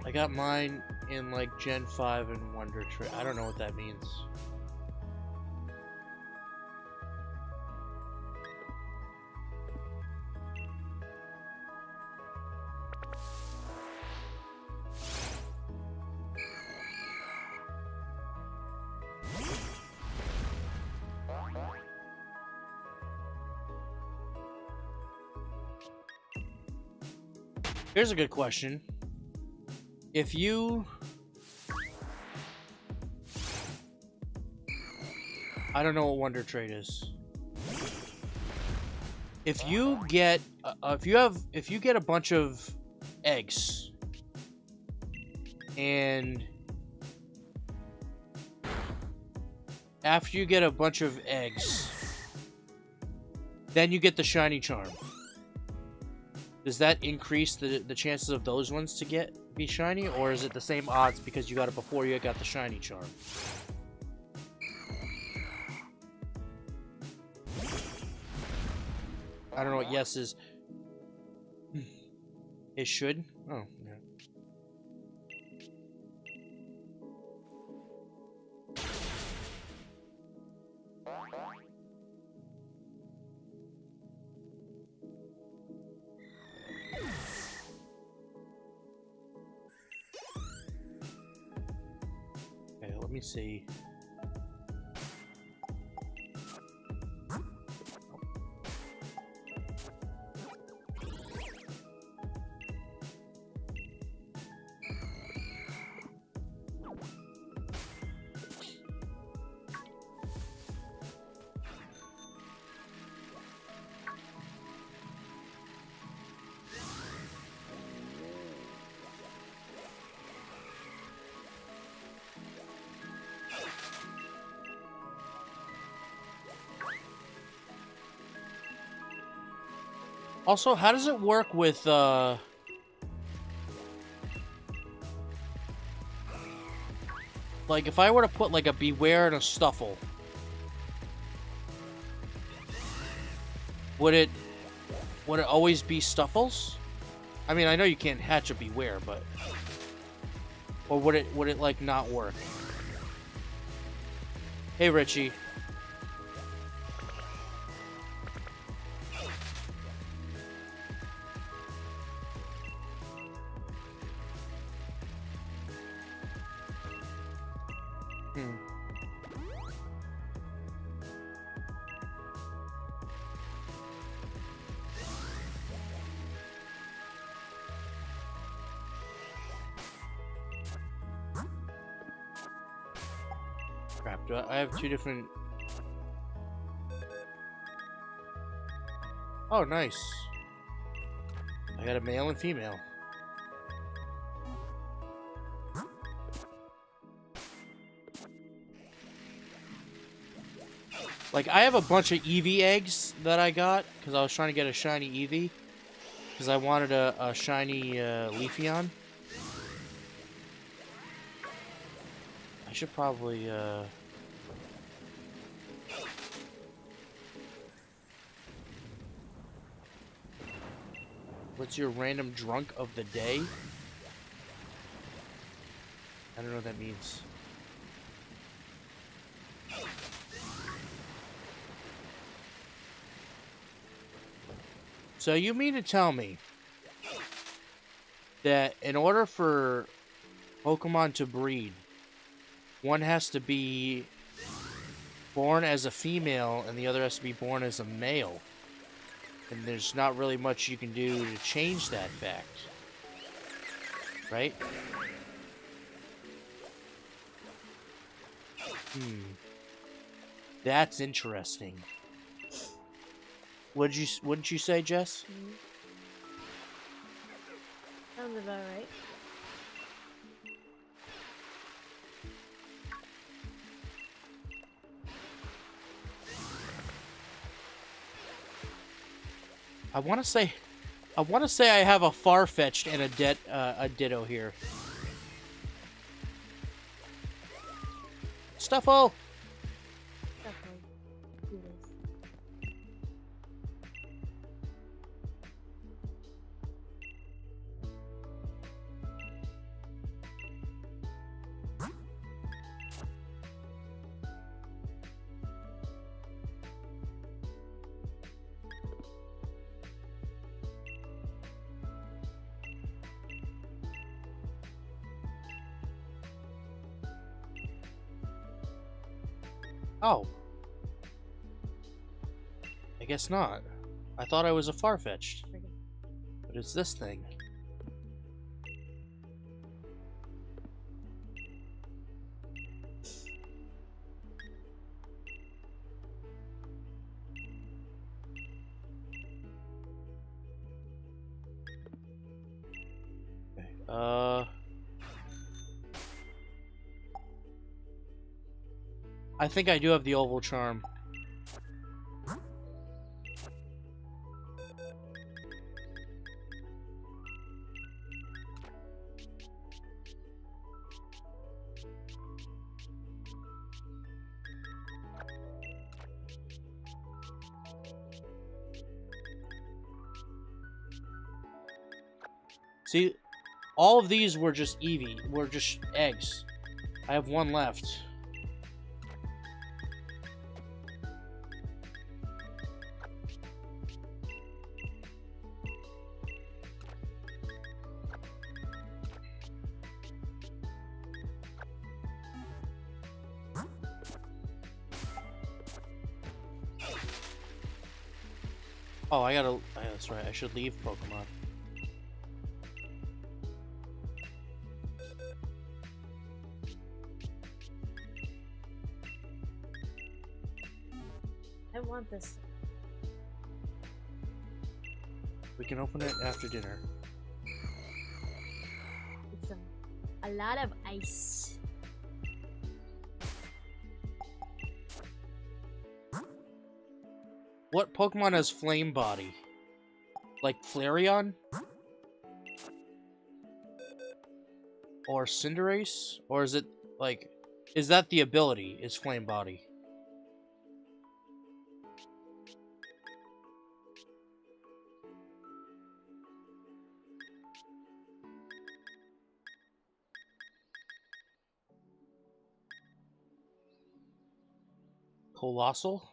I got mine in like Gen 5 and Wonder Tree. I don't know what that means. Here's a good question. If you... I don't know what Wonder Trade is. If you get... if you get a bunch of eggs... And... After you get a bunch of eggs... Then you get the shiny charm. Does that increase the chances of those ones to be shiny, or is it the same odds because you got it before you got the shiny charm? I don't know what yes is. It should? Oh, yeah. Let me see. Also, how does it work with, like, if I were to put, like, a Beware and a Stuffle, would it always be Stuffles? I mean, I know you can't hatch a Beware, but... Or would it, like, not work? Hey, Richie. Crap, I have two different... Oh, nice. I got a male and female. Like, I have a bunch of Eevee eggs that I got, because I was trying to get a shiny Eevee. Because I wanted a shiny Leafeon. I should probably, What's your random drunk of the day? I don't know what that means. So you mean to tell me that in order for Pokemon to breed, one has to be born as a female and the other has to be born as a male? And there's not really much you can do to change that fact. Right? That's interesting. What'd you say, Jess? Sounds about right. I want to say I have a Farfetch'd and a Ditto here. Stuffo! Definitely. Do this. Oh. I guess not. I thought I was a Farfetch'd. But it's this thing. Okay. I think I do have the oval charm. See, all of these were just Eevee, were just eggs. I have one left. Oh, that's right, I should leave Pokemon. I want this. We can open it after dinner. It's a lot of ice. What Pokemon has Flame Body? Like Flareon? Or Cinderace? Or is it, like... Is that the ability, is Flame Body? Colossal?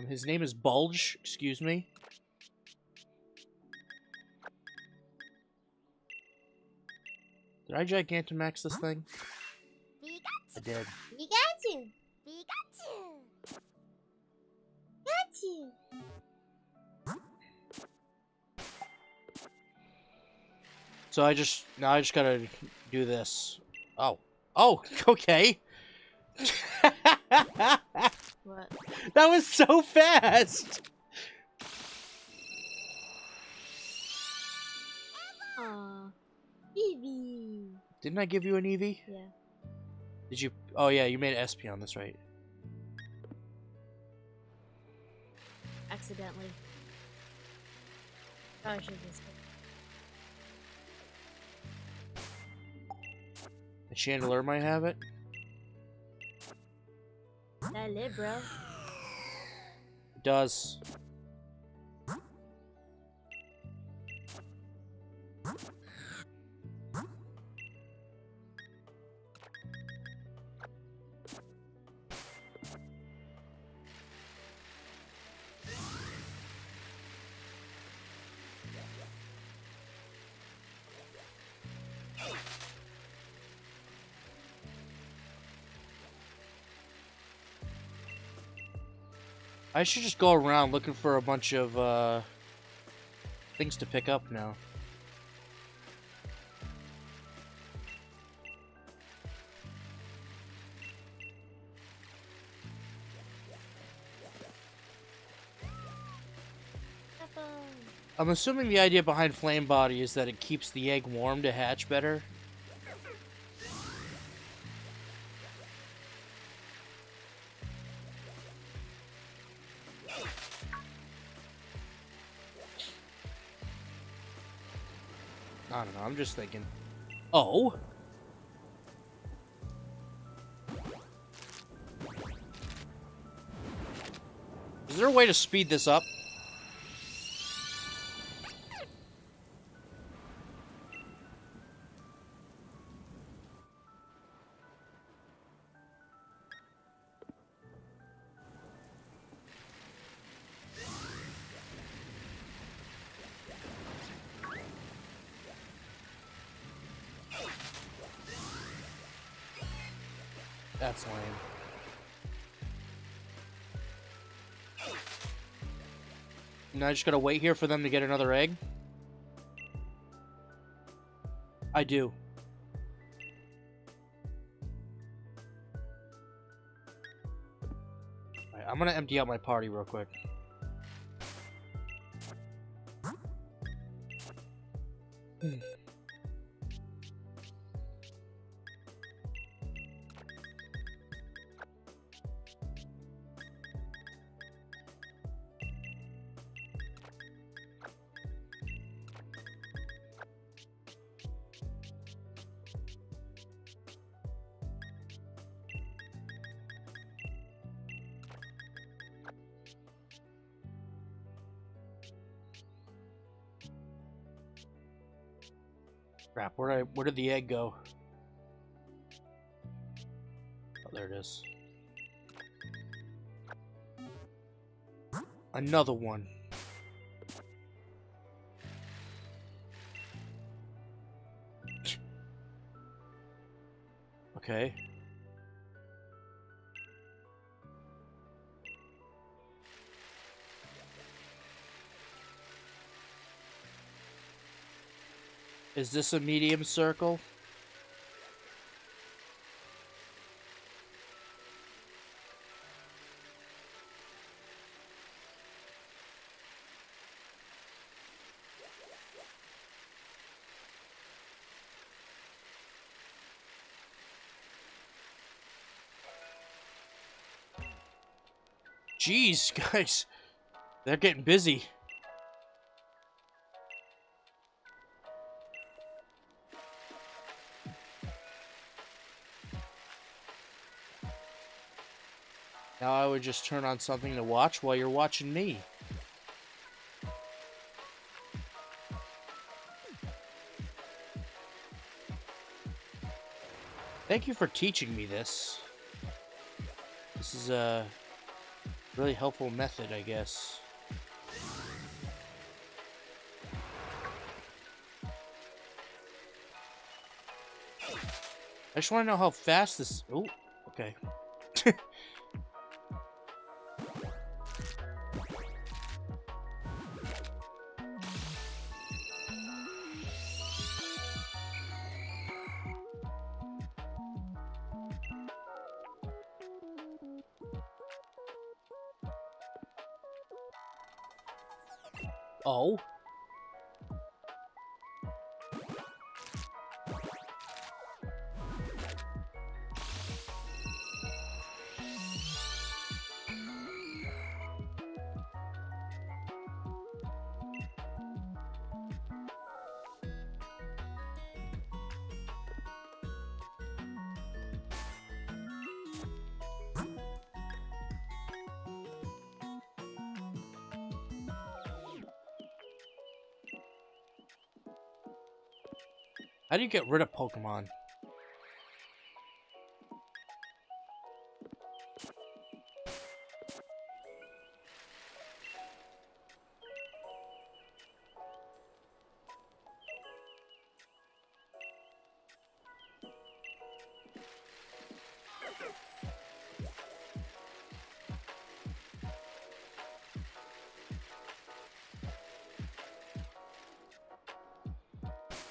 His name is Bulge, excuse me. Did I Gigantamax this thing? I did. Pikachu! Pikachu! Pikachu! So now I just gotta do this. Oh. Oh, okay. What? That was so fast! Aww. Eevee! Didn't I give you an Eevee? Yeah. Did you? Oh yeah, you made an Espeon, that's right. Accidentally. Oh, I should just. The Chandelure might have it. That lit, bro. It does. I should just go around looking for a bunch of things to pick up now. I'm assuming the idea behind Flame Body is that it keeps the egg warm to hatch better. I don't know, I'm just thinking. Oh! Is there a way to speed this up? That's lame. Now I just gotta wait here for them to get another egg? I do. Alright, I'm gonna empty out my party real quick. Crap, where did the egg go? Oh, there it is. Another one. Okay. Is this a medium circle? Jeez, guys. They're getting busy. Now I would just turn on something to watch while you're watching me. Thank you for teaching me this. This is a really helpful method, I guess. I just want to know how fast this... Oh, okay. Oh. How do you get rid of Pokemon?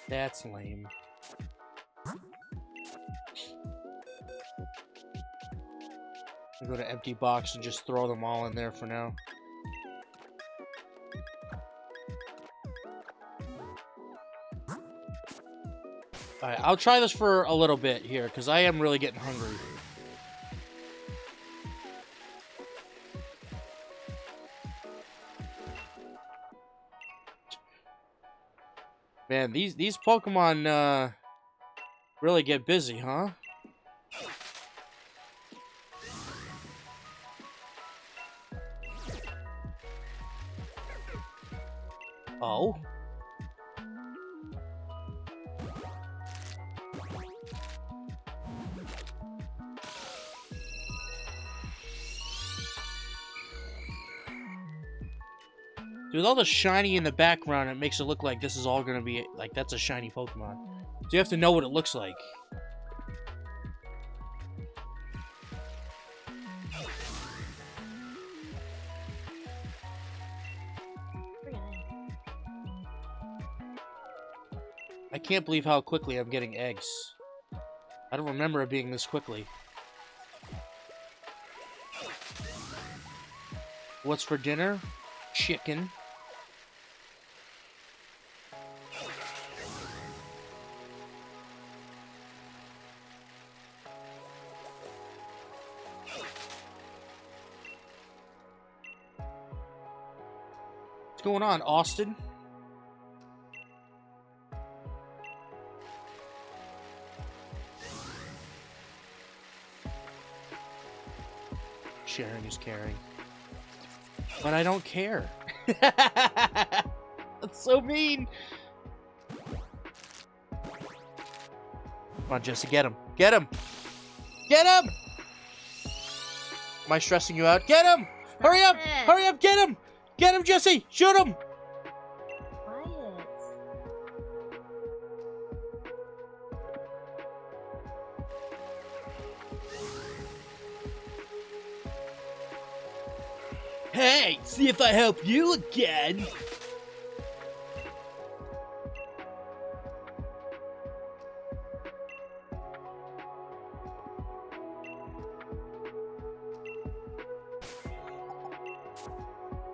That's lame. I'll go to empty box and just throw them all in there for now. Alright, I'll try this for a little bit here, because I am really getting hungry. Man, these Pokemon, really get busy, huh? Oh? With all the shiny in the background, it makes it look like this is all gonna be, like, that's a shiny Pokemon. So you have to know what it looks like. I can't believe how quickly I'm getting eggs. I don't remember it being this quickly. What's for dinner? Chicken. What's going on, Austin? Sharing is caring. But I don't care. That's so mean. Come on, Jesse, get him. Get him! Get him! Am I stressing you out? Get him! Hurry up! Hurry up! Get him! Get him, Jesse! Shoot him! Quiet. Hey, see if I help you again.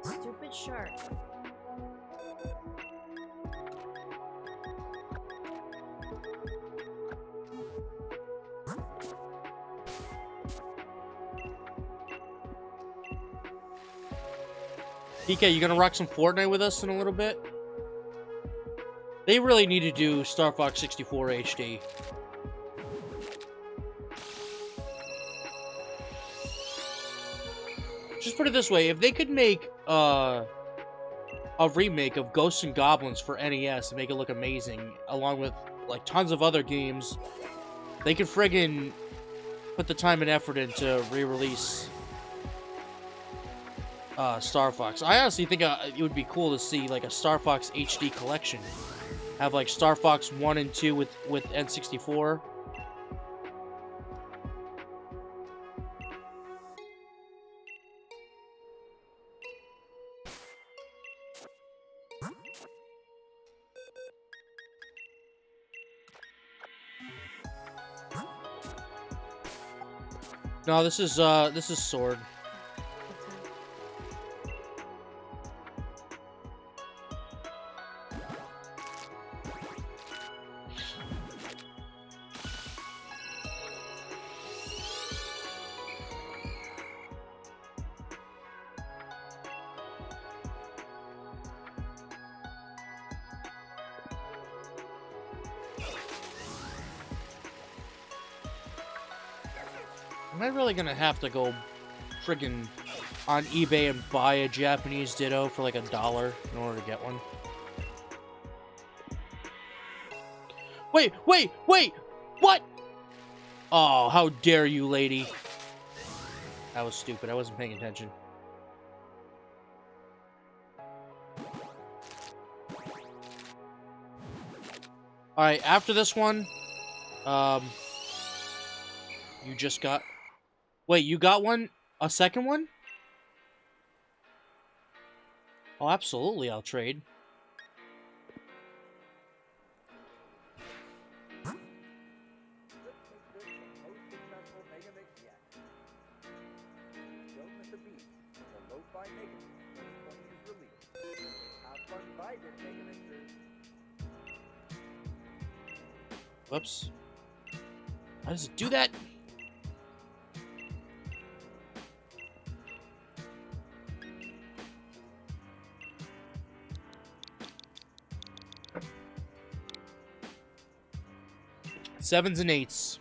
Stupid shark. DK, you gonna rock some Fortnite with us in a little bit? They really need to do Star Fox 64 HD. Just put it this way, if they could make a remake of Ghosts and Goblins for NES and make it look amazing, along with like tons of other games, they could friggin' put the time and effort into re-release Star Fox. I honestly think it would be cool to see like a Star Fox HD collection. Have like Star Fox 1 and 2 with N64. No, this is Sword. Am I really gonna have to go friggin' on eBay and buy a Japanese Ditto for like $1 in order to get one? Wait! What? Oh, how dare you, lady. That was stupid. I wasn't paying attention. Alright, after this one, you just got... Wait, you got one? A second one? Oh, absolutely, I'll trade. Whoops. How does it do that? Sevens and eights.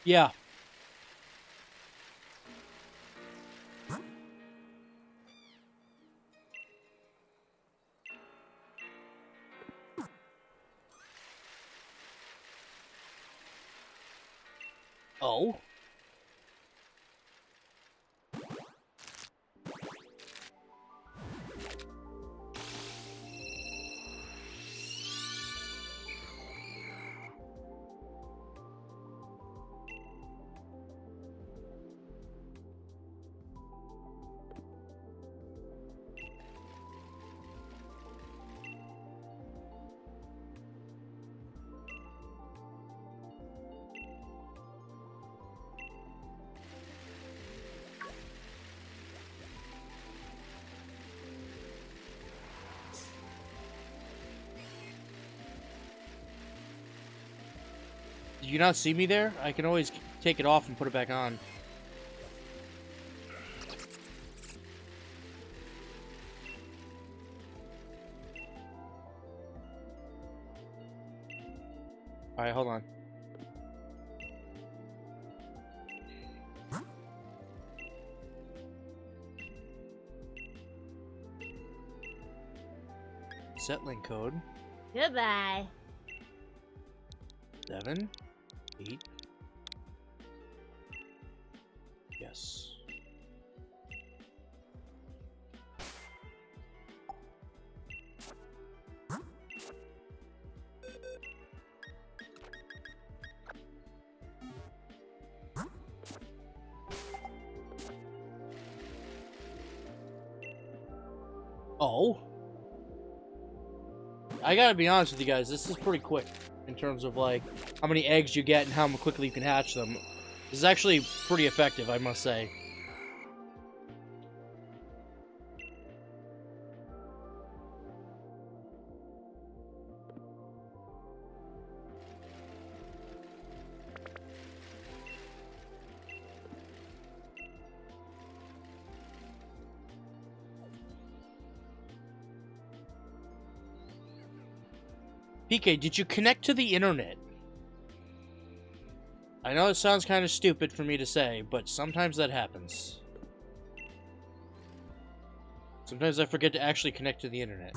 Yeah. Oh. Did you not see me there? I can always take it off and put it back on. Alright, hold on. Set link code. Goodbye. 7, 8. Yes. Oh. I gotta be honest with you guys, this is pretty quick in terms of like how many eggs you get and how quickly you can hatch them. This is actually pretty effective, I must say. PK, did you connect to the internet? I know it sounds kind of stupid for me to say, but sometimes that happens. Sometimes I forget to actually connect to the internet.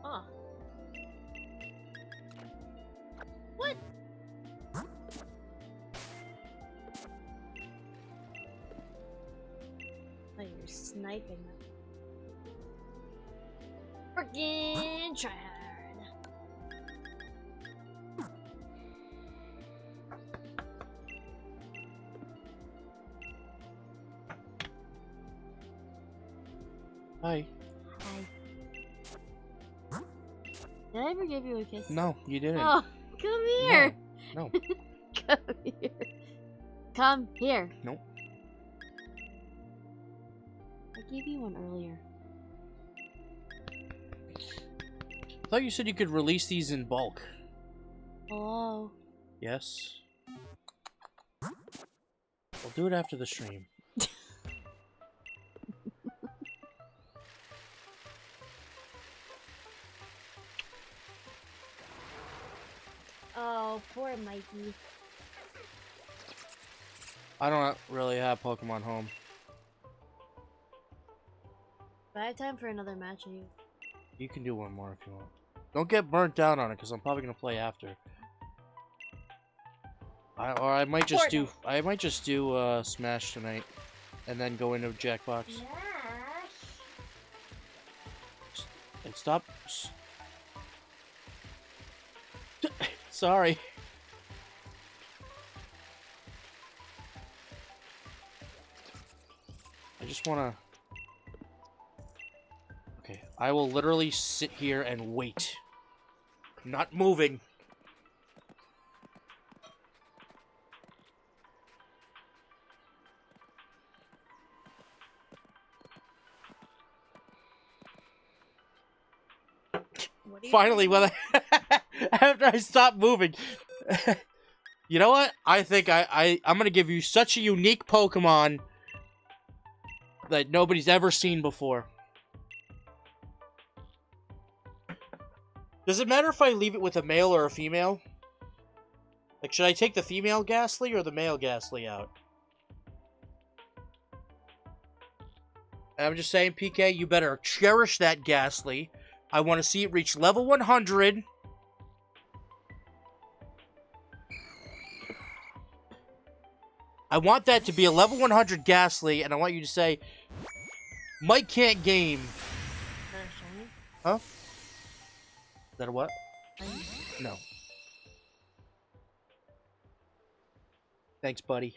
Oh. What? Oh, you're sniping them. Freaking tryhard. Hi. Hi. Did I ever give you a kiss? No, you didn't. Oh, come here. No. Come here. Come here. Nope. I gave you one earlier. I thought you said you could release these in bulk. Hello. Yes. We'll do it after the stream. Oh, poor Mikey. I don't really have Pokemon home. But I have time for another match. You can do one more if you want. Don't get burnt down on it, because I'm probably gonna play after. I might just do. I might just do Smash tonight, and then go into Jackbox. And stop. Sorry. I just wanna. Okay, I will literally sit here and wait. I'm not moving. Finally, when after I stop moving. You know what? I think I'm gonna give you such a unique Pokemon that nobody's ever seen before. Does it matter if I leave it with a male or a female? Like, should I take the female Ghastly or the male Ghastly out? And I'm just saying, PK, you better cherish that Ghastly. I want to see it reach level 100. I want that to be a level 100 Ghastly, and I want you to say, Mike can't game. Huh? Is that a what? No. Thanks, buddy.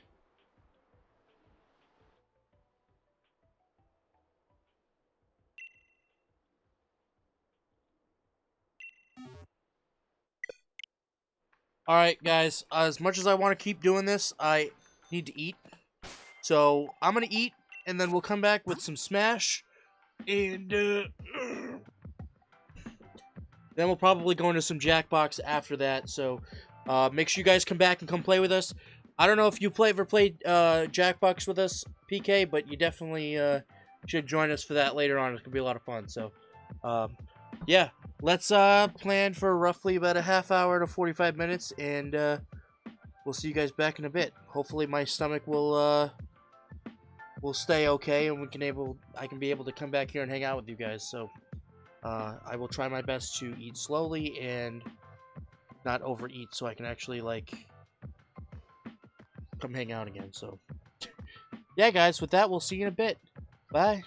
Alright, guys. As much as I want to keep doing this, I need to eat. So, I'm going to eat, and then we'll come back with some Smash. And, then we'll probably go into some Jackbox after that. So, make sure you guys come back and come play with us. I don't know if you ever played Jackbox with us, PK, but you definitely should join us for that later on. It's going to be a lot of fun. So, yeah. Let's plan for roughly about a half hour to 45 minutes, and we'll see you guys back in a bit. Hopefully my stomach will stay okay, and I can be able to come back here and hang out with you guys. So I will try my best to eat slowly and not overeat, so I can actually come hang out again. So yeah, guys, with that, we'll see you in a bit. Bye.